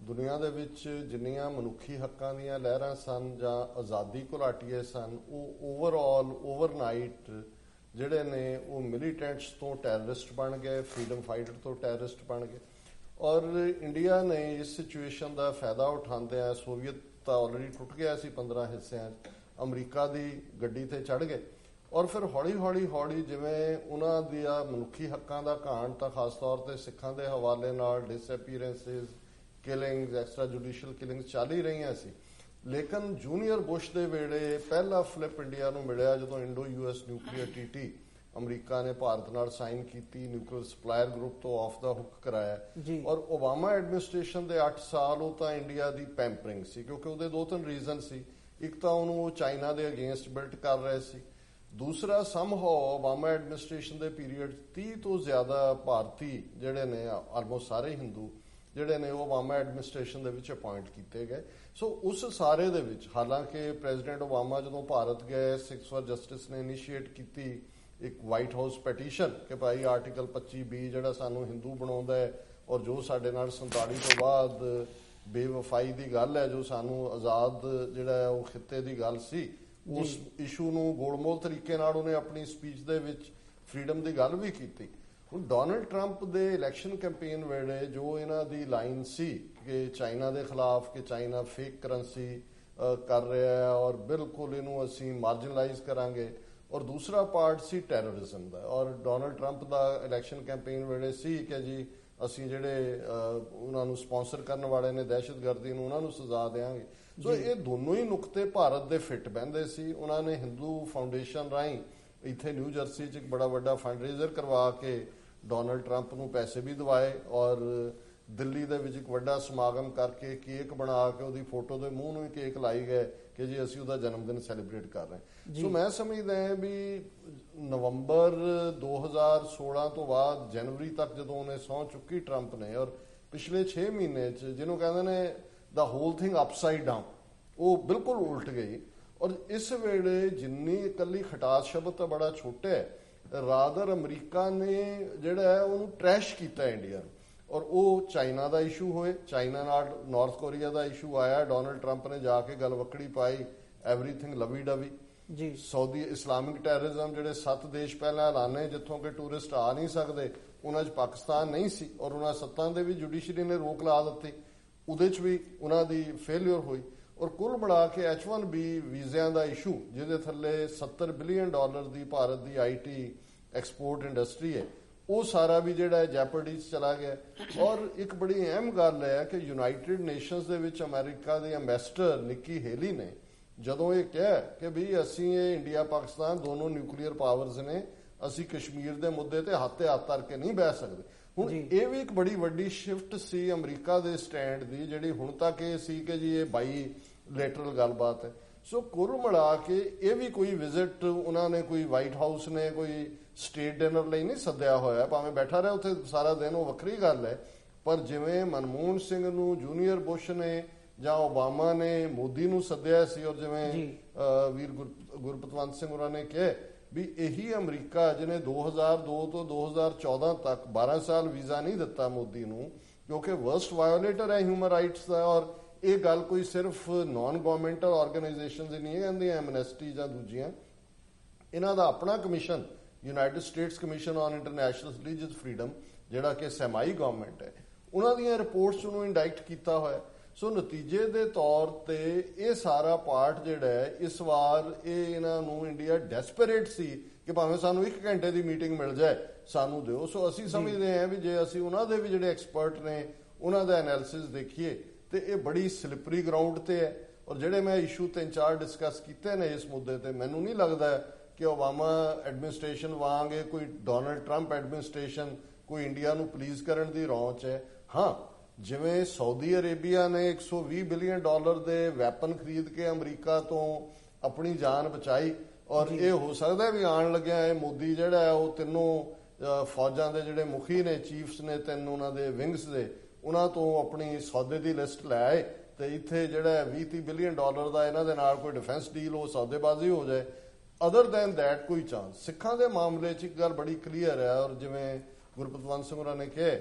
ਦੁਨੀਆ ਦੇ ਵਿੱਚ ਜਿੰਨੀਆਂ ਮਨੁੱਖੀ ਹੱਕਾਂ ਦੀਆਂ ਲਹਿਰਾਂ ਸਨ ਜਾਂ ਆਜ਼ਾਦੀ ਘੁਲਾਟੀਏ ਸਨ, ਉਹ ਓਵਰਆਲ ਓਵਰਨਾਈਟ ਜਿਹੜੇ ਨੇ ਉਹ ਮਿਲੀਟੈਂਟਸ ਤੋਂ ਟੈਰਰਿਸਟ ਬਣ ਗਏ, ਫਰੀडम ਫਾਈਟਰ ਤੋਂ ਟੈਰਰਿਸਟ ਬਣ ਗਏ। ਔਰ ਇੰਡੀਆ ਨੇ ਇਸ ਸਿਚੁਏਸ਼ਨ ਦਾ ਫਾਇਦਾ ਉਠਾਉਂਦਿਆਂ, ਸੋਵੀਅਤ ਤਾਂ ਆਲਰੇਡੀ ਟੁੱਟ ਗਿਆ ਸੀ 15 ਹਿੱਸਿਆਂ 'ਚ, ਅਮਰੀਕਾ ਦੀ ਗੱਡੀ ਤੇ ਚੜ੍ਹ ਗਏ। ਔਰ ਫਿਰ ਹੌਲੀ ਜਿਵੇਂ ਉਹਨਾਂ ਦੀਆਂ ਮਨੁੱਖੀ ਹੱਕਾਂ ਦਾ ਘਾਣ ਤਾਂ ਖਾਸ ਤੌਰ ਤੇ ਸਿੱਖਾਂ ਦੇ ਹਵਾਲੇ ਨਾਲ ਡਿਸਅਪੀਅਰੈਂਸਿਸ, ਕਿਲਿੰਗਸ, ਐਕਸਟਰਾ ਜੁਡੀਸ਼ੀਅਲ ਕਿਲਿੰਗਸ ਚੱਲ ਹੀ ਰਹੀਆਂ ਸੀ। ਲੇਕਿਨ ਜੂਨੀਅਰ ਬੁਸ਼ ਦੇ ਵੇਲੇ ਪਹਿਲਾ ਫਲਿਪ ਇੰਡੀਆ ਨੂੰ ਮਿਲਿਆ ਜਦੋਂ Indo US nuclear TT America ਨੇ ਭਾਰਤ ਨਾਲ ਸਾਈਨ ਕੀਤੀ, ਨਿਊਕਲੀਅਰ ਸਪਲਾਇਰ ਗਰੁੱਪ ਤੋਂ ਆਫ ਦਾ ਹੁੱਕ ਕਰਾਇਆ। ਔਰ ਓਬਾਮਾ ਐਡਮਿਨਿਸਟ੍ਰੇਸ਼ਨ ਦੇ 8 ਸਾਲ ਉਹ ਤਾਂ ਇੰਡੀਆ ਦੀ ਪੈਂਪਰਿੰਗ ਸੀ, ਕਿਉਂਕਿ ਉਹਦੇ 2-3 ਰੀਜ਼ਨ ਸੀ। ਇੱਕ ਤਾਂ ਉਹਨੂੰ ਉਹ ਚਾਈਨਾ ਦੇ ਅਗੇਂਸਟ ਬਿਲਟ ਕਰ ਰਹੇ ਸੀ, ਦੂਸਰਾ ਸਮਹਾਉ ਓਬਾਮਾ ਐਡਮਿਨਿਸਟ੍ਰੇਸ਼ਨ ਦੇ ਪੀਰੀਅਡ 30 ਤੋਂ ਜ਼ਿਆਦਾ ਭਾਰਤੀ ਜਿਹੜੇ ਨੇ, ਆਲਮੋਸਟ ਸਾਰੇ ਹਿੰਦੂ ਜਿਹੜੇ ਨੇ, ਉਹ ਓਬਾਮਾ ਐਡਮਿਨਿਸਟ੍ਰੇਸ਼ਨ ਦੇ ਵਿੱਚ ਅਪਾਇੰਟ ਕੀਤੇ ਗਏ। ਸੋ ਉਸ ਸਾਰੇ ਦੇ ਵਿੱਚ ਹਾਲਾਂਕਿ ਪ੍ਰੈਜ਼ੀਡੈਂਟ ਓਬਾਮਾ ਜਦੋਂ ਭਾਰਤ ਗਏ, 6 ਫॉर ਜਸਟਿਸ ਨੇ ਇਨੀਸ਼ੀਏਟ ਕੀਤੀ ਇੱਕ ਵਾਈਟ ਹਾਊਸ ਪੈਟੀਸ਼ਨ ਕਿ ਭਾਈ ਆਰਟੀਕਲ 25B ਜਿਹੜਾ ਸਾਨੂੰ ਹਿੰਦੂ ਬਣਾਉਂਦਾ ਹੈ ਔਰ ਜੋ ਸਾਡੇ ਨਾਲ 47 ਤੋਂ ਬਾਅਦ ਬੇਵਫਾਈ ਦੀ ਗੱਲ ਹੈ, ਜੋ ਸਾਨੂੰ ਆਜ਼ਾਦ ਜਿਹੜਾ ਉਹ ਖਿੱਤੇ ਦੀ ਗੱਲ ਸੀ, ਉਸ ਇਸ਼ੂ ਨੂੰ ਗੋਲਮੋਲ ਤਰੀਕੇ ਨਾਲ ਉਹਨੇ ਆਪਣੀ ਸਪੀਚ ਦੇ ਵਿੱਚ ਫਰੀडम ਦੀ ਗੱਲ ਵੀ ਕੀਤੀ। ਹੁਣ ਡੋਨਲਡ ਟਰੰਪ ਦੇ ਇਲੈਕਸ਼ਨ ਕੈਂਪੇਨ ਵੇਲੇ ਜੋ ਇਹਨਾਂ ਦੀ ਲਾਈਨ ਸੀ ਕਿ ਚਾਈਨਾ ਦੇ ਖਿਲਾਫ, ਕਿ ਚਾਈਨਾ ਫੇਕ ਕਰੰਸੀ ਕਰ ਰਿਹਾ ਹੈ ਔਰ ਬਿਲਕੁਲ ਇਹਨੂੰ ਅਸੀਂ ਮਾਰਜਨਲਾਈਜ਼ ਕਰਾਂਗੇ, ਔਰ ਦੂਸਰਾ ਪਾਰਟ ਸੀ ਟੈਰਰਿਜ਼ਮ ਦਾ। ਔਰ ਡੋਨਲਡ ਟਰੰਪ ਦਾ ਇਲੈਕਸ਼ਨ ਕੈਂਪੇਨ ਵੇਲੇ ਸੀ ਕਿ ਜੀ ਅਸੀਂ ਜਿਹੜੇ ਉਹਨਾਂ ਨੂੰ ਸਪਾਂਸਰ ਕਰਨ ਵਾਲੇ ਨੇ ਦਹਿਸ਼ਤਗਰਦੀ ਨੂੰ, ਉਹਨਾਂ ਨੂੰ ਸਜ਼ਾ ਦੇਵਾਂਗੇ। ਸੋ ਇਹ ਦੋਨੋਂ ਹੀ ਨੁਕਤੇ ਭਾਰਤ ਦੇ ਫਿੱਟ ਬਹਿੰਦੇ ਸੀ। ਉਹਨਾਂ ਨੇ ਹਿੰਦੂ ਫਾਊਂਡੇਸ਼ਨ ਰਾਹੀਂ ਇੱਥੇ ਨਿਊ ਜਰਸੀ 'ਚ ਇੱਕ ਬੜਾ ਵੱਡਾ ਫੰਡਰੇਜ਼ਰ ਕਰਵਾ ਕੇ ਡੋਨਲਡ ਟਰੰਪ ਨੂੰ ਪੈਸੇ ਵੀ ਦਿਵਾਏ, ਔਰ ਦਿੱਲੀ ਦੇ ਵਿੱਚ ਇੱਕ ਵੱਡਾ ਸਮਾਗਮ ਕਰਕੇ ਕੇਕ ਬਣਾ ਕੇ ਉਹਦੀ ਫੋਟੋ ਦੇ ਮੂੰਹ ਨੂੰ ਹੀ ਕੇਕ ਲਾਈ ਗਏ ਕਿ ਜੀ ਅਸੀਂ ਉਹਦਾ ਜਨਮ ਦਿਨ ਸੈਲੀਬ੍ਰੇਟ ਕਰ ਰਹੇ ਹਾਂ। ਸੋ ਮੈਂ ਸਮਝਦਾ ਹਾਂ ਵੀ ਨਵੰਬਰ 2016 ਤੋਂ ਬਾਅਦ ਜਨਵਰੀ ਤੱਕ ਜਦੋਂ ਉਹਨੇ ਸਹੁੰ ਚੁੱਕੀ ਟਰੰਪ ਨੇ, ਔਰ ਪਿਛਲੇ 6 ਮਹੀਨੇ 'ਚ ਜਿਹਨੂੰ ਕਹਿੰਦੇ ਨੇ ਦਾ ਹੋਲ ਥਿੰਗ ਅਪਸਾਈਡ ਡਾਊਨ, ਉਹ ਬਿਲਕੁਲ ਉਲਟ ਗਈ। ਔਰ ਇਸ ਵੇਲੇ ਜਿੰਨੀ ਇਕੱਲੀ ਖਟਾਸ ਸ਼ਬਦ ਤਾਂ ਬੜਾ ਛੋਟਾ ਹੈ, ਰਾਦਰ ਅਮਰੀਕਾ ਨੇ ਜਿਹੜਾ ਹੈ ਉਹਨੂੰ ਟਰੈਸ਼ ਕੀਤਾ ਇੰਡੀਆ ਨੂੰ। ਔਰ ਉਹ ਚਾਈਨਾ ਦਾ ਇਸ਼ੂ ਹੋਏ, ਚਾਈਨਾ ਨਾਲ ਨਾਰਥ ਕੋਰੀਆ ਦਾ ਇਸ਼ੂ ਆਇਆ, ਡੋਨਲਡ ਟਰੰਪ ਨੇ ਜਾ ਕੇ ਗੱਲ ਵੱਖੜੀ ਪਾਈ, ਐਵਰੀਥਿੰਗ ਲਵੀ ਡਵੀ ਜੀ। ਸਾਊਦੀ ਇਸਲਾਮਿਕ ਟੈਰਰਿਜ਼ਮ ਜਿਹੜੇ 7 ਦੇਸ਼ ਪਹਿਲਾਂ ਐਲਾਨੇ ਜਿੱਥੋਂ ਕਿ ਟੂਰਿਸਟ ਆ ਨਹੀਂ ਸਕਦੇ, ਉਹਨਾਂ 'ਚ ਪਾਕਿਸਤਾਨ ਨਹੀਂ ਸੀ, ਔਰ ਉਹਨਾਂ 7 ਦੇ ਵੀ ਜੁਡੀਸ਼ਰੀ ਨੇ ਰੋਕ ਲਾ ਦਿੱਤੀ, ਉਹਦੇ 'ਚ ਵੀ ਉਹਨਾਂ ਦੀ ਫੇਲਿਅਰ ਹੋਈ। ਔਰ ਕੁੱਲ ਮਿਲਾ ਕੇ H1B ਵੀਜ਼ਿਆਂ ਦਾ ਇਸ਼ੂ ਜਿਹਦੇ ਥੱਲੇ $70 billion the Bharat the IT export industry ਹੈ, ਉਹ ਸਾਰਾ ਵੀ ਜਿਹੜਾ ਜੈਪਰਡੀ 'ਚ ਚਲਾ ਗਿਆ। ਔਰ ਇੱਕ ਬੜੀ ਅਹਿਮ ਗੱਲ ਹੈ ਕਿ ਯੂਨਾਈਟਿਡ ਨੇਸ਼ਨਸ ਦੇ ਵਿੱਚ ਅਮਰੀਕਾ ਦੇ ਐਂਬੈਸਡਰ ਨਿੱਕੀ ਹੇਲੀ ਨੇ ਜਦੋਂ ਇਹ ਕਿਹਾ ਕਿ ਵੀ ਅਸੀਂ ਇਹ ਇੰਡੀਆ ਪਾਕਿਸਤਾਨ ਦੋਨੋਂ ਨਿਊਕਲੀਅਰ ਪਾਵਰਸ ਨੇ, ਅਸੀਂ ਕਸ਼ਮੀਰ ਦੇ ਮੁੱਦੇ ਤੇ ਹੱਥ ਧਰ ਕੇ ਨਹੀਂ ਬਹਿ ਸਕਦੇ। ਹੁਣ ਇਹ ਵੀ ਇੱਕ ਬੜੀ ਵੱਡੀ ਸ਼ਿਫਟ ਸੀ ਅਮਰੀਕਾ ਦੇ ਸਟੈਂਡ ਦੀ, ਜਿਹੜੀ ਹੁਣ ਤੱਕ ਇਹ ਸੀ ਕਿ ਜੀ ਇਹ ਬਾਈ ਲੈਟਰਲ ਗੱਲਬਾਤ ਹੈ। ਸੋ ਕੁੱਲ ਮਿਲਾ ਕੇ ਇਹ ਵੀ ਕੋਈ ਵਿਜ਼ਿਟ ਉਹਨਾਂ ਨੇ ਕੋਈ ਵਾਈਟ ਹਾਊਸ ਨੇ ਕੋਈ ਸਟੇਟ ਡਿਨਰ ਲਈ ਨਹੀਂ ਸੱਦਿਆ ਹੋਇਆ, ਭਾਵੇਂ ਬੈਠਾ ਰਿਹਾ ਉੱਥੇ ਸਾਰਾ ਦਿਨ, ਉਹ ਵੱਖਰੀ ਗੱਲ ਹੈ। ਪਰ ਜਿਵੇਂ ਮਨਮੋਹਨ ਸਿੰਘ ਨੂੰ ਜੂਨੀਅਰ ਬੁਸ਼ ਨੇ ਜਾਂ ਓਬਾਮਾ ਨੇ ਮੋਦੀ ਨੂੰ ਸੱਦਿਆ ਸੀ, ਔਰ ਜਿਵੇਂ ਵੀਰ ਗੁਰਪਤਵੰਤ ਸਿੰਘ ਉਹਨਾਂ ਨੇ ਕਿਹਾ ਵੀ ਇਹੀ ਅਮਰੀਕਾ ਜਿਹਨੇ 2002 ਤੋਂ 2014 ਤੱਕ 12 ਸਾਲ ਵੀਜ਼ਾ ਨਹੀਂ ਦਿੱਤਾ ਮੋਦੀ ਨੂੰ, ਕਿਉਂਕਿ ਵਰਸਟ ਵਾਇਓਲੇਟਰ ਹੈ ਹਿਊਮਨ ਰਾਈਟਸ ਦਾ। ਔਰ ਇਹ ਗੱਲ ਕੋਈ ਸਿਰਫ ਨਾਨ ਗਵਰਨਮੈਂਟਲ ਆਰਗੇਨਾਈਜੇਸ਼ਨਸ ਹੀ ਨਹੀਂ ਕਹਿੰਦੀਆਂ, ਐਮਨੈਸਟੀ ਜਾਂ ਦੂਜੀਆਂ, ਇਹਨਾਂ ਦਾ ਆਪਣਾ commission United States commission on international religious freedom ਜਿਹੜਾ ਕਿ ਸੈਮਾਈ ਗਵਰਨਮੈਂਟ ਹੈ, ਉਹਨਾਂ ਦੀਆਂ ਰਿਪੋਰਟਸ ਨੂੰ ਇੰਡਾਈਕਟ ਕੀਤਾ ਹੋਇਆ। ਸੋ ਨਤੀਜੇ ਦੇ ਤੌਰ ਤੇ ਇਹ ਸਾਰਾ ਪਾਰਟ ਜਿਹੜਾ ਹੈ ਇਸ ਵਾਰ ਇਹ ਇਹਨਾਂ ਨੂੰ ਇੰਡੀਆ ਡੈਸਪਰੇਟ ਸੀ ਕਿ ਭਾਵੇਂ ਸਾਨੂੰ 1 ਘੰਟੇ ਦੀ ਮੀਟਿੰਗ ਮਿਲ ਜਾਏ ਸਾਨੂੰ ਦਿਓ। ਸੋ ਅਸੀਂ ਸਮਝਦੇ ਹਾਂ ਵੀ ਜੇ ਅਸੀਂ ਉਹਨਾਂ ਦੇ ਵੀ ਜਿਹੜੇ ਐਕਸਪਰਟ ਨੇ ਉਹਨਾਂ ਦਾ ਐਨਾਲਿਸਿਸ ਦੇਖੀਏ ਤੇ ਇਹ ਬੜੀ ਸਲਿਪਰੀ ਗਰਾਊਂਡ ਤੇ ਹੈ। ਔਰ ਜਿਹੜੇ ਮੈਂ ਇਸ਼ੂ 3-4 ਡਿਸਕਸ ਕੀਤੇ ਨੇ ਇਸ ਮੁੱਦੇ ਤੇ, ਮੈਨੂੰ ਨਹੀਂ ਲੱਗਦਾ ਕਿ ਓਬਾਮਾ ਐਡਮਿਨਿਸਟ੍ਰੇਸ਼ਨ ਵਾਂਗ ਕੋਈ ਡੋਨਲਡ ਟਰੰਪ ਐਡਮਿਨਿਸਟ੍ਰੇਸ਼ਨ ਕੋਈ ਇੰਡੀਆ ਨੂੰ ਪਲੀਜ਼ ਕਰਨ ਦੀ ਰੌਂਚ ਹੈ। ਹਾਂ, ਜਿਵੇਂ ਸਾਊਦੀ ਅਰੇਬੀਆ ਨੇ $120 ਬਿਲੀਅਨ ਦੇ ਵੈਪਨ ਖਰੀਦ ਕੇ ਅਮਰੀਕਾ ਤੋਂ ਆਪਣੀ ਜਾਨ ਬਚਾਈ, ਔਰ ਇਹ ਹੋ ਸਕਦਾ ਵੀ ਆਉਣ ਲੱਗਿਆ ਇਹ ਮੋਦੀ ਜਿਹੜਾ ਹੈ ਉਹ ਤਿੰਨੋਂ ਫੌਜਾਂ ਦੇ ਜਿਹੜੇ ਮੁਖੀ ਨੇ, ਚੀਫਸ ਨੇ 3 ਉਹਨਾਂ ਦੇ ਵਿੰਗਸ ਦੇ, ਉਹਨਾਂ ਤੋਂ ਆਪਣੀ ਸੌਦੇ ਦੀ ਲਿਸਟ ਲੈ ਆਏ ਤੇ ਇੱਥੇ ਜਿਹੜਾ $20-30 ਬਿਲੀਅਨ ਦਾ ਇਹਨਾਂ ਦੇ ਨਾਲ ਕੋਈ ਡਿਫੈਂਸ ਡੀਲ ਹੋ, ਸੌਦੇਬਾਜ਼ੀ ਹੋ ਜਾਏ। ਅਦਰ ਦੈਨ ਦੈਟ ਕੋਈ ਚਾਂਸ ਸਿੱਖਾਂ ਦੇ ਮਾਮਲੇ 'ਚ ਇੱਕ ਗੱਲ ਬੜੀ ਕਲੀਅਰ ਹੈ। ਔਰ ਜਿਵੇਂ ਗੁਰਪਤਵੰਤ ਸਿੰਘ ਹੋਰਾਂ ਨੇ ਕਿਹਾ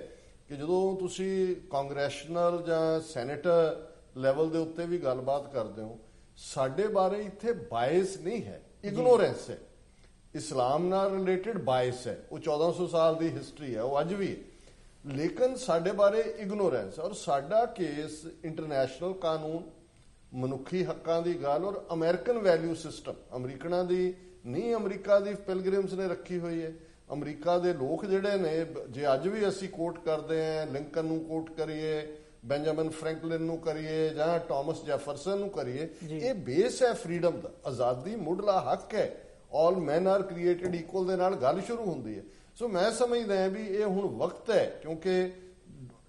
ਕਿ ਜਦੋਂ ਤੁਸੀਂ ਕਾਂਗਰੈਸ਼ਨਲ ਜਾਂ ਸੈਨੇਟਰ ਲੈਵਲ ਦੇ ਉੱਤੇ ਵੀ ਗੱਲਬਾਤ ਕਰਦੇ ਹੋ, ਸਾਡੇ ਬਾਰੇ ਇੱਥੇ ਬਾਇਸ ਨਹੀਂ ਹੈ, ਇਗਨੋਰੈਂਸ ਹੈ। ਇਸਲਾਮ ਨਾਲ ਰਿਲੇਟਡ ਬਾਇਸ ਹੈ, ਉਹ 1400 ਸਾਲ ਦੀ ਹਿਸਟਰੀ ਹੈ, ਉਹ ਅੱਜ ਵੀ ਹੈ। ਲੇਕਿਨ ਸਾਡੇ ਬਾਰੇ ਇਗਨੋਰੈਂਸ, ਔਰ ਸਾਡਾ ਕੇਸ ਇੰਟਰਨੈਸ਼ਨਲ ਕਾਨੂੰਨ, ਮਨੁੱਖੀ ਹੱਕਾਂ ਦੀ ਗੱਲ ਔਰ ਅਮਰੀਕਨ ਵੈਲਿਊ ਸਿਸਟਮ, ਅਮਰੀਕਨਾਂ ਦੀ ਨਹੀਂ, ਅਮਰੀਕਾ ਦੀ ਪਿਲਗ੍ਰਿਮਸ ਨੇ ਰੱਖੀ ਹੋਈ ਹੈ। ਅਮਰੀਕਾ ਦੇ ਲੋਕ ਜਿਹੜੇ ਨੇ, ਜੇ ਅੱਜ ਵੀ ਅਸੀਂ ਕੋਟ ਕਰਦੇ ਹਾਂ, ਲਿੰਕਨ ਨੂੰ ਕੋਟ ਕਰੀਏ, ਬੈਂਜਾਮਿਨ ਫਰੈਂਕਲਿਨ ਨੂੰ ਕਰੀਏ ਜਾਂ ਟਾਮਸ ਜੈਫਰਸਨ ਨੂੰ ਕਰੀਏ, ਇਹ ਬੇਸ ਹੈ ਫਰੀडम ਦਾ, ਆਜ਼ਾਦੀ ਮੁੱਢਲਾ ਹੱਕ ਹੈ। ਆਲ ਮੈਨ ਆਰ ਕ੍ਰੀਏਟਡ ਇਕੁਅਲ ਦੇ ਨਾਲ ਗੱਲ ਸ਼ੁਰੂ ਹੁੰਦੀ ਹੈ। ਸੋ ਮੈਂ ਸਮਝਦਾ ਹਾਂ ਵੀ ਇਹ ਹੁਣ ਵਕਤ ਹੈ, ਕਿਉਂਕਿ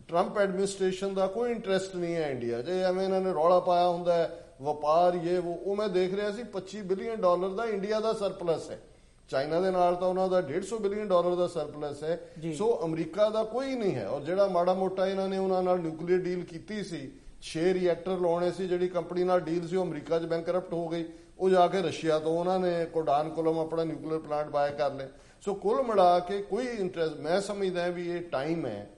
ਟਰੰਪ ਐਡਮਿਨਿਸਟ੍ਰੇਸ਼ਨ ਦਾ ਕੋਈ ਇੰਟਰਸਟ ਨਹੀਂ ਹੈ ਇੰਡੀਆ। ਜੇ ਐਵੇਂ ਇਹਨਾਂ ਨੇ ਰੌਲਾ ਪਾਇਆ ਹੁੰਦਾ ਹੈ ਵਪਾਰ ਉਹ ਮੈਂ ਦੇਖ ਰਿਹਾ ਸੀ $25 ਬਿਲੀਅਨ ਦਾ ਇੰਡੀਆ ਦਾ ਸਰਪਲਸ ਹੈ। ਚਾਈਨਾ ਦੇ ਨਾਲ ਤਾਂ ਉਹਨਾਂ ਦਾ $150 ਬਿਲੀਅਨ ਦਾ ਸਰਪਲਸ ਹੈ। ਸੋ ਅਮਰੀਕਾ ਦਾ ਕੋਈ ਨਹੀਂ ਹੈ। ਔਰ ਜਿਹੜਾ ਮਾੜਾ ਮੋਟਾ ਇਹਨਾਂ ਨੇ ਉਹਨਾਂ ਨਾਲ ਨਿਊਕਲੀਅਰ ਡੀਲ ਕੀਤੀ ਸੀ, 6 ਰਿਐਕਟਰ ਲਾਉਣੇ ਸੀ, ਜਿਹੜੀ ਕੰਪਨੀ ਨਾਲ ਡੀਲ ਸੀ ਉਹ ਅਮਰੀਕਾ 'ਚ ਬੈਂਕਰਪਟ ਹੋ ਗਈ, ਉਹ ਜਾ ਕੇ ਰਸ਼ੀਆ ਤੋਂ ਉਹਨਾਂ ਨੇ ਕੋਡਾਨਕੁਲਮ ਆਪਣਾ ਨਿਊਕਲੀਅਰ ਪਲਾਂਟ ਬਾਏ ਕਰ ਲਿਆ। ਸੋ ਕੁੱਲ ਮਿਲਾ ਕੇ ਕੋਈ ਇੰਟਰਸਟ, ਮੈਂ ਸਮਝਦਾ ਵੀ ਇਹ ਟਾਈਮ ਹੈ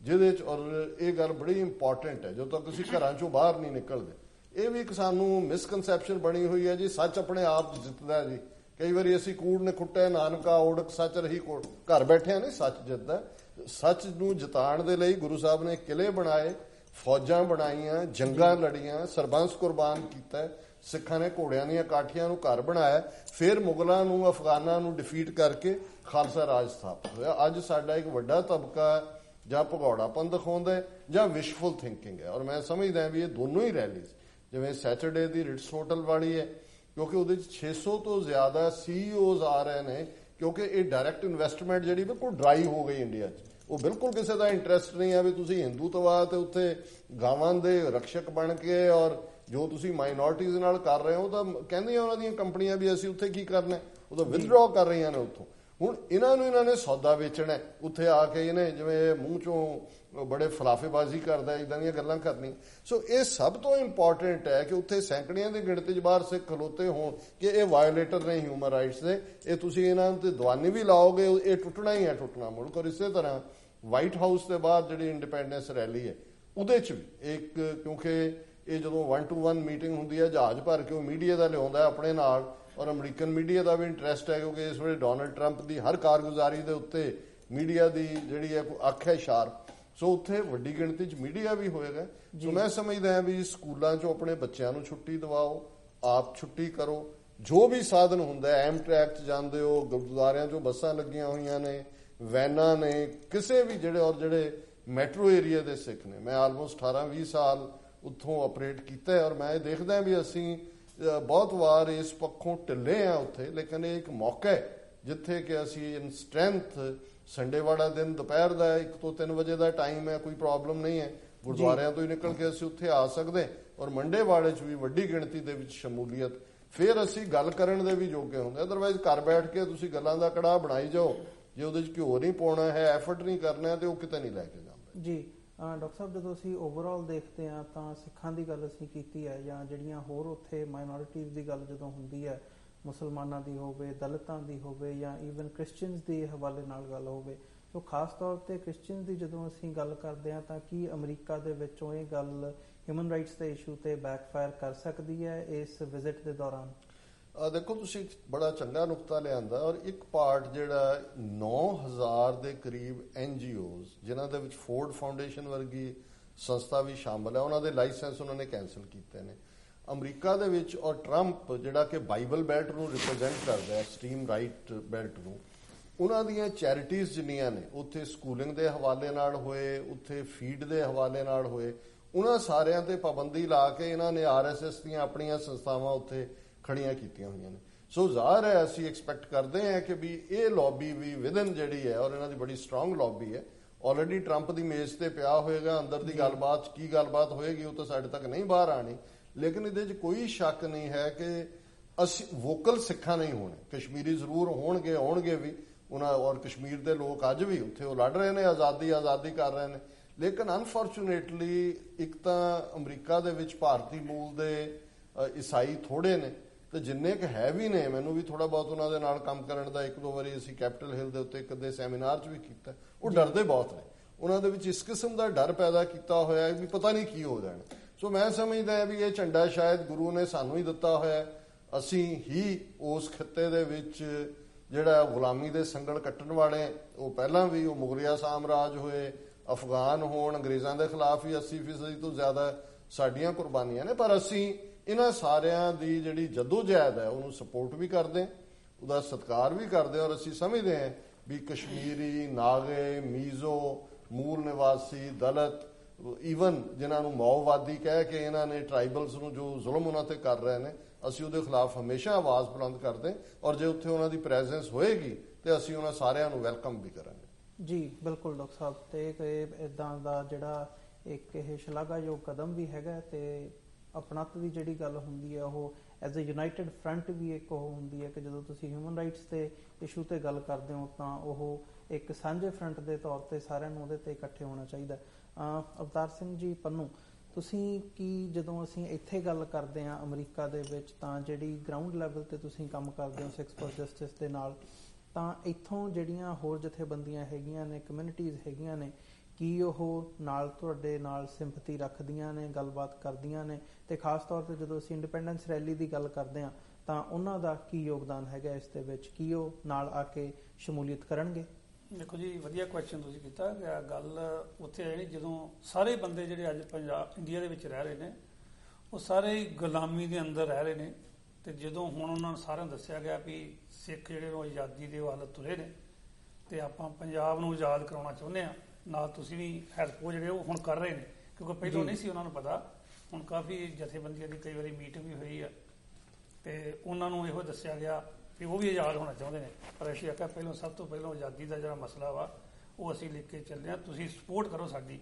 ਜਿਹਦੇ 'ਚ, ਔਰ ਇਹ ਗੱਲ ਬੜੀ ਇੰਪੋਰਟੈਂਟ ਹੈ, ਜਦੋਂ ਤੱਕ ਅਸੀਂ ਘਰਾਂ 'ਚੋਂ ਬਾਹਰ ਨਹੀਂ ਨਿਕਲਦੇ। ਇਹ ਵੀ ਇੱਕ ਸਾਨੂੰ ਮਿਸਕਨਸੈਪਸ਼ਨ ਬਣੀ ਹੋਈ ਹੈ ਜੀ, ਸੱਚ ਆਪਣੇ ਆਪ ਜਿੱਤਦਾ ਜੀ। ਕਈ ਵਾਰੀ ਅਸੀਂ ਕੂੜ ਨੇ ਖੁੱਟਿਆ ਨਾਨਕਾ ਓੜਕ ਸੱਚ ਰਹੀ ਕੋਟ, ਘਰ ਬੈਠਿਆਂ ਨਹੀਂ ਸੱਚ ਜਿੱਤਦਾ। ਸੱਚ ਨੂੰ ਜਿਤਾਉਣ ਦੇ ਲਈ ਗੁਰੂ ਸਾਹਿਬ ਨੇ ਕਿਲੇ ਬਣਾਏ, ਫੌਜਾਂ ਬਣਾਈਆਂ, ਜੰਗਾਂ ਲੜੀਆਂ, ਸਰਬੰਸ ਕੁਰਬਾਨ ਕੀਤਾ, ਸਿੱਖਾਂ ਨੇ ਘੋੜਿਆਂ ਦੀਆਂ ਕਾਠੀਆਂ ਨੂੰ ਘਰ ਬਣਾਇਆ, ਫਿਰ ਮੁਗਲਾਂ ਨੂੰ, ਅਫਗਾਨਾਂ ਨੂੰ ਡਿਫੀਟ ਕਰਕੇ ਖਾਲਸਾ ਰਾਜ ਸਥਾਪਿਤ ਹੋਇਆ। ਅੱਜ ਸਾਡਾ ਇੱਕ ਵੱਡਾ ਤਬਕਾ ਜਾਂ ਭਗੌੜਾਪਨ ਦਿਖਾਉਂਦਾ ਜਾਂ ਵਿਸ਼ਫੁਲ ਥਿੰਕਿੰਗ ਹੈ। ਔਰ ਮੈਂ ਸਮਝਦਾ ਵੀ ਇਹ ਦੋਨੋਂ ਹੀ ਰੈਲੀਜ਼, ਜਿਵੇਂ ਸੈਟਰਡੇ ਦੀ ਰਿਟਸ ਹੋਟਲ ਵਾਲੀ ਹੈ, ਕਿਉਂਕਿ ਉਹਦੇ 'ਚ 600 ਤੋਂ ਜ਼ਿਆਦਾ CEOs ਆ ਰਹੇ ਨੇ, ਕਿਉਂਕਿ ਇਹ ਡਾਇਰੈਕਟ ਇਨਵੈਸਟਮੈਂਟ ਜਿਹੜੀ ਬਿਲਕੁਲ ਡਰਾਈ ਹੋ ਗਈ ਇੰਡੀਆ 'ਚ। ਉਹ ਬਿਲਕੁਲ ਕਿਸੇ ਦਾ ਇੰਟਰਸਟ ਨਹੀਂ ਹੈ ਵੀ ਤੁਸੀਂ ਹਿੰਦੂਤਵਾਦ ਤੇ ਉੱਥੇ ਗਾਵਾਂ ਦੇ ਰਕਸ਼ਕ ਬਣ ਕੇ, ਔਰ ਜੋ ਤੁਸੀਂ ਮਾਈਨੋਰਟੀਜ਼ ਨਾਲ ਕਰ ਰਹੇ ਹੋ, ਤਾਂ ਕਹਿੰਦੀਆਂ ਉਹਨਾਂ ਦੀਆਂ ਕੰਪਨੀਆਂ ਵੀ ਅਸੀਂ ਉੱਥੇ ਕੀ ਕਰਨਾ, ਉਹ ਤਾਂ ਵਿਦਡਰਾਅ ਕਰ ਰਹੀਆਂ ਨੇ ਉੱਥੋਂ। ਹੁਣ ਇਹਨਾਂ ਨੇ ਸੌਦਾ ਵੇਚਣਾ ਉੱਥੇ ਆ ਕੇ, ਇਹਨੇ ਜਿਵੇਂ ਮੂੰਹ ਚੋਂ ਬੜੇ ਫਲਾਫੇਬਾਜ਼ੀ ਕਰਦਾ, ਇਦਾਂ ਦੀਆਂ ਗੱਲਾਂ ਕਰਨੀ। ਸੋ ਇਹ ਸਭ ਤੋਂ ਇੰਪੋਰਟੈਂਟ ਹੈ ਕਿ ਉੱਥੇ ਸੈਂਕੜਿਆਂ ਦੀ ਗਿਣਤੀ 'ਚ ਬਾਹਰ ਸਿੱਖ ਖਲੋਤੇ ਹੋਣ ਕਿ ਇਹ ਵਾਇਓਲੇਟਰ ਨੇ ਹਿਊਮਨ ਰਾਈਟਸ ਦੇ, ਇਹ ਤੁਸੀਂ ਇਹਨਾਂ ਤੇ ਦੀਵਾਨੀ ਵੀ ਲਾਓਗੇ, ਇਹ ਟੁੱਟਣਾ ਹੀ ਹੈ, ਟੁੱਟਣਾ ਮੁਲਕ। ਔਰ ਇਸੇ ਤਰ੍ਹਾਂ ਵਾਈਟ ਹਾਊਸ ਦੇ ਬਾਅਦ ਜਿਹੜੀ ਇੰਡੀਪੈਂਡੈਂਸ ਰੈਲੀ ਹੈ ਉਹਦੇ 'ਚ ਵੀ ਇੱਕ, ਕਿਉਂਕਿ ਇਹ ਜਦੋਂ 1-to-1 ਮੀਟਿੰਗ ਹੁੰਦੀ ਹੈ, ਜਹਾਜ਼ ਭਰ ਕੇ ਉਹ ਮੀਡੀਆ ਦਾ ਲਿਆਉਂਦਾ ਆਪਣੇ ਨਾਲ, ਔਰ ਅਮਰੀਕਨ ਮੀਡੀਆ ਦਾ ਵੀ ਇੰਟਰਸਟ ਹੈ, ਕਿਉਂਕਿ ਇਸ ਵੇਲੇ ਡੋਨਲਡ ਟਰੰਪ ਦੀ ਹਰ ਕਾਰਗੁਜ਼ਾਰੀ ਦੇ ਉੱਤੇ ਮੀਡੀਆ ਦੀ ਜਿਹੜੀ ਹੈ ਅੱਖ ਹੈ ਸ਼ਾਰਪ। ਸੋ ਉੱਥੇ ਵੱਡੀ ਗਿਣਤੀ 'ਚ ਮੀਡੀਆ ਵੀ ਹੋਏਗਾ। ਸੋ ਮੈਂ ਸਮਝਦਾ ਵੀ ਸਕੂਲਾਂ 'ਚੋਂ ਆਪਣੇ ਬੱਚਿਆਂ ਨੂੰ ਛੁੱਟੀ ਦਿਵਾਓ, ਆਪ ਛੁੱਟੀ ਕਰੋ, ਜੋ ਵੀ ਸਾਧਨ ਹੁੰਦਾ, ਐਮ ਟਰੈਕ 'ਚ ਜਾਂਦੇ ਹੋ, ਗੁਰਦੁਆਰਿਆਂ 'ਚੋਂ ਬੱਸਾਂ ਲੱਗੀਆਂ ਹੋਈਆਂ ਨੇ, ਵੈਨਾਂ ਨੇ, ਕਿਸੇ ਵੀ ਜਿਹੜੇ ਮੈਟਰੋ ਏਰੀਆ ਦੇ ਸਿੱਖ ਨੇ, ਮੈਂ ਆਲਮੋਸਟ 18-20 ਸਾਲ ਉੱਥੋਂ ਆਪਰੇਟ ਕੀਤਾ, ਔਰ ਮੈਂ ਇਹ ਦੇਖਦਾ ਵੀ ਅਸੀਂ ਬਹੁਤ ਵਾਰ ਇਸ ਪੱਖੋਂ ਢਿੱਲੇ ਆ ਉੱਥੇ, ਲੇਕਿਨ ਇਹ ਇੱਕ ਮੌਕਾ ਹੈ ਜਿੱਥੇ ਕਿ ਅਸੀਂ ਇਨ ਸਟਰੈਂਥ, ਸੰਡੇ ਵਾਲਾ ਦਿਨ ਦੁਪਹਿਰ ਦਾ 1 ਤੋਂ 3 ਵਜੇ ਦਾ ਟਾਈਮ ਹੈ, ਕੋਈ ਪ੍ਰੋਬਲਮ ਨਹੀਂ ਹੈ, ਗੁਰਦੁਆਰਿਆਂ ਤੋਂ ਹੀ ਨਿਕਲ ਕੇ ਅਸੀਂ ਉੱਥੇ ਆ ਸਕਦੇ, ਔਰ ਮੰਡੇਵਾੜੇ 'ਚ ਵੀ ਵੱਡੀ ਗਿਣਤੀ ਦੇ ਵਿੱਚ ਸ਼ਮੂਲੀਅਤ, ਫਿਰ ਅਸੀਂ ਗੱਲ ਕਰਨ ਦੇ ਵੀ ਯੋਗ ਹੁੰਦੇ। ਅਦਰਵਾਈਜ਼ ਘਰ ਬੈਠ ਕੇ ਤੁਸੀਂ ਗੱਲਾਂ ਦਾ ਕੜਾਹ ਬਣਾਈ ਜਾਓ, ਜੇ ਉਹਦੇ 'ਚ ਘਿਓ ਨਹੀਂ ਪਾਉਣਾ ਹੈ, ਐਫਰਟ ਨਹੀਂ ਕਰਨਾ, ਤੇ ਉਹ ਕਿਤੇ ਨਹੀਂ ਲੈ ਕੇ ਜਾਂਦਾ ਜੀ। ਡਾਕਟਰ ਸਾਹਿਬ, ਜਦੋਂ ਅਸੀਂ ਓਵਰਆਲ ਦੇਖਦੇ ਹਾਂ ਤਾਂ ਸਿੱਖਾਂ ਦੀ ਗੱਲ ਅਸੀਂ ਕੀਤੀ ਹੈ, ਜਾਂ ਜਿਹੜੀਆਂ ਹੋਰ ਉੱਥੇ ਮਾਈਨੋਰਿਟੀਜ਼ ਦੀ ਗੱਲ ਜਦੋਂ ਹੁੰਦੀ ਹੈ, ਮੁਸਲਮਾਨਾਂ ਦੀ ਹੋਵੇ, ਦਲਿਤਾਂ ਦੀ ਹੋਵੇ, ਜਾਂ ਈਵਨ ਕ੍ਰਿਸਚੀਅਨਸ ਦੇ ਹਵਾਲੇ ਨਾਲ ਗੱਲ ਹੋਵੇ, ਸੋ ਖਾਸ ਤੌਰ ਤੇ ਕ੍ਰਿਸਚੀਅਨਸ ਦੀ ਜਦੋਂ ਅਸੀਂ ਗੱਲ ਕਰਦੇ ਹਾਂ ਤਾਂ ਕੀ ਅਮਰੀਕਾ ਦੇ ਵਿੱਚੋਂ ਇਹ ਗੱਲ ਹਿਊਮਨ ਰਾਈਟਸ ਦੇ ਇਸ਼ੂ ਤੇ ਬੈਕਫਾਇਰ ਕਰ ਸਕਦੀ ਹੈ ਇਸ ਵਿਜ਼ਿਟ ਦੇ ਦੌਰਾਨ? ਦੇਖੋ, ਤੁਸੀਂ ਬੜਾ ਚੰਗਾ ਨੁਕਤਾ ਲਿਆਂਦਾ, ਔਰ ਇੱਕ ਪਾਰਟ ਜਿਹੜਾ 9000 ਦੇ ਕਰੀਬ NGOs, ਜਿਨ੍ਹਾਂ ਦੇ ਵਿੱਚ ਫੋਰਡ ਫਾਊਂਡੇਸ਼ਨ ਵਰਗੀ ਸੰਸਥਾ ਵੀ ਸ਼ਾਮਲ ਹੈ, ਉਹਨਾਂ ਦੇ ਲਾਇਸੈਂਸ ਉਹਨਾਂ ਨੇ ਕੈਂਸਲ ਕੀਤੇ ਨੇ ਅਮਰੀਕਾ ਦੇ ਵਿੱਚ। ਔਰ ਟਰੰਪ ਜਿਹੜਾ ਕਿ ਬਾਈਬਲ ਬੈਲਟ ਨੂੰ ਰਿਪਰੈਜ਼ੈਂਟ ਕਰਦਾ ਹੈ, ਐਕਸਟ੍ਰੀਮ ਰਾਈਟ ਬੈਲਟ ਨੂੰ, ਉਹਨਾਂ ਦੀਆਂ ਚੈਰਿਟੀਜ਼ ਜਿੰਨੀਆਂ ਨੇ ਉੱਥੇ ਸਕੂਲਿੰਗ ਦੇ ਹਵਾਲੇ ਨਾਲ ਹੋਏ, ਉੱਥੇ ਫੀਡ ਦੇ ਹਵਾਲੇ ਨਾਲ ਹੋਏ, ਉਹਨਾਂ ਸਾਰਿਆਂ ਤੇ ਪਾਬੰਦੀ ਲਾ ਕੇ ਇਹਨਾਂ ਨੇ RSS ਦੀਆਂ ਆਪਣੀਆਂ ਸੰਸਥਾਵਾਂ ਉੱਥੇ ਖੜੀਆਂ ਕੀਤੀਆਂ ਹੋਈਆਂ ਨੇ। ਸੋ ਜ਼ਾਹਰ ਹੈ ਅਸੀਂ ਐਕਸਪੈਕਟ ਕਰਦੇ ਹਾਂ ਕਿ ਵੀ ਇਹ ਲੌਬੀ ਵੀ ਵਿਦਨ ਜਿਹੜੀ ਹੈ, ਔਰ ਇਹਨਾਂ ਦੀ ਬੜੀ ਸਟਰੋਂਗ ਲੌਬੀ ਹੈ, ਆਲਰੇਡੀ ਟਰੰਪ ਦੀ ਮੇਜ਼ ਤੇ ਪਿਆ ਹੋਏਗਾ। ਅੰਦਰ ਦੀ ਗੱਲਬਾਤ ਕੀ ਗੱਲਬਾਤ ਹੋਏਗੀ ਉਹ ਤਾਂ ਸਾਡੇ ਤੱਕ ਨਹੀਂ ਬਾਹਰ ਆਣੀ, ਲੇਕਿਨ ਇਹਦੇ 'ਚ ਕੋਈ ਸ਼ੱਕ ਨਹੀਂ ਹੈ ਕਿ ਅਸੀਂ ਵੋਕਲ ਸਿੱਖਾਂ ਨਹੀਂ ਹੋਣੇ, ਕਸ਼ਮੀਰੀ ਜ਼ਰੂਰ ਹੋਣਗੇ ਵੀ ਉਹਨਾਂ, ਔਰ ਕਸ਼ਮੀਰ ਦੇ ਲੋਕ ਅੱਜ ਵੀ ਉੱਥੇ ਉਹ ਲੜ ਰਹੇ ਨੇ, ਆਜ਼ਾਦੀ ਕਰ ਰਹੇ ਨੇ। ਲੇਕਿਨ ਅਨਫੋਰਚੂਨੇਟਲੀ ਇੱਕ ਤਾਂ ਅਮਰੀਕਾ ਦੇ ਵਿੱਚ ਭਾਰਤੀ ਮੂਲ ਦੇ ਈਸਾਈ ਥੋੜੇ ਨੇ, ਤੇ ਜਿੰਨੇ ਕੁ ਹੈ ਵੀ ਨੇ, ਮੈਨੂੰ ਵੀ ਥੋੜਾ ਬਹੁਤ ਉਹਨਾਂ ਦੇ ਨਾਲ ਕੰਮ ਕਰਨ ਦਾ 1-2 ਵਾਰੀ ਅਸੀਂ ਕੈਪੀਟਲ ਹਿੱਲ ਦੇ ਉੱਤੇ ਇੱਕ ਅੱਧੇ ਸੈਮੀਨਾਰ 'ਚ ਵੀ ਕੀਤਾ, ਉਹ ਡਰਦੇ ਬਹੁਤ ਨੇ। ਉਹਨਾਂ ਦੇ ਵਿੱਚ ਇਸ ਕਿਸਮ ਦਾ ਡਰ ਪੈਦਾ ਕੀਤਾ ਹੋਇਆ ਹੈ ਵੀ ਪਤਾ ਨਹੀਂ ਕੀ ਹੋ ਜਾਣਾ। ਸੋ ਮੈਂ ਸਮਝਦਾ ਹਾਂ ਵੀ ਇਹ ਝੰਡਾ ਸ਼ਾਇਦ ਗੁਰੂ ਨੇ ਸਾਨੂੰ ਹੀ ਦਿੱਤਾ ਹੋਇਆ, ਅਸੀਂ ਹੀ ਉਸ ਖਿੱਤੇ ਦੇ ਵਿੱਚ ਜਿਹੜਾ ਗੁਲਾਮੀ ਦੇ ਸੰਗਲ ਕੱਟਣ ਵਾਲੇ, ਉਹ ਪਹਿਲਾਂ ਵੀ ਉਹ ਮੁਗਲਿਆ ਸਾਮਰਾਜ ਹੋਏ, ਅਫਗਾਨ ਹੋਣ, ਅੰਗਰੇਜ਼ਾਂ ਦੇ ਖਿਲਾਫ ਹੀ 80% ਤੋਂ ਜ਼ਿਆਦਾ ਸਾਡੀਆਂ ਕੁਰਬਾਨੀਆਂ ਨੇ, ਪਰ ਅਸੀਂ ਇਹਨਾਂ ਸਾਰਿਆਂ ਦੀ ਜਿਹੜੀ ਜਦੋਜਹਿਦ ਹੈ ਉਹਨੂੰ ਸਪੋਰਟ ਵੀ ਕਰਦੇ, ਉਹਦਾ ਸਤਿਕਾਰ ਵੀ ਕਰਦੇ, ਔਰ ਅਸੀਂ ਸਮਝਦੇ ਹਾਂ ਵੀ ਕਸ਼ਮੀਰੀ, ਨਾਗੇ, ਮੀਜ਼ੋ, ਮੂਲ ਨਿਵਾਸੀ, ਦਲਿਤ, ਈਵਨ ਜਿਨ੍ਹਾਂ ਨੂੰ ਮਾਓਵਾਦੀ ਕਹਿ ਕੇ ਇਹਨਾਂ ਨੇ ਟ੍ਰਾਈਬਲਸ ਨੂੰ ਜੋ ਜ਼ੁਲਮ ਉਹਨਾਂ ਤੇ ਕਰ ਰਹੇ ਨੇ, ਅਸੀਂ ਉਹਦੇ ਖਿਲਾਫ ਹਮੇਸ਼ਾ ਆਵਾਜ਼ ਬੁਲੰਦ ਕਰਦੇ, ਔਰ ਜੇ ਉੱਥੇ ਉਹਨਾਂ ਦੀ ਪ੍ਰੈਜ਼ੈਂਸ ਹੋਏਗੀ ਤੇ ਅਸੀਂ ਉਹਨਾਂ ਸਾਰਿਆਂ ਨੂੰ ਵੈਲਕਮ ਵੀ ਕਰਾਂਗੇ। ਜੀ ਬਿਲਕੁਲ ਡਾਕਟਰ ਸਾਹਿਬ, ਤੇ ਇਦਾਂ ਦਾ ਜਿਹੜਾ ਇੱਕ ਇਹ ਸ਼ਲਾਘਾਯੋਗ ਕਦਮ ਵੀ ਹੈਗਾ, ਤੇ ਆਪਣਤ ਦੀ ਜਿਹੜੀ ਗੱਲ ਹੁੰਦੀ ਹੈ ਉਹ ਐਜ਼ ਅ ਯੂਨਾਈਟਿਡ ਫਰੰਟ ਵੀ ਇੱਕ ਉਹ ਹੁੰਦੀ ਹੈ ਕਿ ਜਦੋਂ ਤੁਸੀਂ ਹਿਊਮਨ ਰਾਈਟਸ ਦੇ ਇਸ਼ੂ ਤੇ ਗੱਲ ਕਰਦੇ ਹੋ ਤਾਂ ਉਹ ਇੱਕ ਸਾਂਝੇ ਫਰੰਟ ਦੇ ਤੌਰ ਤੇ ਸਾਰਿਆਂ ਨੂੰ ਉਹਦੇ ਤੇ ਇਕੱਠੇ ਹੋਣਾ ਚਾਹੀਦਾ। ਅਵਤਾਰ ਸਿੰਘ ਜੀ ਪੰਨੂ, ਤੁਸੀਂ ਕੀ ਜਦੋਂ ਅਸੀਂ ਇੱਥੇ ਗੱਲ ਕਰਦੇ ਹਾਂ ਅਮਰੀਕਾ ਦੇ ਵਿੱਚ, ਤਾਂ ਜਿਹੜੀ ਗਰਾਊਂਡ ਲੈਵਲ ਤੇ ਤੁਸੀਂ ਕੰਮ ਕਰਦੇ ਹੋ ਸਿੱਖਸ ਫॉर ਜਸਟਿਸ ਦੇ ਨਾਲ, ਤਾਂ ਇੱਥੋਂ ਜਿਹੜੀਆਂ ਹੋਰ ਜਥੇਬੰਦੀਆਂ ਹੈਗੀਆਂ ਨੇ, ਕਮਿਊਨਿਟੀਜ਼ ਹੈਗੀਆਂ ਨੇ, ਕੀ ਉਹ ਨਾਲ ਤੁਹਾਡੇ ਨਾਲ ਸਿੰਪਥੀ ਰੱਖਦੀਆਂ ਨੇ, ਗੱਲਬਾਤ ਕਰਦੀਆਂ ਨੇ, ਤੇ ਖਾਸ ਤੌਰ ਤੇ ਜਦੋਂ ਅਸੀਂ ਇੰਡੀਪੈਂਡੈਂਸ ਰੈਲੀ ਦੀ ਗੱਲ ਕਰਦੇ ਹਾਂ ਤਾਂ ਉਹਨਾਂ ਦਾ ਕੀ ਯੋਗਦਾਨ ਹੈਗਾ ਇਸ ਦੇ ਵਿੱਚ? ਕੀ ਉਹ ਨਾਲ ਆ ਕੇ ਸ਼ਮੂਲੀਅਤ ਕਰਨਗੇ? ਦੇਖੋ ਜੀ, ਵਧੀਆ ਕੁਐਸਚਨ ਤੁਸੀਂ ਕੀਤਾ। ਗੱਲ ਉੱਥੇ ਹੈ ਜਦੋਂ ਸਾਰੇ ਬੰਦੇ ਜਿਹੜੇ ਅੱਜ ਇੰਡੀਆ ਦੇ ਵਿੱਚ ਰਹਿ ਰਹੇ ਨੇ, ਉਹ ਸਾਰੇ ਗੁਲਾਮੀ ਦੇ ਅੰਦਰ ਰਹਿ ਰਹੇ ਨੇ, ਤੇ ਜਦੋਂ ਹੁਣ ਉਹਨਾਂ ਨੂੰ ਸਾਰਿਆਂ ਨੂੰ ਦੱਸਿਆ ਗਿਆ ਵੀ ਸਿੱਖ ਜਿਹੜੇ ਉਹ ਆਜ਼ਾਦੀ ਦੇ ਵੱਲ ਤੁਰੇ ਨੇ, ਤੇ ਆਪਾਂ ਪੰਜਾਬ ਨੂੰ ਆਜ਼ਾਦ ਕਰਾਉਣਾ ਚਾਹੁੰਦੇ ਆ, ਨਾਲ ਤੁਸੀਂ ਵੀ ਹੈਲਪ ਉਹ ਜਿਹੜੇ ਉਹ ਹੁਣ ਕਰ ਰਹੇ ਨੇ, ਕਿਉਂਕਿ ਪਹਿਲਾਂ ਨਹੀਂ ਸੀ ਉਹਨਾਂ ਨੂੰ ਪਤਾ। ਹੁਣ ਕਾਫੀ ਜਥੇਬੰਦੀਆਂ ਦੀ ਕਈ ਵਾਰੀ ਮੀਟਿੰਗ ਵੀ ਹੋਈ ਆ, ਤੇ ਉਹਨਾਂ ਨੂੰ ਇਹੋ ਦੱਸਿਆ ਗਿਆ ਵੀ ਉਹ ਵੀ ਆਜ਼ਾਦ ਹੋਣਾ ਚਾਹੁੰਦੇ ਨੇ, ਪਰ ਅਸੀਂ ਆਖਿਆ ਪਹਿਲਾਂ ਸਭ ਤੋਂ ਪਹਿਲਾਂ ਆਜ਼ਾਦੀ ਦਾ ਜਿਹੜਾ ਮਸਲਾ ਵਾ ਉਹ ਅਸੀਂ ਲਿਖ ਕੇ ਚੱਲੇ ਹਾਂ, ਤੁਸੀਂ ਸਪੋਰਟ ਕਰੋ ਸਾਡੀ,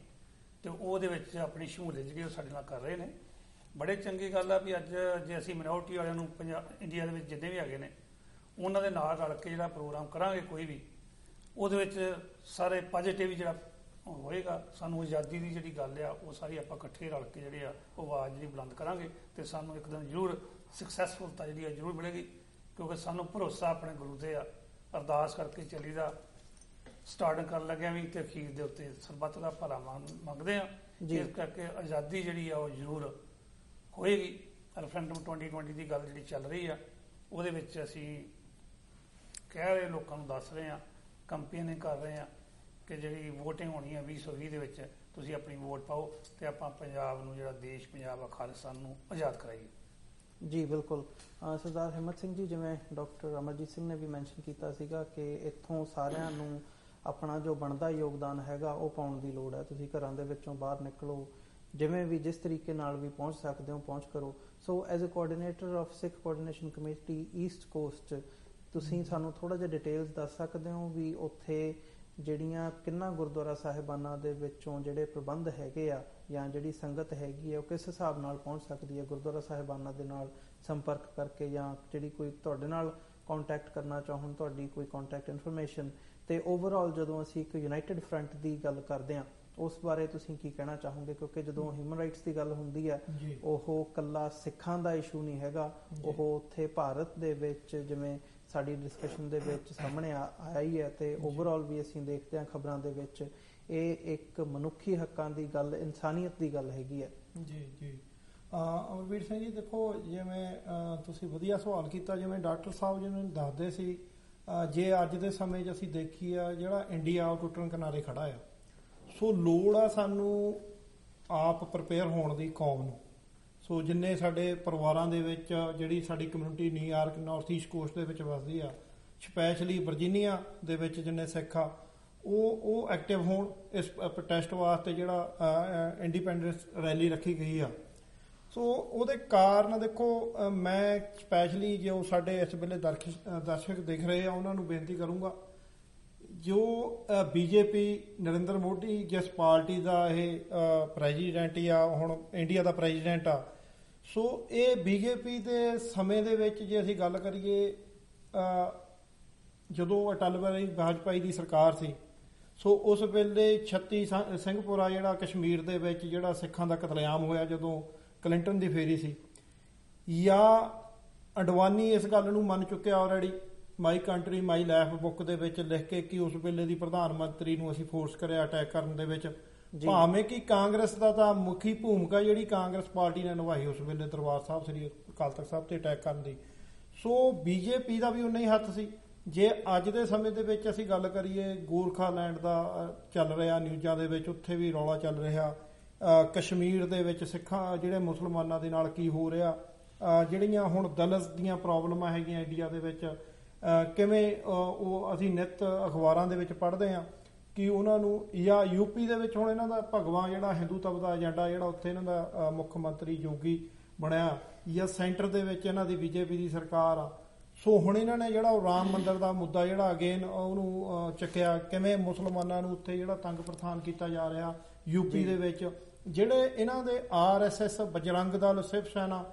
ਤੇ ਉਹਦੇ ਵਿੱਚ ਆਪਣੀ ਸ਼ਮੂਲੀਅਤ ਜਿਹੜੀ ਉਹ ਸਾਡੇ ਨਾਲ ਕਰ ਰਹੇ ਨੇ। ਬੜੇ ਚੰਗੀ ਗੱਲ ਆ ਵੀ ਅੱਜ ਜੇ ਅਸੀਂ ਮਿਨੋਰਟੀ ਵਾਲਿਆਂ ਨੂੰ ਇੰਡੀਆ ਦੇ ਵਿੱਚ ਜਿੰਨੇ ਵੀ ਹੈਗੇ ਨੇ ਉਹਨਾਂ ਦੇ ਨਾਲ ਰਲ ਕੇ ਜਿਹੜਾ ਪ੍ਰੋਗਰਾਮ ਕਰਾਂਗੇ ਕੋਈ ਵੀ, ਉਹਦੇ ਵਿੱਚ ਸਾਰੇ ਪੋਜ਼ਿਟਿਵ ਜਿਹੜਾ ਹੋਏਗਾ। ਸਾਨੂੰ ਆਜ਼ਾਦੀ ਦੀ ਜਿਹੜੀ ਗੱਲ ਆ ਉਹ ਸਾਰੀ ਆਪਾਂ ਇਕੱਠੇ ਰਲ ਕੇ ਜਿਹੜੇ ਆ ਉਹ ਆਵਾਜ਼ ਜਿਹੜੀ ਬੁਲੰਦ ਕਰਾਂਗੇ, ਤੇ ਸਾਨੂੰ ਇੱਕ ਦਿਨ ਜ਼ਰੂਰ ਸਕਸੈਸਫੁਲਤਾ ਜਿਹੜੀ ਆ ਜ਼ਰੂਰ ਮਿਲੇਗੀ, ਕਿਉਂਕਿ ਸਾਨੂੰ ਭਰੋਸਾ ਆਪਣੇ ਗੁਰੂ ਤੇ ਆ। ਅਰਦਾਸ ਕਰਕੇ ਚੱਲੀਦਾ, ਸਟਾਰਟਿੰਗ ਕਰਨ ਲੱਗਿਆ ਵੀ ਤੇ ਅਖੀਰ ਦੇ ਉੱਤੇ ਸਰਬੱਤ ਦਾ ਭਲਾ ਮੰਗਦੇ ਆ। ਇਸ ਕਰਕੇ ਆਜ਼ਾਦੀ ਜਿਹੜੀ ਆ ਉਹ ਜ਼ਰੂਰ ਹੋਏਗੀ। ਰੈਫਰੈਂਡਮ 2020 ਦੀ ਗੱਲ ਜਿਹੜੀ ਚੱਲ ਰਹੀ ਆ, ਉਹਦੇ ਵਿੱਚ ਅਸੀਂ ਕਹਿ ਰਹੇ, ਲੋਕਾਂ ਨੂੰ ਦੱਸ ਰਹੇ ਆ, ਕੰਪੇਨਿੰਗ ਕਰ ਰਹੇ ਆ ਕਿ ਜਿਹੜੀ ਵੋਟਿੰਗ ਹੋਣੀ ਹੈ 2020 ਦੇ ਵਿੱਚ, ਤੁਸੀਂ ਆਪਣੀ ਵੋਟ ਪਾਓ ਤੇ ਆਪਾਂ ਪੰਜਾਬ ਨੂੰ, ਜਿਹੜਾ ਦੇਸ਼ ਪੰਜਾਬ ਆ, ਖਾਲਿਸਤਾਨ ਨੂੰ ਆਜ਼ਾਦ ਕਰਾਈਏ। ਜੀ ਬਿਲਕੁਲ। ਸਰਦਾਰ ਹਿੰਮਤ ਸਿੰਘ ਜੀ, ਜਿਵੇਂ ਡਾਕਟਰ ਅਮਰਜੀਤ ਸਿੰਘ ਨੇ ਵੀ ਮੈਂਸ਼ਨ ਕੀਤਾ ਸੀਗਾ ਕਿ ਇੱਥੋਂ ਸਾਰਿਆਂ ਨੂੰ ਆਪਣਾ ਜੋ ਬਣਦਾ ਯੋਗਦਾਨ ਹੈਗਾ ਉਹ ਪਾਉਣ ਦੀ ਲੋੜ ਹੈ। ਤੁਸੀਂ ਘਰਾਂ ਦੇ ਵਿੱਚੋਂ ਬਾਹਰ ਨਿਕਲੋ, ਜਿਵੇਂ ਵੀ ਜਿਸ ਤਰੀਕੇ ਨਾਲ ਵੀ ਪਹੁੰਚ ਸਕਦੇ ਹੋ ਪਹੁੰਚ ਕਰੋ। So as a coordinator of Sikh coordination committee east coast, ਤੁਸੀਂ ਸਾਨੂੰ ਥੋੜਾ ਜਿਹਾ ਡਿਟੇਲਸ ਦੱਸ ਸਕਦੇ ਹੋ ਵੀ ਉੱਥੇ ਜਿਹੜੀਆਂ ਕਿੰਨਾ ਗੁਰਦੁਆਰਾ ਸਾਹਿਬਾਨਾਂ ਦੇ ਵਿੱਚੋਂ ਜਿਹੜੇ ਪ੍ਰਬੰਧ ਹੈਗੇ ਆ ਜਾਂ ਜਿਹੜੀ ਸੰਗਤ ਹੈਗੀ ਆ ਉਹ ਕਿਸ ਹਿਸਾਬ ਨਾਲ ਪਹੁੰਚ ਸਕਦੀ ਹੈ ਗੁਰਦੁਆਰਾ ਸਾਹਿਬਾਨਾਂ ਦੇ ਨਾਲ ਸੰਪਰਕ ਕਰਕੇ, ਜਾਂ ਜਿਹੜੀ ਕੋਈ ਤੁਹਾਡੇ ਨਾਲ ਕੰਟੈਕਟ ਕਰਨਾ ਚਾਹਣ, ਤੁਹਾਡੀ ਕੋਈ ਕੰਟੈਕਟ ਇਨਫੋਰਮੇਸ਼ਨ, ਤੇ ਓਵਰਆਲ ਜਦੋਂ ਅਸੀਂ ਇੱਕ ਯੂਨਾਈਟਿਡ ਫਰੰਟ ਦੀ ਗੱਲ ਕਰਦੇ ਹਾਂ ਉਸ ਬਾਰੇ ਤੁਸੀਂ ਕੀ ਕਹਿਣਾ ਚਾਹੋਗੇ? ਕਿਉਂਕਿ ਜਦੋਂ ਹਿਊਮਨ ਰਾਈਟਸ ਦੀ ਗੱਲ ਹੁੰਦੀ ਹੈ ਉਹ ਕੱਲਾ ਸਿੱਖਾਂ ਦਾ ਇਸ਼ੂ ਨਹੀਂ ਹੈਗਾ, ਉਹ ਉੱਥੇ ਭਾਰਤ ਦੇ ਵਿੱਚ ਜਿਵੇਂ ਸਾਡੀ ਡਿਸਕਸ਼ਨ ਦੇ ਵਿੱਚ ਸਾਹਮਣੇ ਆਇਆ ਹੀ ਹੈ, ਤੇ ਓਵਰਆਲ ਵੀ ਅਸੀਂ ਦੇਖਦੇ ਹਾਂ ਖਬਰਾਂ ਦੇ ਵਿੱਚ ਇਹ ਇੱਕ ਮਨੁੱਖੀ ਹੱਕਾਂ ਦੀ ਗੱਲ, ਇਨਸਾਨੀਅਤ ਦੀ ਗੱਲ ਹੈਗੀ ਹੈ। ਜੀ ਜੀ ਅਮਰਵੀਰ ਸਿੰਘ ਜੀ, ਦੇਖੋ ਜਿਵੇਂ ਤੁਸੀਂ ਵਧੀਆ ਸਵਾਲ ਕੀਤਾ, ਜਿਵੇਂ ਡਾਕਟਰ ਸਾਹਿਬ ਜੀ ਨੂੰ ਦੱਸਦੇ ਸੀ, ਜੇ ਅੱਜ ਦੇ ਸਮੇਂ 'ਚ ਅਸੀਂ ਦੇਖੀ ਆ ਜਿਹੜਾ ਇੰਡੀਆ ਉਹ ਟੁੱਟਣ ਕਿਨਾਰੇ ਖੜਾ ਆ, ਸੋ ਲੋੜ ਆ ਸਾਨੂੰ ਆਪ ਪ੍ਰਪੇਅਰ ਹੋਣ ਦੀ ਕੌਮ ਨੂੰ। ਸੋ ਜਿੰਨੇ ਸਾਡੇ ਪਰਿਵਾਰਾਂ ਦੇ ਵਿੱਚ ਜਿਹੜੀ ਸਾਡੀ community New York north East cost ਦੇ ਵਿੱਚ ਵਸਦੀ ਆ, ਸਪੈਸ਼ਲੀ ਵਰਜੀਨੀਆ ਦੇ ਵਿੱਚ ਜਿੰਨੇ ਸਿੱਖ ਆ ਉਹ ਐਕਟਿਵ ਹੋਣ ਇਸ ਪ੍ਰੋਟੈਸਟ ਵਾਸਤੇ ਜਿਹੜਾ ਇੰਡੀਪੈਂਡੈਂਸ ਰੈਲੀ ਰੱਖੀ ਗਈ ਆ। ਸੋ ਉਹਦੇ ਕਾਰਨ ਦੇਖੋ ਮੈਂ ਸਪੈਸ਼ਲੀ ਜੋ ਸਾਡੇ ਇਸ ਵੇਲੇ ਦਰਸ਼ਕ ਦੇਖ ਰਹੇ ਆ ਉਹਨਾਂ ਨੂੰ ਬੇਨਤੀ ਕਰੂੰਗਾ, ਜੋ ਬੀਜੇਪੀ ਨਰਿੰਦਰ ਮੋਦੀ ਜਿਸ ਪਾਰਟੀ ਦਾ ਇਹ ਪ੍ਰੈਜ਼ੀਡੈਂਟ ਆ, ਹੁਣ ਇੰਡੀਆ ਦਾ ਪ੍ਰੈਜ਼ੀਡੈਂਟ ਆ, ਸੋ ਇਹ ਬੀਜੇਪੀ ਦੇ ਸਮੇਂ ਦੇ ਵਿੱਚ ਜੇ ਅਸੀਂ ਗੱਲ ਕਰੀਏ ਜਦੋਂ ਅਟਲ ਬਿਹਾਰੀ ਵਾਜਪਾਈ ਦੀ ਸਰਕਾਰ ਸੀ, ਸੋ ਉਸ ਵੇਲੇ 36 ਸਿੰਘਪੁਰਾ ਜਿਹੜਾ ਕਸ਼ਮੀਰ ਦੇ ਵਿੱਚ ਜਿਹੜਾ ਸਿੱਖਾਂ ਦਾ ਕਤਲੇਆਮ ਹੋਇਆ ਜਦੋਂ ਕਲਿੰਟਨ ਦੀ ਫੇਰੀ ਸੀ, ਜਾਂ ਅਡਵਾਨੀ ਇਸ ਗੱਲ ਨੂੰ ਮੰਨ ਚੁੱਕਿਆ already my country my life book ਦੇ ਵਿੱਚ ਲਿਖ ਕੇ ਕਿ ਉਸ ਵੇਲੇ ਦੀ ਪ੍ਰਧਾਨ ਮੰਤਰੀ ਨੂੰ ਅਸੀਂ ਫੋਰਸ ਕਰਿਆ ਅਟੈਕ ਕਰਨ ਦੇ ਵਿੱਚ, ਭਾਵੇਂ ਕਿ ਕਾਂਗਰਸ ਦਾ ਤਾਂ ਮੁੱਖੀ ਭੂਮਿਕਾ ਜਿਹੜੀ ਕਾਂਗਰਸ ਪਾਰਟੀ ਨੇ ਨਿਭਾਈ ਉਸ ਵੇਲੇ ਦਰਬਾਰ ਸਾਹਿਬ ਸ੍ਰੀ ਅਕਾਲ ਤਖਤ ਸਾਹਿਬ ਤੇ ਅਟੈਕ ਕਰਨ ਦੀ, ਸੋ ਬੀਜੇਪੀ ਦਾ ਵੀ ਉਨਾ ਹੀ ਹੱਥ ਸੀ। ਜੇ ਅੱਜ ਦੇ ਸਮੇਂ ਦੇ ਵਿੱਚ ਅਸੀਂ ਗੱਲ ਕਰੀਏ, ਗੋਰਖਾਲੈਂਡ ਦਾ ਚੱਲ ਰਿਹਾ ਨਿਊਜ਼ਾਂ ਦੇ ਵਿੱਚ, ਉੱਥੇ ਵੀ ਰੌਲਾ ਚੱਲ ਰਿਹਾ, ਕਸ਼ਮੀਰ ਦੇ ਵਿੱਚ ਸਿੱਖਾਂ ਜਿਹੜੇ ਮੁਸਲਮਾਨਾਂ ਦੇ ਨਾਲ ਕੀ ਹੋ ਰਿਹਾ, ਜਿਹੜੀਆਂ ਹੁਣ ਦਲਿਤ ਦੀਆਂ ਪ੍ਰੋਬਲਮਾਂ ਹੈਗੀਆਂ ਇੰਡੀਆ ਦੇ ਵਿੱਚ, ਕਿਵੇਂ ਉਹ ਅਸੀਂ ਨਿੱਤ ਅਖਬਾਰਾਂ ਦੇ ਵਿੱਚ ਪੜ੍ਹਦੇ ਹਾਂ ਕਿ ਉਹਨਾਂ ਨੂੰ, ਜਾਂ ਯੂਪੀ ਦੇ ਵਿੱਚ ਹੁਣ ਇਹਨਾਂ ਦਾ ਭਗਵਾ ਜਿਹੜਾ ਹਿੰਦੂਤਵ ਦਾ ਏਜੰਡਾ ਜਿਹੜਾ ਉੱਥੇ ਇਹਨਾਂ ਦਾ ਮੁੱਖ ਮੰਤਰੀ ਯੋਗੀ ਬਣਿਆ, ਜਾਂ ਸੈਂਟਰ ਦੇ ਵਿੱਚ ਇਹਨਾਂ ਦੀ ਬੀਜੇਪੀ ਦੀ ਸਰਕਾਰ ਆ। ਸੋ ਹੁਣ ਇਹਨਾਂ ਨੇ ਜਿਹੜਾ ਉਹ ਰਾਮ ਮੰਦਿਰ ਦਾ ਮੁੱਦਾ ਜਿਹੜਾ ਅਗੇਨ ਉਹਨੂੰ ਚੱਕਿਆ, ਕਿਵੇਂ ਮੁਸਲਮਾਨਾਂ ਨੂੰ ਉੱਥੇ ਜਿਹੜਾ ਤੰਗ ਪ੍ਰਥਾਨ ਕੀਤਾ ਜਾ ਰਿਹਾ ਯੂਪੀ ਦੇ ਵਿੱਚ, ਜਿਹੜੇ ਇਹਨਾਂ ਦੇ RSS ਬਜਰੰਗ ਦਲ ਸ਼ਿਵ ਸੈਨਾ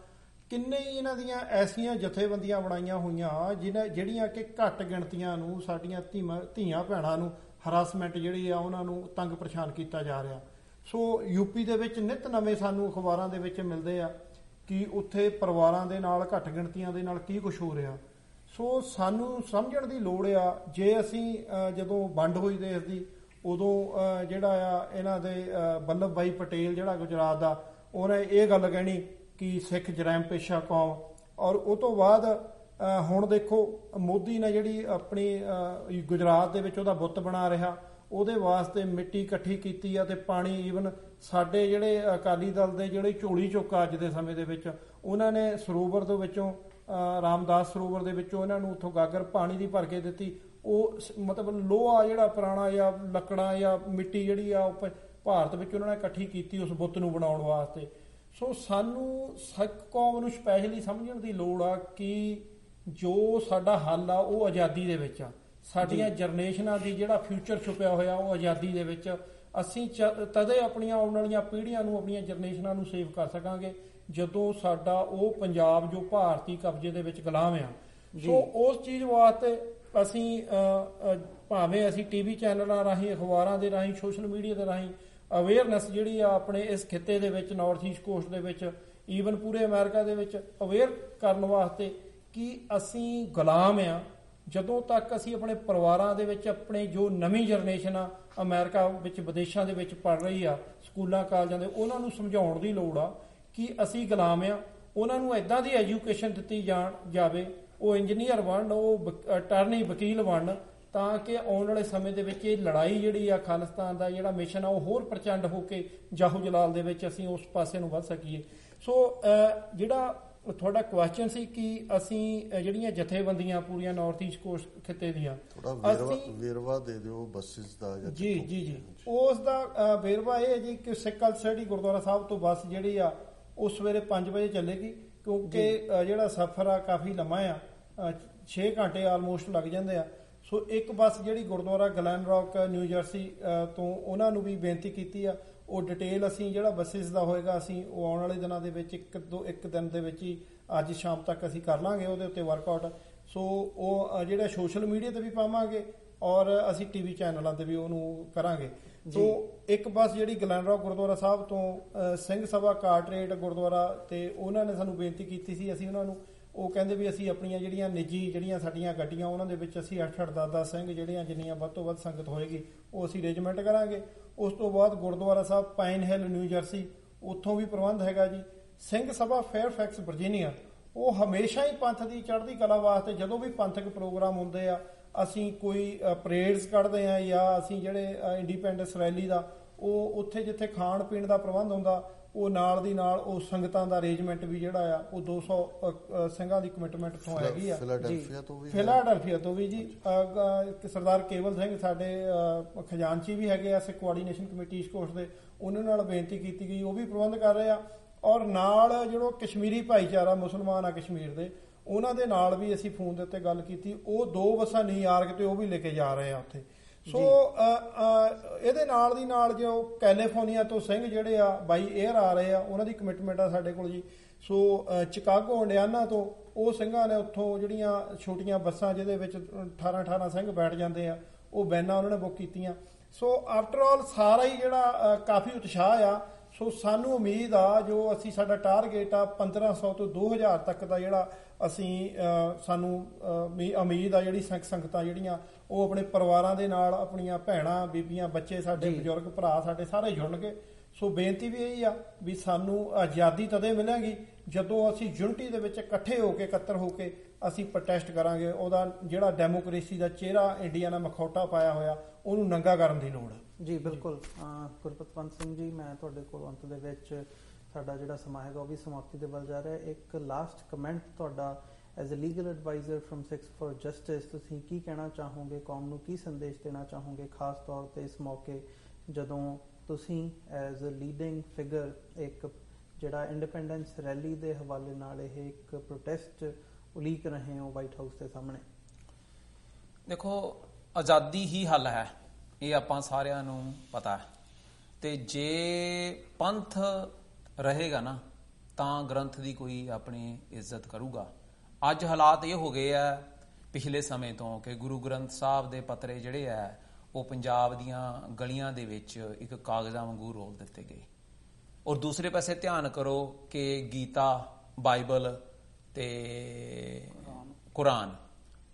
ਕਿੰਨੇ ਹੀ ਇਹਨਾਂ ਦੀਆਂ ਐਸੀਆਂ ਜਥੇਬੰਦੀਆਂ ਬਣਾਈਆਂ ਹੋਈਆਂ ਜਿਹੜੀਆਂ ਕਿ ਘੱਟ ਗਿਣਤੀਆਂ ਨੂੰ, ਸਾਡੀਆਂ ਧੀਆਂ ਭੈਣਾਂ ਨੂੰ ਹਰਾਸਮੈਂਟ ਜਿਹੜੀ ਆ ਉਹਨਾਂ ਨੂੰ ਤੰਗ ਪਰੇਸ਼ਾਨ ਕੀਤਾ ਜਾ ਰਿਹਾ। ਸੋ ਯੂਪੀ ਦੇ ਵਿੱਚ ਨਿੱਤ ਨਵੇਂ ਸਾਨੂੰ ਅਖਬਾਰਾਂ ਦੇ ਵਿੱਚ ਮਿਲਦੇ ਆ ਕਿ ਉੱਥੇ ਪਰਿਵਾਰਾਂ ਦੇ ਨਾਲ, ਘੱਟ ਗਿਣਤੀਆਂ ਦੇ ਨਾਲ ਕੀ ਕੁਝ ਹੋ ਰਿਹਾ। ਸੋ ਸਾਨੂੰ ਸਮਝਣ ਦੀ ਲੋੜ ਆ, ਜੇ ਅਸੀਂ ਜਦੋਂ ਵੰਡ ਹੋਈ ਦੇਸ਼ ਦੀ ਉਦੋਂ ਜਿਹੜਾ ਆ ਇਹਨਾਂ ਦੇ ਵੱਲਭ ਭਾਈ ਪਟੇਲ ਜਿਹੜਾ ਗੁਜਰਾਤ ਦਾ, ਉਹਨੇ ਇਹ ਗੱਲ ਕਹਿਣੀ ਕਿ ਸਿੱਖ ਜਰੈਮ ਪੇਸ਼ਾ ਕੌਮ, ਔਰ ਉਹ ਤੋਂ ਬਾਅਦ ਹੁਣ ਦੇਖੋ ਮੋਦੀ ਨੇ ਜਿਹੜੀ ਆਪਣੀ ਗੁਜਰਾਤ ਦੇ ਵਿੱਚ ਉਹਦਾ ਬੁੱਤ ਬਣਾ ਰਿਹਾ, ਉਹਦੇ ਵਾਸਤੇ ਮਿੱਟੀ ਇਕੱਠੀ ਕੀਤੀ ਆ ਤੇ ਪਾਣੀ, ਈਵਨ ਸਾਡੇ ਜਿਹੜੇ ਅਕਾਲੀ ਦਲ ਦੇ ਜਿਹੜੇ ਝੋਲੀ ਚੁੱਕਾ ਅੱਜ ਦੇ ਸਮੇਂ ਦੇ ਵਿੱਚ, ਉਹਨਾਂ ਨੇ ਸਰੋਵਰ ਦੇ ਵਿੱਚੋਂ ਰਾਮਦਾਸ ਸਰੋਵਰ ਦੇ ਵਿੱਚੋਂ ਇਹਨਾਂ ਨੂੰ ਉੱਥੋਂ ਗਾਗਰ ਪਾਣੀ ਦੀ ਭਰ ਕੇ ਦਿੱਤੀ। ਉਹ ਮਤਲਬ ਲੋਹਾ ਜਿਹੜਾ ਪੁਰਾਣਾ ਜਾਂ ਲੱਕੜਾਂ ਜਾਂ ਮਿੱਟੀ ਜਿਹੜੀ ਆ ਉਹ ਭਾਰਤ ਵਿੱਚ ਉਹਨਾਂ ਨੇ ਇਕੱਠੀ ਕੀਤੀ ਉਸ ਬੁੱਤ ਨੂੰ ਬਣਾਉਣ ਵਾਸਤੇ। ਸੋ ਸਾਨੂੰ ਸਿੱਖ ਕੌਮ ਨੂੰ ਸਪੈਸ਼ਲੀ ਸਮਝਣ ਦੀ ਲੋੜ ਆ ਕਿ ਜੋ ਸਾਡਾ ਹੱਲ ਆ ਉਹ ਆਜ਼ਾਦੀ ਦੇ ਵਿੱਚ ਆ, ਸਾਡੀਆਂ ਜਨਰੇਸ਼ਨਾਂ ਦੀ ਜਿਹੜਾ ਫਿਊਚਰ ਛੁਪਿਆ ਹੋਇਆ ਉਹ ਆਜ਼ਾਦੀ ਦੇ ਵਿੱਚ। ਅਸੀਂ ਤਦੇ ਆਪਣੀਆਂ ਆਉਣ ਵਾਲੀਆਂ ਪੀੜ੍ਹੀਆਂ ਨੂੰ, ਆਪਣੀਆਂ ਜਨਰੇਸ਼ਨਾਂ ਨੂੰ ਸੇਵ ਕਰ ਸਕਾਂਗੇ ਜਦੋਂ ਸਾਡਾ ਉਹ ਪੰਜਾਬ ਜੋ ਭਾਰਤੀ ਕਬਜ਼ੇ ਦੇ ਵਿੱਚ ਗੁਲਾਮ ਆ। ਸੋ ਉਸ ਚੀਜ਼ ਵਾਸਤੇ ਅਸੀਂ ਭਾਵੇਂ ਅਸੀਂ ਟੀਵੀ ਚੈਨਲਾਂ ਰਾਹੀਂ, ਅਖਬਾਰਾਂ ਦੇ ਰਾਹੀਂ, ਸੋਸ਼ਲ ਮੀਡੀਆ ਦੇ ਰਾਹੀਂ ਅਵੇਅਰਨੈਸ ਜਿਹੜੀ ਆ ਆਪਣੇ ਇਸ ਖਿੱਤੇ ਦੇ ਵਿੱਚ, ਨਾਰਥ ਈਸਟ ਕੋਸਟ ਦੇ ਵਿੱਚ, ਈਵਨ ਪੂਰੇ ਅਮਰੀਕਾ ਦੇ ਵਿੱਚ ਅਵੇਅਰ ਕਰਨ ਵਾਸਤੇ ਕਿ ਅਸੀਂ ਗੁਲਾਮ ਆ। ਜਦੋਂ ਤੱਕ ਅਸੀਂ ਆਪਣੇ ਪਰਿਵਾਰਾਂ ਦੇ ਵਿੱਚ, ਆਪਣੇ ਜੋ ਨਵੀਂ ਜਨਰੇਸ਼ਨ ਆ ਅਮਰੀਕਾ ਵਿੱਚ, ਵਿਦੇਸ਼ਾਂ ਦੇ ਵਿੱਚ ਪੜ੍ਹ ਰਹੀ ਆ, ਸਕੂਲਾਂ ਕਾਲਜਾਂ ਦੇ, ਉਹਨਾਂ ਨੂੰ ਸਮਝਾਉਣ ਦੀ ਲੋੜ ਆ ਕਿ ਅਸੀਂ ਗੁਲਾਮ ਆ। ਉਹਨਾਂ ਨੂੰ ਏਦਾਂ ਦੀ ਐਜੂਕੇਸ਼ਨ ਦਿੱਤੀ ਜਾਵੇ, ਉਹ ਇੰਜੀਨੀਅਰ ਬਣਨ, ਉਹ ਅਟਾਰਨੀ ਵਕੀਲ ਬਣਨ, ਤਾਂ ਕਿ ਆਉਣ ਵਾਲੇ ਸਮੇਂ ਦੇ ਵਿੱਚ ਇਹ ਲੜਾਈ ਜਿਹੜੀ ਆ ਖਾਲਿਸਤਾਨ ਦਾ ਜਿਹੜਾ ਮਿਸ਼ਨ ਆ ਉਹ ਹੋਰ ਪ੍ਰਚੰਡ ਹੋ ਕੇ ਜਾਹੋ ਜਲਾਲ ਦੇ ਵਿੱਚ ਅਸੀਂ ਉਸ ਪਾਸੇ ਨੂੰ ਵੱਧ ਸਕੀਏ। ਸੋ ਜਿਹੜਾ ਤੁਹਾਡਾ ਕੁਐਸਚਨ ਸੀ ਕਿ ਅਸੀਂ ਜਿਹੜੀਆਂ ਜਥੇਬੰਦੀਆਂ ਪੂਰੀਆਂ ਨਾਰਥ ਈਸਟ ਕੋਸਟ ਖਿੱਤੇ ਦੀਆਂ, ਵੇਰਵਾ ਦੇ ਦਿਓ ਬੱਸਿਸ ਦਾ। ਜੀ ਜੀ ਜੀ, ਉਸ ਦਾ ਵੇਰਵਾ ਇਹ ਹੈ ਜੀ ਕਿ ਸਿੱਖ ਕਲਚਰ ਸਟੱਡੀ ਗੁਰਦੁਆਰਾ ਸਾਹਿਬ ਤੋਂ ਬੱਸ ਜਿਹੜੀ ਆ ਉਹ ਸਵੇਰੇ 5 ਵਜੇ ਚੱਲੇਗੀ, ਕਿਉਂਕਿ ਜਿਹੜਾ ਸਫ਼ਰ ਆ ਕਾਫੀ ਲੰਮਾ ਆ, 6 ਘੰਟੇ ਆਲਮੋਸਟ ਲੱਗ ਜਾਂਦੇ ਆ। ਸੋ ਇੱਕ ਬੱਸ ਜਿਹੜੀ Gurdwara Glen rock new jersey ਤੋਂ ਉਹਨਾਂ ਨੂੰ ਵੀ ਬੇਨਤੀ ਕੀਤੀ ਆ। ਉਹ ਡਿਟੇਲ ਅਸੀਂ ਜਿਹੜਾ ਬੱਸਿਸ ਦਾ ਹੋਏਗਾ ਅਸੀਂ ਉਹ ਆਉਣ ਵਾਲੇ ਦਿਨਾਂ ਦੇ ਵਿੱਚ ਇੱਕ ਦਿਨ ਦੇ ਵਿੱਚ ਹੀ ਅੱਜ ਸ਼ਾਮ ਤੱਕ ਅਸੀਂ ਕਰ ਲਾਂਗੇ ਉਹਦੇ ਉੱਤੇ ਵਰਕਆਊਟ। ਸੋ ਉਹ ਜਿਹੜਾ ਸੋਸ਼ਲ ਮੀਡੀਆ ਤੇ ਵੀ ਪਾਵਾਂਗੇ ਔਰ ਅਸੀਂ ਟੀਵੀ ਚੈਨਲਾਂ ਤੇ ਵੀ ਉਹਨੂੰ ਕਰਾਂਗੇ। ਸੋ ਇੱਕ ਬੱਸ ਜਿਹੜੀ ਗਲੈਨ ਰੌਕ ਗੁਰਦੁਆਰਾ ਸਾਹਿਬ ਤੋਂ ਸਿੰਘ ਸਭਾ ਕਾਰਟਰੇਟ ਗੁਰਦੁਆਰਾ ਤੇ ਉਹਨਾਂ ਨੇ ਸਾਨੂੰ ਬੇਨਤੀ ਕੀਤੀ ਸੀ, ਅਸੀਂ ਉਹਨਾਂ ਨੂੰ ਉਹ ਕਹਿੰਦੇ ਵੀ ਅਸੀਂ ਆਪਣੀਆਂ ਜਿਹੜੀਆਂ ਨਿੱਜੀ ਜਿਹੜੀਆਂ ਸਾਡੀਆਂ ਗੱਡੀਆਂ ਉਹਨਾਂ ਦੇ ਵਿੱਚ ਅਸੀਂ 8-8 10-10 ਸਿੰਘ ਜਿਹੜੀਆਂ ਜਿੰਨੀਆਂ ਵੱਧ ਤੋਂ ਵੱਧ ਸੰਗਤ ਹੋਏਗੀ ਉਹ ਅਸੀਂ ਅਰੇਂਜਮੈਂਟ ਕਰਾਂਗੇ। ਉਸ ਤੋਂ ਬਾਅਦ ਗੁਰਦੁਆਰਾ ਸਾਹਿਬ ਪਾਈਨ ਹਿੱਲ ਨਿਊ ਜਰਸੀ ਉੱਥੋਂ ਵੀ ਪ੍ਰਬੰਧ ਹੈਗਾ ਜੀ। ਸਿੰਘ ਸਭਾ ਫੇਅਰਫੈਕਸ ਵਰਜੀਨੀਆ ਉਹ ਹਮੇਸ਼ਾ ਹੀ ਪੰਥ ਦੀ ਚੜ੍ਹਦੀ ਕਲਾ ਵਾਸਤੇ ਜਦੋਂ ਵੀ ਪੰਥਕ ਪ੍ਰੋਗਰਾਮ ਹੁੰਦੇ ਆ ਅਸੀਂ ਕੋਈ ਪਰੇਡਸ ਕੱਢਦੇ ਆ ਜਾਂ ਅਸੀਂ ਜਿਹੜੇ ਇੰਡੀਪੈਂਡੈਂਸ ਰੈਲੀ ਦਾ ਉਹ ਉੱਥੇ ਜਿੱਥੇ ਖਾਣ ਪੀਣ ਦਾ ਪ੍ਰਬੰਧ ਹੁੰਦਾ ਉਹ ਨਾਲ ਦੀ ਨਾਲ ਉਹ ਸੰਗਤਾਂ ਦਾ ਅਰੇਂਜਮੈਂਟ ਵੀ ਜਿਹੜਾ ਆ ਉਹ 200 ਸਿੰਘਾਂ ਦੀ ਕਮਿਟਮੈਂਟ ਤੋਂ ਹੈਗੀ ਆ। ਫਿਲਾਡੈਲਫੀਆ ਤੋਂ ਵੀ ਜੀ ਸਰਦਾਰ ਕੇਵਲ ਸਿੰਘ ਸਾਡੇ ਖਜ਼ਾਨਚੀ ਵੀ ਹੈਗੇ ਆ ਸਿੱਖ ਕੋਆਰਡੀਨੇਸ਼ਨ ਕਮੇਟੀ ਈਸਟ ਕੋਸਟ ਦੇ, ਉਹਨਾਂ ਨਾਲ ਬੇਨਤੀ ਕੀਤੀ ਗਈ ਉਹ ਵੀ ਪ੍ਰਬੰਧ ਕਰ ਰਹੇ ਆ। ਔਰ ਨਾਲ ਜਿਹੜਾ ਕਸ਼ਮੀਰੀ ਭਾਈਚਾਰਾ ਮੁਸਲਮਾਨ ਆ ਕਸ਼ਮੀਰ ਦੇ ਉਹਨਾਂ ਦੇ ਨਾਲ ਵੀ ਅਸੀਂ ਫੋਨ ਦੇ ਉੱਤੇ ਗੱਲ ਕੀਤੀ, ਉਹ 2 ਬੱਸਾਂ ਨਿਊਯਾਰਕ ਤੇ ਉਹ ਵੀ ਲੈ ਕੇ ਜਾ ਰਹੇ ਆ ਉੱਥੇ। ਸੋ ਇਹਦੇ ਨਾਲ ਦੀ ਨਾਲ ਜੋ ਕੈਲੀਫੋਰਨੀਆ ਤੋਂ ਸਿੰਘ ਜਿਹੜੇ ਆ ਬਾਈ 에ਅਰ ਆ ਰਹੇ ਆ ਉਹਨਾਂ ਦੀ ਕਮਿਟਮੈਂਟ ਆ ਸਾਡੇ ਕੋਲ ਜੀ। ਸੋ ਚਿਕਾਗੋ ਇੰਡੀਆਨਾ ਤੋਂ ਉਹ ਸਿੰਘਾਂ ਨੇ ਉੱਥੋਂ ਜਿਹੜੀਆਂ ਛੋਟੀਆਂ ਬੱਸਾਂ ਜਿਹਦੇ ਵਿੱਚ 18 ਸਿੰਘ ਬੈਠ ਜਾਂਦੇ ਆ ਉਹ ਵੈਨਾਂ ਉਹਨਾਂ ਨੇ ਬੁੱਕ ਕੀਤੀਆਂ। ਸੋ ਆਫਟਰ ਆਲ ਸਾਰਾ ਹੀ ਜਿਹੜਾ ਕਾਫੀ ਉਤਸ਼ਾਹ ਆ। ਸੋ ਸਾਨੂੰ ਉਮੀਦ ਆ ਜੋ ਅਸੀਂ ਸਾਡਾ ਟਾਰਗੇਟ ਆ 1500 ਤੋਂ 2000 ਤੱਕ ਦਾ ਜਿਹੜਾ ਅਸੀਂ ਸਾਨੂੰ ਉਮੀਦ ਆ ਜਿਹੜੀ ਸੰਗਤਾਂ ਜਿਹੜੀਆਂ ਉਹ ਆਪਣੇ ਪਰਿਵਾਰਾਂ ਦੇ ਨਾਲ ਆਪਣੀਆਂ ਭੈਣਾਂ ਬੀਬੀਆਂ ਬੱਚੇ ਸਾਡੇ ਬਜ਼ੁਰਗ ਭਰਾ ਸਾਡੇ ਸਾਰੇ ਜੁੜਨਗੇ। ਸੋ ਬੇਨਤੀ ਵੀ ਇਹੀ ਆ ਵੀ ਸਾਨੂੰ ਆਜ਼ਾਦੀ ਤਦੇ ਮਿਲੇਗੀ ਜਦੋਂ ਅਸੀਂ ਯੂਨਿਟੀ ਦੇ ਵਿੱਚ ਇਕੱਠੇ ਹੋ ਕੇ ਇਕੱਤਰ ਹੋ ਕੇ ਅਸੀਂ ਪ੍ਰੋਟੈਸਟ ਕਰਾਂਗੇ। ਉਹਦਾ ਜਿਹੜਾ ਡੈਮੋਕ੍ਰੇਸੀ ਦਾ ਚਿਹਰਾ ਇੰਡੀਆ ਨੇ ਮਖੌਟਾ ਪਾਇਆ ਹੋਇਆ ਉਹਨੂੰ ਨੰਗਾ ਕਰਨ ਦੀ ਲੋੜ ਹੈ ਜੀ। ਬਿਲਕੁਲ ਗੁਰਪਤਵੰਤ ਸਿੰਘ ਜੀ, ਮੈਂ ਤੁਹਾਡੇ ਕੋਲ ਅੰਤ ਦੇ ਵਿੱਚ ਸਾਡਾ ਜਿਹੜਾ ਸਮਾਂ ਹੈਗਾ ਉਹ ਵੀ ਸਮਾਪਤੀ ਦੇ ਵੱਲ ਜਾ ਰਿਹਾ। ਇੱਕ ਲਾਸਟ ਕਮੈਂਟ ਤੁਹਾਡਾ as a legal adviser firm Sikhs for Justice, ਤੁਸੀਂ ਕੀ ਕਹਿਣਾ ਚਾਹੋਗੇ, ਕੌਮ ਨੂੰ ਕੀ ਸੰਦੇਸ਼ ਦੇਣਾ ਚਾਹੋਗੇ ਖਾਸ ਤੌਰ ਤੇ ਇਸ ਮੌਕੇ ਜਦੋਂ ਤੁਸੀਂ ਐਜ਼ ਅ ਲੀਡਿੰਗ ਫਿਗਰ ਇੱਕ ਜਿਹੜਾ ਇੰਡੀਪੈਂਡੈਂਸ ਰੈਲੀ ਦੇ ਹਵਾਲੇ ਨਾਲ ਇਹ ਇੱਕ ਪ੍ਰੋਟੈਸਟ ਉਲੀਕ ਰਹੇ ਹੋ ਵਾਈਟ ਹਾਊਸ ਦੇ ਸਾਹਮਣੇ? ਦੇਖੋ, ਆਜ਼ਾਦੀ ਹੀ ਹੱਲ ਹੈ, ਇਹ ਆਪਾਂ ਸਾਰਿਆਂ ਨੂੰ ਪਤਾ ਹੈ। ਤੇ ਜੇ ਪੰਥ ਰਹੇਗਾ ਨਾ ਤਾਂ ਗ੍ਰੰਥ ਦੀ ਕੋਈ ਆਪਣੀ ਇੱਜ਼ਤ ਕਰੂਗਾ। ਅੱਜ ਹਾਲਾਤ ਇਹ ਹੋ ਗਏ ਆ ਪਿਛਲੇ ਸਮੇਂ ਤੋਂ ਕਿ ਗੁਰੂ ਗ੍ਰੰਥ ਸਾਹਿਬ ਦੇ ਪੱਤਰੇ ਜਿਹੜੇ ਆ ਉਹ ਪੰਜਾਬ ਦੀਆਂ ਗਲੀਆਂ ਦੇ ਵਿੱਚ ਇੱਕ ਕਾਗਜ਼ਾਂ ਵਾਂਗੂ ਰੋਲ ਦਿੱਤੇ ਗਏ। ਔਰ ਦੂਸਰੇ ਪਾਸੇ ਧਿਆਨ ਕਰੋ ਕਿ ਗੀਤਾ, ਬਾਈਬਲ ਤੇ ਕੁਰਾਨ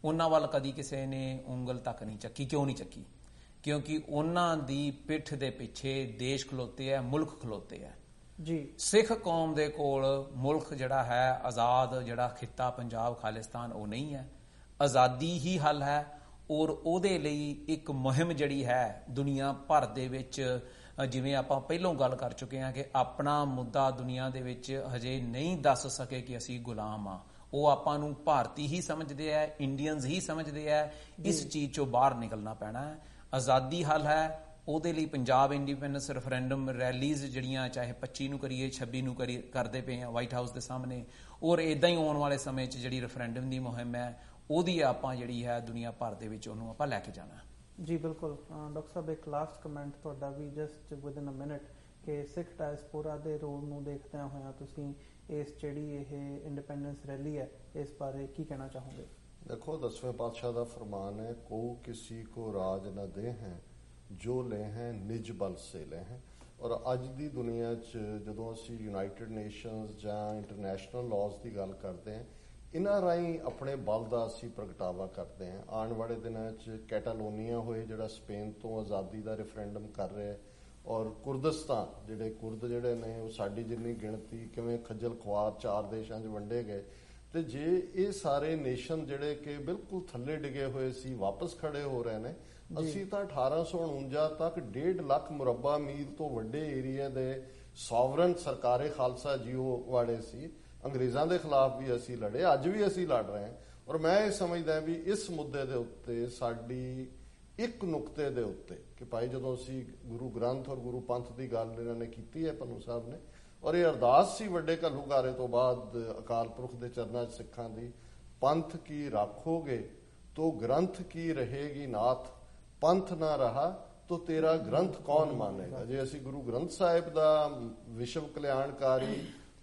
ਉਹਨਾਂ ਵੱਲ ਕਦੀ ਕਿਸੇ ਨੇ ਉਂਗਲ ਤੱਕ ਨਹੀਂ ਚੱਕੀ। ਕਿਉਂ ਨਹੀਂ ਚੱਕੀ? ਕਿਉਂਕਿ ਉਹਨਾਂ ਦੀ ਪਿੱਠ ਦੇ ਪਿੱਛੇ ਦੇਸ਼ ਖਲੋਤੇ ਹੈ, ਮੁਲਕ ਖਲੋਤੇ ਹੈ ਜੀ। ਸਿੱਖ ਕੌਮ ਦੇ ਕੋਲ ਮੁਲਕ ਜਿਹੜਾ ਹੈ ਆਜ਼ਾਦ ਜਿਹੜਾ ਖਿੱਤਾ ਪੰਜਾਬ ਖਾਲਿਸਤਾਨ ਉਹ ਨਹੀਂ ਹੈ। ਆਜ਼ਾਦੀ ਹੀ ਹੱਲ ਹੈ ਔਰ ਉਹਦੇ ਲਈ ਇੱਕ ਮੁਹਿੰਮ ਜਿਹੜੀ ਹੈ ਦੁਨੀਆ ਭਰ ਦੇ ਵਿੱਚ, ਜਿਵੇਂ ਆਪਾਂ ਪਹਿਲਾਂ ਗੱਲ ਕਰ ਚੁੱਕੇ ਹਾਂ ਕਿ ਆਪਣਾ ਮੁੱਦਾ ਦੁਨੀਆ ਦੇ ਵਿੱਚ ਹਜੇ ਨਹੀਂ ਦੱਸ ਸਕੇ ਕਿ ਅਸੀਂ ਗੁਲਾਮ ਆ। ਉਹ ਆਪਾਂ ਨੂੰ ਭਾਰਤੀ ਹੀ ਸਮਝਦੇ ਆ, ਇੰਡੀਅਨਸ ਹੀ ਸਮਝਦੇ ਆ। ਇਸ ਚੀਜ਼ ਚੋਂ ਬਾਹਰ ਨਿਕਲਣਾ ਪੈਣਾ ਹੈ। ਆਜ਼ਾਦੀ ਹੱਲ ਹੈ, ਉਹਦੇ ਲਈ ਪੰਜਾਬ ਇੰਡੀਪੈਂਡੈਂਸ ਰੈਫਰੈਂਡਮ ਰੈਲੀਜ਼ ਜਿਹੜੀਆਂ ਚਾਹੇ 25 ਨੂੰ ਕਰੀਏ 26 ਨੂੰ ਕਰਦੇ ਪਏ ਆ ਵਾਈਟ ਹਾਊਸ ਦੇ ਸਾਹਮਣੇ, ਔਰ ਇਦਾਂ ਹੀ ਆਉਣ ਵਾਲੇ ਸਮੇਂ 'ਚ ਜਿਹੜੀ ਰੈਫਰੈਂਡਮ ਦੀ ਮੁਹਿੰਮ ਹੈ ਉਹਦੀ ਆਪਾਂ ਜਿਹੜੀ ਹੈ ਦੁਨੀਆ ਭਰ ਦੇ ਵਿੱਚ ਉਹਨੂੰ ਆਪਾਂ ਲੈ ਕੇ ਜਾਣਾ ਜੀ। ਬਿਲਕੁਲ ਡਾਕਟਰ ਸਾਹਿਬ, ਇੱਕ ਲਾਸਟ ਕਮੈਂਟ ਤੁਹਾਡਾ ਵੀ ਜਸਟ ਵਿਦਨ ਅ ਮਿੰਟ ਕਿ ਸਿੱਖ ਡਾਇਸਪੋਰਾ ਦੇ ਰੋਲ ਨੂੰ ਦੇਖਦਿਆਂ ਹੋਇਆਂ ਤੁਸੀਂ ਇਸ ਜਿਹੜੀ ਇਹ ਇੰਡੀਪੈਂਡੈਂਸ ਰੈਲੀ ਹੈ ਇਸ ਬਾਰੇ ਕੀ ਕਹਿਣਾ ਚਾਹੋਗੇ? देखो, 10वें पातशाह का फरमान है, को किसी को राज न दे हैं, जो ले हैं निज बल से ले हैं। और अज की दुनिया च जदों असीं यूनाइटेड नेशनस जां इंटरनेशनल लॉज की गल करते हैं, इन्हां राहीं अपने बल का असीं प्रगटावा करते हैं। आने वाले दिनों च कैटालोनिया होए जिहड़ा स्पेन तो आज़ादी का रेफरेंडम कर रहा है, और कुर्दिस्तान जिहड़े कुर्द जिहड़े ने वो साडी जिन्नी गिणती किवें खज्जल खुआर 4 देशां च वंडे गए। ਤੇ ਜੇ ਇਹ ਸਾਰੇ ਨੇਸ਼ਨ ਜਿਹੜੇ ਕਿ ਬਿਲਕੁਲ ਥੱਲੇ ਡਿਗੇ ਹੋਏ ਸੀ ਵਾਪਸ ਖੜੇ ਹੋ ਰਹੇ ਨੇ, ਅਸੀਂ ਤਾਂ 1849 ਤੱਕ 1.5 ਲੱਖ ਮੁਰੱਬਾ ਮੀਲ ਤੋਂ ਵੱਡੇ ਏਰੀਆ ਦੇ ਸੋਵਰਨ ਸਰਕਾਰੇ ਖਾਲਸਾ ਜੀਓ ਵਾਲੇ ਸੀ। ਅੰਗਰੇਜ਼ਾਂ ਦੇ ਖਿਲਾਫ ਵੀ ਅਸੀਂ ਲੜੇ, ਅੱਜ ਵੀ ਅਸੀਂ ਲੜ ਰਹੇ ਹਾਂ। ਔਰ ਮੈਂ ਇਹ ਸਮਝਦਾ ਵੀ ਇਸ ਮੁੱਦੇ ਦੇ ਉੱਤੇ ਸਾਡੀ ਇੱਕ ਨੁਕਤੇ ਦੇ ਉੱਤੇ ਕਿ ਭਾਈ ਜਦੋਂ ਅਸੀਂ ਗੁਰੂ ਗ੍ਰੰਥ ਔਰ ਗੁਰੂ ਪੰਥ ਦੀ ਗੱਲ ਇਹਨਾਂ ਨੇ ਕੀਤੀ ਹੈ ਪੰਨੂ ਸਾਹਿਬ ਨੇ, ਔਰ ਇਹ ਅਰਦਾਸ ਸੀ ਵੱਡੇ ਘੱਲੂਘਾਰੇ ਤੋਂ ਬਾਅਦ ਅਕਾਲ ਪੁਰਖ ਦੇ ਚਰਨਾਂ 'ਚ ਸਿੱਖਾਂ ਦੀ, ਪੰਥ ਕੀ ਰਾਖੋਗੇ तो ग्रंथ की रहेगी नाथ, पंथ ना रहा तो तेरा ग्रंथ कौन मानेगा। जे असी गुरु ग्रंथ साहिब दा विश्व कल्याणकारी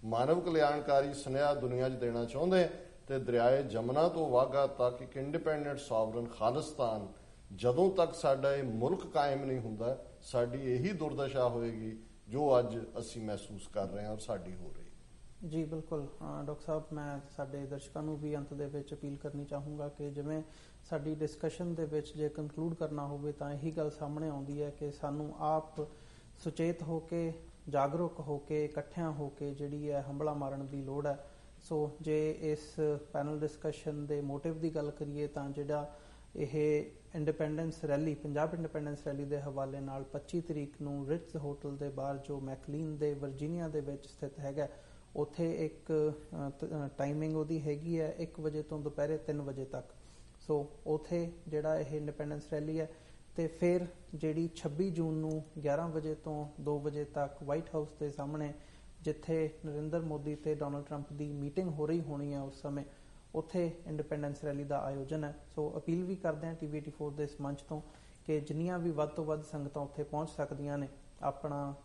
मानव कल्याणकारी सुनेहा दुनिया 'ਚ देना चाहुंदे ते दरियाए जमुना तो वाघा तक एक इंडिपेंडेंट सॉवरन खालिस्तान ਜਦੋਂ ਤੱਕ ਸਾਡਾ ਇਹ ਮੁਲਕ ਕਾਇਮ ਨਹੀਂ ਹੁੰਦਾ, ਸਾਡੀ ਇਹੀ ਦੁਰਦਸ਼ਾ ਹੋਏਗੀ ਜੋ ਅੱਜ ਅਸੀਂ ਮਹਿਸੂਸ ਕਰ ਰਹੇ ਹਾਂ ਔਰ ਸਾਡੀ ਹੋ ਰਹੀ। ਜੀ ਬਿਲਕੁਲ ਡਾਕਟਰ ਸਾਹਿਬ, ਮੈਂ ਸਾਡੇ ਦਰਸ਼ਕਾਂ ਨੂੰ ਵੀ ਅੰਤ ਦੇ ਵਿੱਚ ਅਪੀਲ ਕਰਨੀ ਚਾਹੂੰਗਾ ਕਿ ਜਿਵੇਂ ਸਾਡੀ ਡਿਸਕਸ਼ਨ ਦੇ ਵਿੱਚ ਜੇ ਕੰਕਲੂਡ ਕਰਨਾ ਹੋਵੇ ਤਾਂ ਇਹੀ ਗੱਲ ਸਾਹਮਣੇ ਆਉਂਦੀ ਹੈ ਕਿ ਸਾਨੂੰ ਆਪ ਸੁਚੇਤ ਹੋ ਕੇ, ਜਾਗਰੂਕ ਹੋ ਕੇ, ਇਕੱਠਿਆਂ ਹੋ ਕੇ ਜਿਹੜੀ ਹੈ ਹੰਭਲਾ ਮਾਰਨ ਦੀ ਲੋੜ ਹੈ। ਸੋ ਜੇ ਇਸ ਪੈਨਲ ਡਿਸਕਸ਼ਨ ਦੇ ਮੋਟਿਵ ਦੀ ਗੱਲ ਕਰੀਏ ਤਾਂ ਜਿਹੜਾ ਇਹ independence rally, Punjab independence rally ਦੇ ਹਵਾਲੇ ਨਾਲ 25 ਤਰੀਕ ਨੂੰ ਰਿਟਜ਼ ਹੋਟਲ ਦੇ ਬਾਹਰ ਜੋ ਮੈਕਲੀਨ ਦੇ ਵਰਜੀਨੀਆ ਦੇ ਵਿੱਚ ਸਥਿਤ ਹੈਗਾ, ਉੱਥੇ ਇੱਕ ਟਾਈਮਿੰਗ ਉਹਦੀ ਹੈਗੀ ਹੈ 1 ਵਜੇ ਤੋਂ ਦੁਪਹਿਰੇ 3 ਵਜੇ ਤੱਕ। ਸੋ ਉੱਥੇ ਜਿਹੜਾ ਇਹ ਇੰਡੀਪੈਂਡੈਂਸ ਰੈਲੀ ਹੈ, ਤੇ ਫਿਰ ਜਿਹੜੀ 26 ਜੂਨ ਨੂੰ 11 ਵਜੇ ਤੋਂ 2 ਵਜੇ ਤੱਕ ਵਾਈਟ ਹਾਊਸ ਦੇ ਸਾਹਮਣੇ ਜਿੱਥੇ ਨਰਿੰਦਰ ਮੋਦੀ ਤੇ ਡੋਨਲਡ ਟਰੰਪ ਦੀ ਮੀਟਿੰਗ ਹੋ ਰਹੀ ਹੋਣੀ ਹੈ ਉਸ ਸਮੇਂ, ਉੱਥੇ ਇੰਡੀਪੈਂਡੈਂਸ ਰੈਲੀ ਦਾ ਆਯੋਜਨ ਹੈ। ਸੋ ਅਪੀਲ ਵੀ ਕਰਦੇ ਹਾਂ TV 84 ਦੇ ਇਸ ਮੰਚ ਤੋਂ ਕਿ ਜਿੰਨੀਆਂ ਵੀ ਵੱਧ ਤੋਂ ਵੱਧ ਸੰਗਤਾਂ ਉੱਥੇ ਪਹੁੰਚ ਸਕਦੀਆਂ ਨੇ ਆਪਣਾ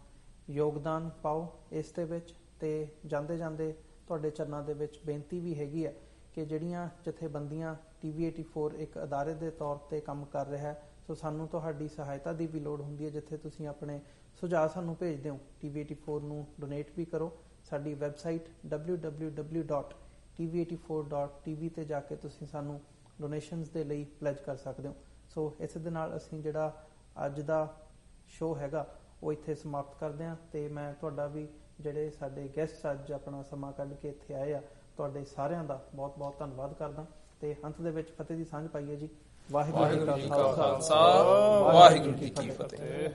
ਯੋਗਦਾਨ ਪਾਓ ਇਸ ਦੇ ਵਿੱਚ। ਤੇ ਜਾਂਦੇ ਜਾਂਦੇ ਤੁਹਾਡੇ ਚਰਨਾਂ ਦੇ ਵਿੱਚ ਬੇਨਤੀ ਵੀ ਹੈਗੀ ਹੈ ਕਿ ਜਿਹੜੀਆਂ ਜਥੇਬੰਦੀਆਂ TV 84 ਇੱਕ ਅਦਾਰੇ ਦੇ ਤੌਰ ਤੇ ਕੰਮ ਕਰ ਰਿਹਾ ਹੈ, ਸੋ ਸਾਨੂੰ ਤੁਹਾਡੀ ਸਹਾਇਤਾ ਦੀ ਵੀ ਲੋੜ ਹੁੰਦੀ ਹੈ। ਜਿੱਥੇ ਤੁਸੀਂ ਆਪਣੇ ਸੁਝਾਅ ਸਾਨੂੰ ਭੇਜਦੇ ਹੋ TV 84 ਨੂੰ ਡੋਨੇਟ ਵੀ ਕਰੋ। ਸਾਡੀ ਵੈਬਸਾਈਟ www.tv84.tv ਤੇ ਜਾ ਕੇ ਤੁਸੀਂ ਸਾਨੂੰ ਡੋਨੇਸ਼ਨਸ ਦੇ ਲਈ ਪਲੈਜ ਕਰ ਸਕਦੇ ਹੋ। ਸੋ ਇਸ ਦੇ ਨਾਲ ਅਸੀਂ ਜਿਹੜਾ ਅੱਜ ਦਾ ਸ਼ੋਅ ਹੈਗਾ ਉਹ ਇੱਥੇ ਸਮਾਪਤ ਕਰਦੇ ਹਾਂ। ਤੇ ਮੈਂ ਤੁਹਾਡਾ ਵੀ ਜਿਹੜੇ ਸਾਡੇ ਗੈਸਟ ਅੱਜ ਆਪਣਾ ਸਮਾਂ ਕੱਢ ਕੇ ਇੱਥੇ ਆਏ ਆ, ਤੁਹਾਡੇ ਸਾਰਿਆਂ ਦਾ ਬਹੁਤ ਬਹੁਤ ਧੰਨਵਾਦ ਕਰਦਾ। ਤੇ ਅੰਤ ਦੇ ਵਿੱਚ ਫਤਿਹ ਦੀ ਸਾਂਝ ਪਾਈਏ ਜੀ। ਵਾਹਿਗੁਰੂ ਜੀ ਕਾ ਖਾਲਸਾ, ਵਾਹਿਗੁਰੂ ਜੀ ਕੀ ਫਤਿਹ।